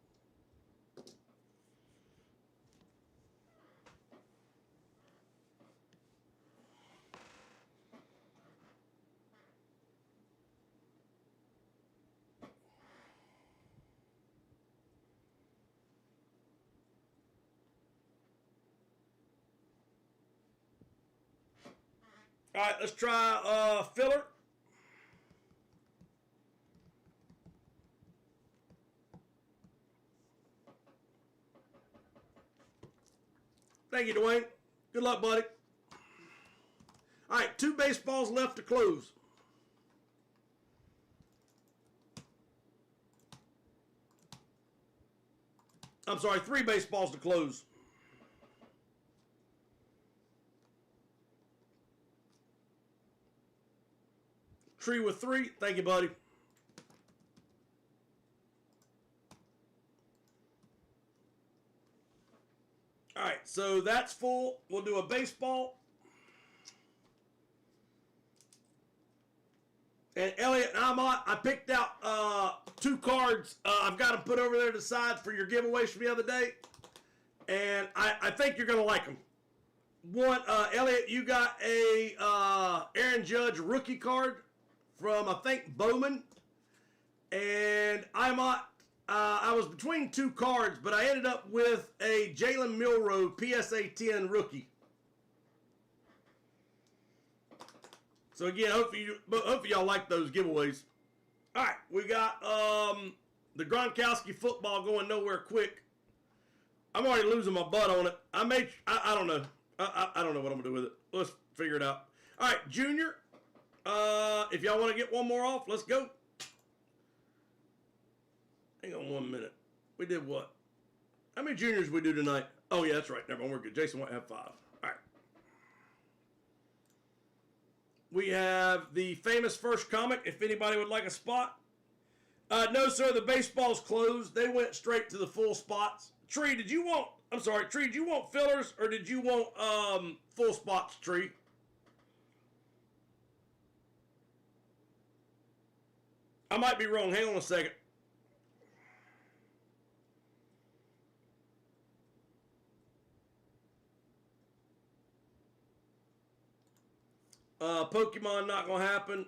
All right, let's try filler. Thank you, Dwayne. Good luck, buddy. All right, 2 baseballs left to close. I'm sorry, 3 baseballs to close. Tree with 3. Thank you, buddy. All right, so that's full. We'll do a baseball. And Elliot and I picked out 2 cards. I've got them put over there to the side for your giveaways from the other day. And I think you're going to like them. One, Elliot, you got a Aaron Judge rookie card from, I think, Bowman. And I was between 2 cards, but I ended up with a Jalen Milroe PSA 10 rookie. So again, hopefully y'all like those giveaways. All right, we got the Gronkowski football going nowhere quick. I'm already losing my butt on it. I don't know. I don't know what I'm gonna do with it. Let's figure it out. All right, Junior. If y'all want to get one more off, let's go. Hang on 1 minute. We did what? How many juniors we do tonight? Oh yeah, that's right. Never mind, we're good. Jason might have 5. All right. We have the famous first comic, if anybody would like a spot. No, sir, the baseball's closed. They went straight to the full spots. Tree, did you want fillers or did you want full spots, Tree? I might be wrong. Hang on a second. Pokemon not gonna happen.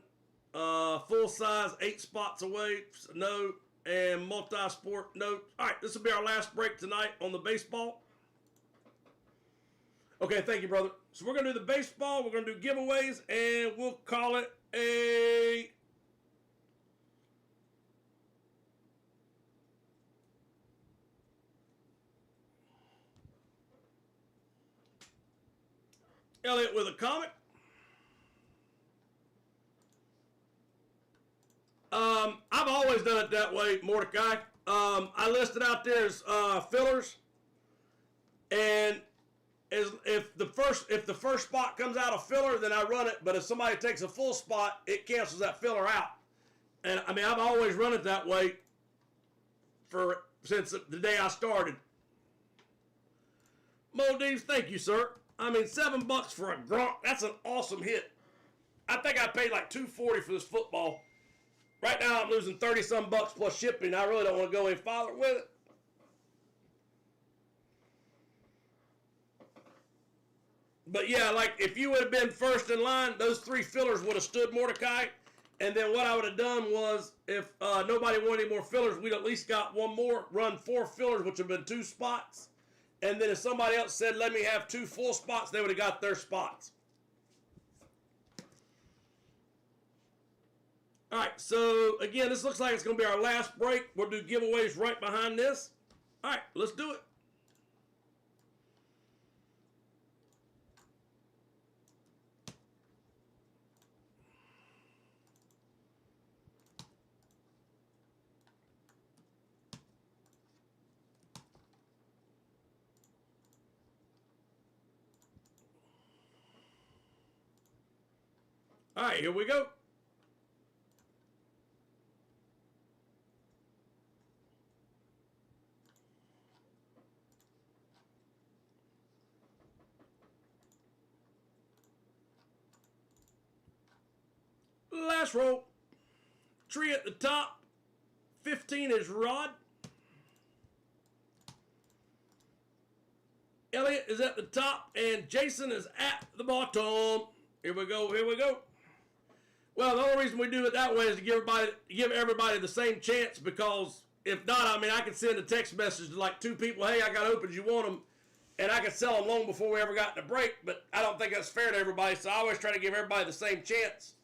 Full size 8 spots away, no, and multi-sport, no. All right, this will be our last break tonight on the baseball. Okay, thank you, brother. So we're gonna do the baseball. We're gonna do giveaways, and we'll call it a. Elliot with a comment. I've always done it that way, Mordecai. I listed out there as fillers, and if the first spot comes out of filler, then I run it. But if somebody takes a full spot, it cancels that filler out. And I mean, I've always run it that way since the day I started. Moldives, thank you, sir. I mean, $7 for a Gronk. That's an awesome hit. I think I paid like $240 for this football. Right now, I'm losing 30-some bucks plus shipping. I really don't want to go any farther with it. But yeah, like if you would have been first in line, those 3 fillers would have stood Mordecai. And then what I would have done was, if nobody wanted any more fillers, we'd at least got one more, run 4 fillers, which would have been 2 spots. And then if somebody else said, let me have 2 full spots, they would have got their spots. All right, so again, this looks like it's going to be our last break. We'll do giveaways right behind this. All right, let's do it. All right, here we go. Last roll. Tree at the top. 15 is Rod. Elliot is at the top, and Jason is at the bottom. Here we go, here we go. Well, the only reason we do it that way is to give everybody the same chance, because if not, I mean, I could send a text message to like 2 people, hey, I got opens, you want them? And I could sell them long before we ever got in a break, but I don't think that's fair to everybody, so I always try to give everybody the same chance.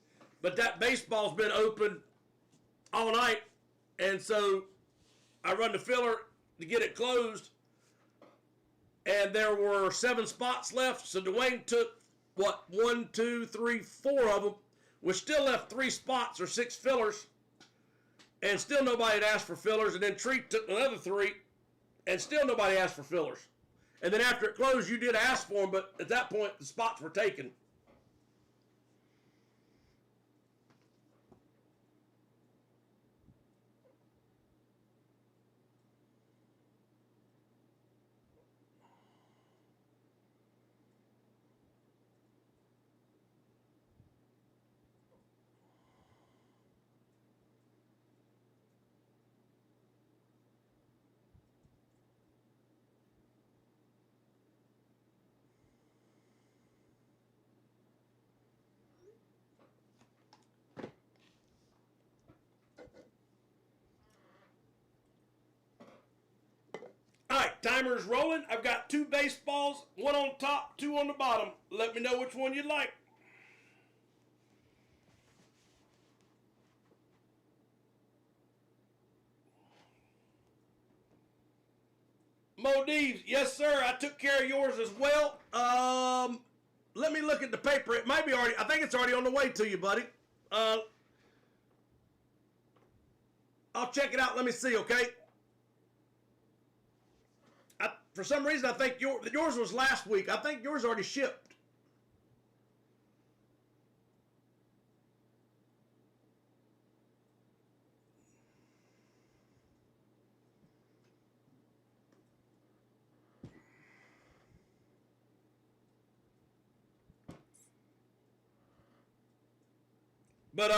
But that baseball's been open all night, and so I run the filler to get it closed, and there were 7 spots left, so Dwayne took, 1, 2, 3, 4 of them, which still left 3 spots or 6 fillers, and still nobody had asked for fillers, and then Tree took another 3, and still nobody asked for fillers. And then after it closed, you did ask for them, but at that point, the spots were taken. All right, timer is rolling. I've got 2 baseballs, 1 on top, 2 on the bottom. Let me know which one you like. Moldives, yes sir, I took care of yours as well. Let me look at the paper. It might be already, I think it's already on the way to you, buddy. I'll check it out. Let me see, okay? For some reason, I think yours was last week. I think yours already shipped. But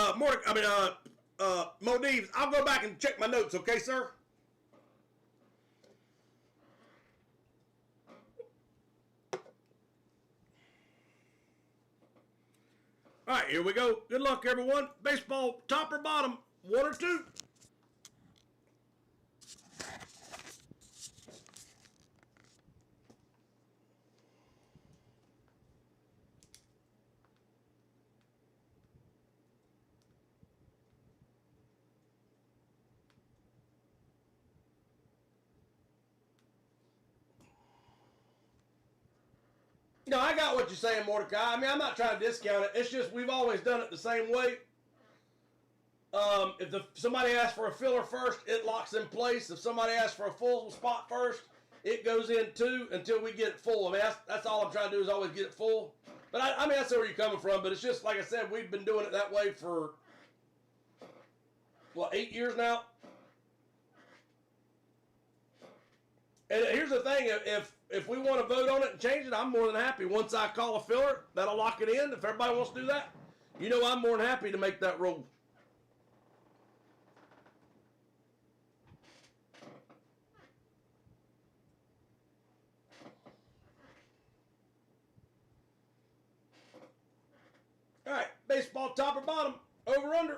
Moldives, I'll go back and check my notes, okay, sir? All right, here we go. Good luck, everyone. Baseball, top or bottom, 1 or 2. No, I got what you're saying, Mordecai. I mean, I'm not trying to discount it. It's just we've always done it the same way. If somebody asks for a filler first, it locks in place. If somebody asks for a full spot first, it goes in too until we get it full. I mean, that's all I'm trying to do is always get it full. But I mean, that's where you're coming from. But it's just like I said, we've been doing it that way for 8 years now. And here's the thing: if we want to vote on it and change it, I'm more than happy. Once I call a filler, that'll lock it in. If everybody wants to do that, I'm more than happy to make that rule. All right, baseball, top or bottom, over under.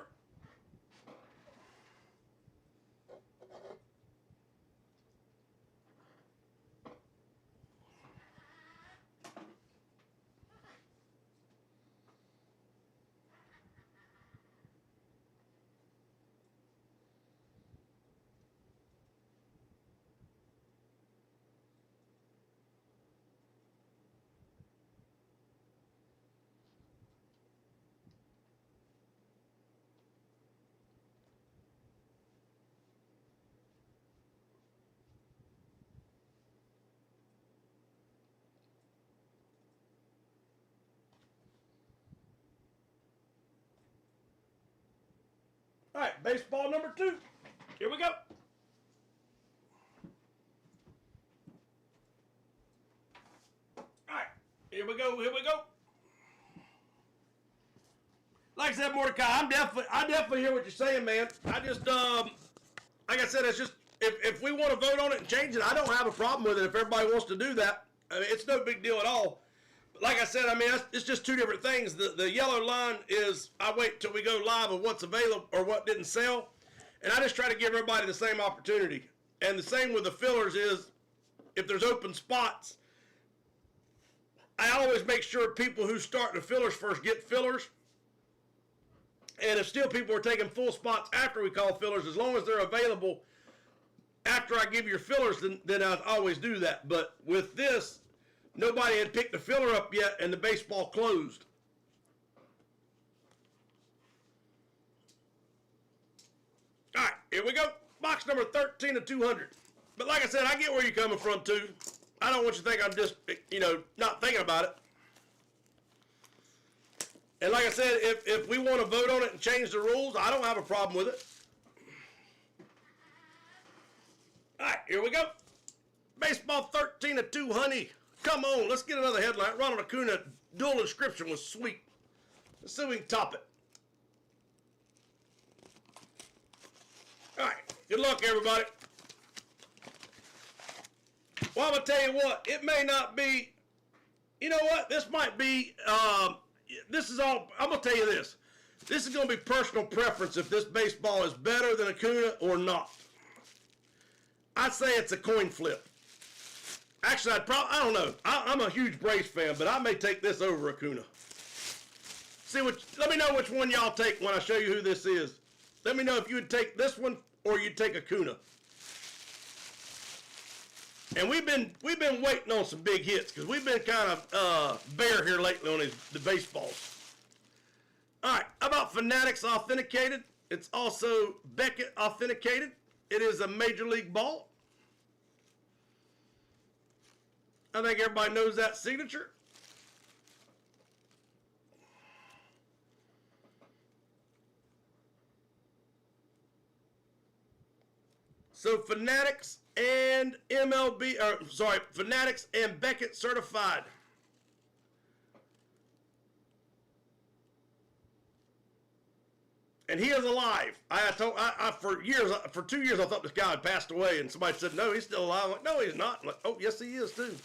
All right, baseball number 2. Here we go. All right, here we go. Like I said, Mordecai, I definitely hear what you're saying, man. I just, like I said, it's just if we want to vote on it and change it, I don't have a problem with it. If everybody wants to do that, I mean, it's no big deal at all. Like I said, I mean, it's just 2 different things. The yellow line is I wait till we go live of what's available or what didn't sell. And I just try to give everybody the same opportunity. And the same with the fillers is if there's open spots, I always make sure people who start the fillers first get fillers. And if still people are taking full spots after we call fillers, as long as they're available after I give your fillers, then I always do that. But with this, nobody had picked the filler up yet, and the baseball closed. All right, here we go. Box number 13 of 200. But like I said, I get where you're coming from, too. I don't want you to think I'm just, not thinking about it. And like I said, if we want to vote on it and change the rules, I don't have a problem with it. All right, here we go. Baseball 13 of 200. Come on, let's get another headline. Ronald Acuna dual inscription was sweet. Let's see if we can top it. All right, good luck, everybody. Well, I'm going to tell you what, it may not be, you know what, this might be, this is all, I'm going to tell you this. This is going to be personal preference if this baseball is better than Acuna or not. I'd say it's a coin flip. Actually, I don't know. I'm a huge Braves fan, but I may take this over Acuna. Let me know which one y'all take when I show you who this is. Let me know if you would take this one or you'd take Acuna. And we've been waiting on some big hits because we've been kind of bare here lately on the baseballs. All right, how about Fanatics Authenticated? It's also Beckett Authenticated. It is a Major League ball. I think everybody knows that signature. So Fanatics and Fanatics and Beckett certified. And he is alive. For 2 years, I thought this guy had passed away, and somebody said, no, he's still alive. I'm like, no, he's not. I'm like, oh, yes, he is, too.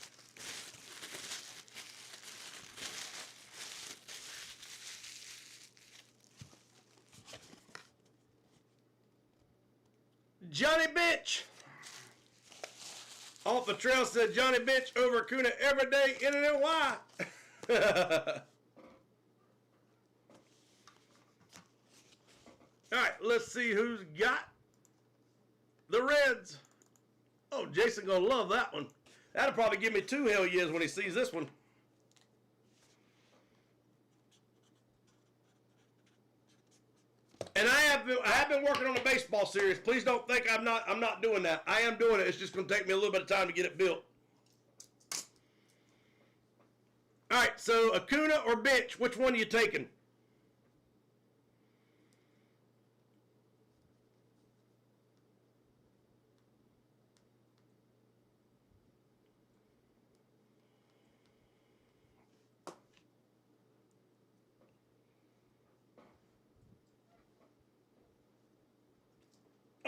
Johnny Bench. Off the trail said Johnny Bench over Acuna every day. In and why? All right, let's see who's got the Reds. Oh, Jason gonna love that one. That'll probably give me 2 hell yeahs when he sees this one. And I have been working on a baseball series. Please don't think I'm not doing that. I am doing it. It's just gonna take me a little bit of time to get it built. All right, so Acuna or Bench, which one are you taking?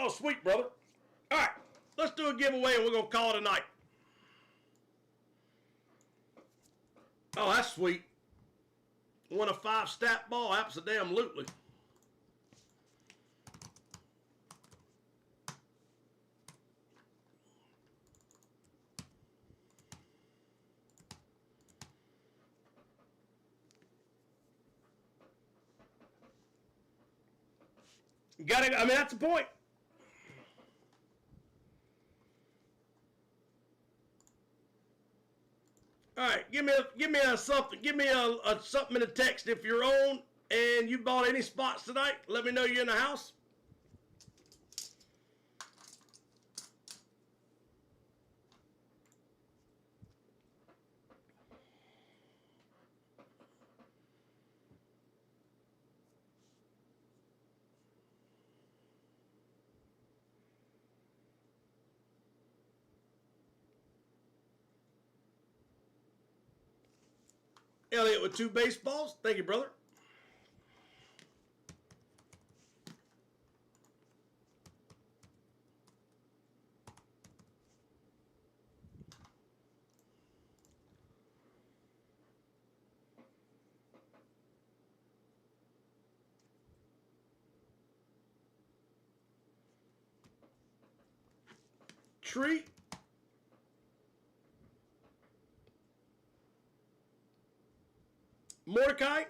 Oh, sweet, brother. All right, let's do a giveaway and we're going to call it a night. Oh, that's sweet. Won a 5 stat ball? Absolutely. Got it. I mean, that's the point. All right, give me a something. Give me a something in a text if you're on and you bought any spots tonight. Let me know you're in the house. Elliot with 2 baseballs. Thank you, brother. Tree. Mordecai.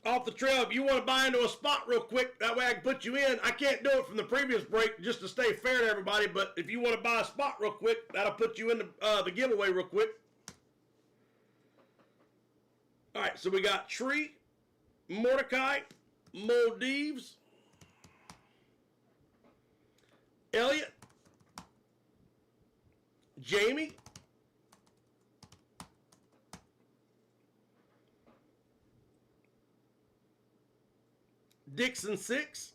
Off the trail, if you want to buy into a spot real quick, that way I can put you in. I can't do it from the previous break just to stay fair to everybody, but if you want to buy a spot real quick, that'll put you in the giveaway real quick. All right, so we got Tree, Mordecai, Moldives, Elliot, Jamie, Dixon 6,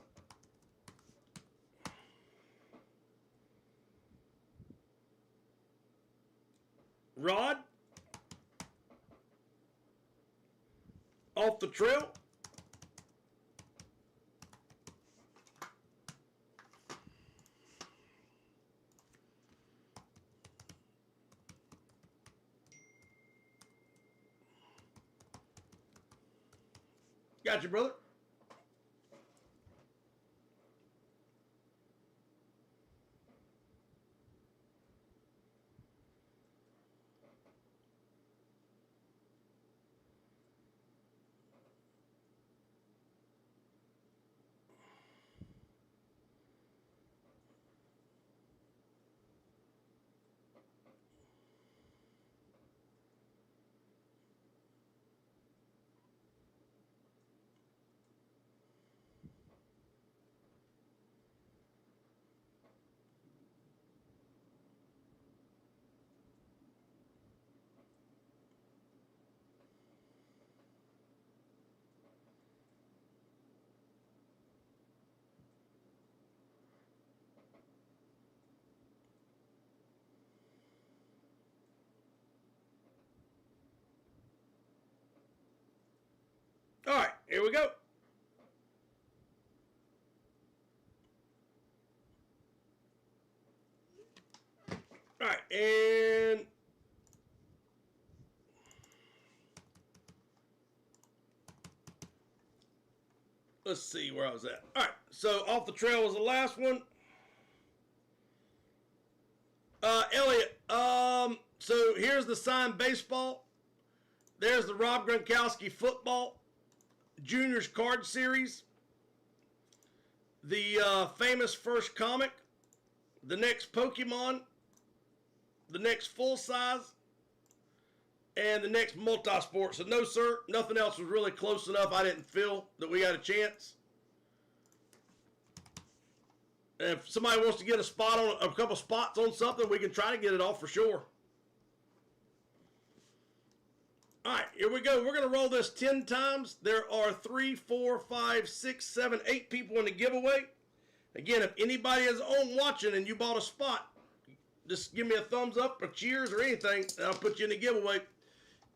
Rod, off the trail, got you, brother. All right, here we go. All right, and Let's see where I was at. All right, so Off the Trail was the last one. Elliot, so here's the signed baseball. There's the Rob Gronkowski football. Juniors card series. The famous first comic. The next Pokemon. The next full size. And the next multi-sport. So no, sir, nothing else was really close enough. I didn't feel that we got a chance. And if somebody wants to get a spot on a couple spots on something, we can try to get it off for sure. All right, here we go. We're going to roll this 10 times. There are 3, 4, 5, 6, 7, 8 people in the giveaway. Again, if anybody is on watching and you bought a spot, just give me a thumbs up or cheers or anything, and I'll put you in the giveaway.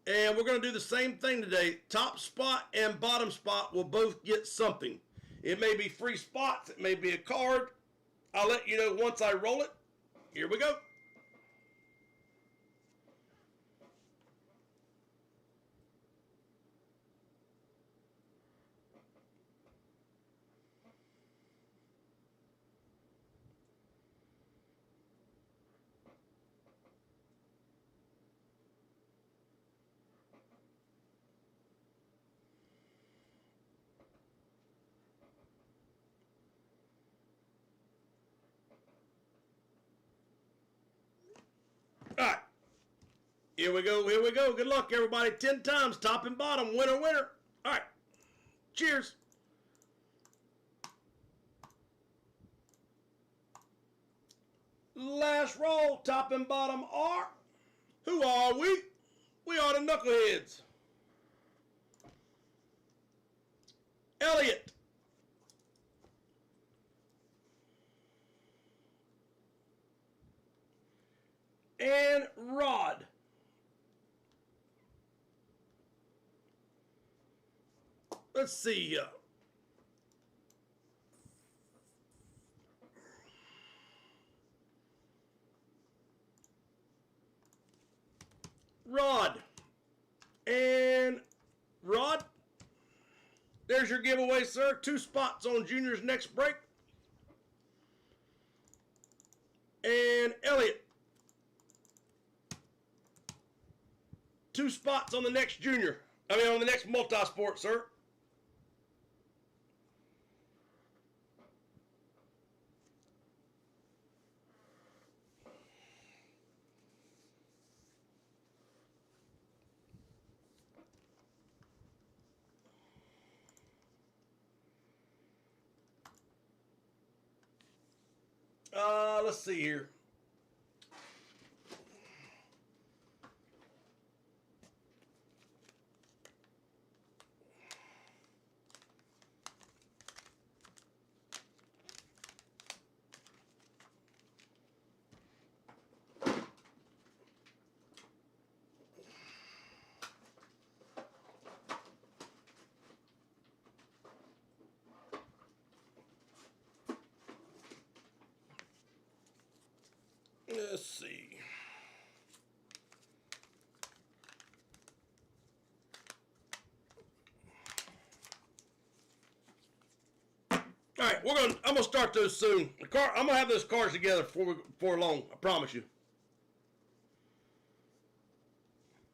And we're going to do the same thing today. Top spot and bottom spot will both get something. It may be free spots. It may be a card. I'll let you know once I roll it. Here we go. All right. Here we go. Here we go. Good luck, everybody. 10 times, top and bottom. Winner, winner. All right. Cheers. Last roll, top and bottom are. Who are we? We are the Knuckleheads. Elliot. And Rod. Let's see. Rod. And Rod. There's your giveaway, sir. 2 spots on Junior's next break. And Elliot. 2 spots on the next Junior. On the next multi-sport, sir. Let's see here. Let's see. All right, I'm gonna start those soon. I'm gonna have those cards together before long. I promise you.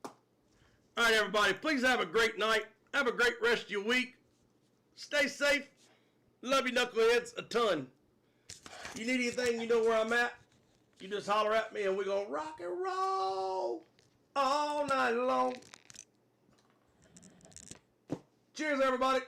All right, everybody. Please have a great night. Have a great rest of your week. Stay safe. Love you, Knuckleheads, a ton. You need anything, you know where I'm at. You just holler at me and we're going to rock and roll all night long. Cheers, everybody.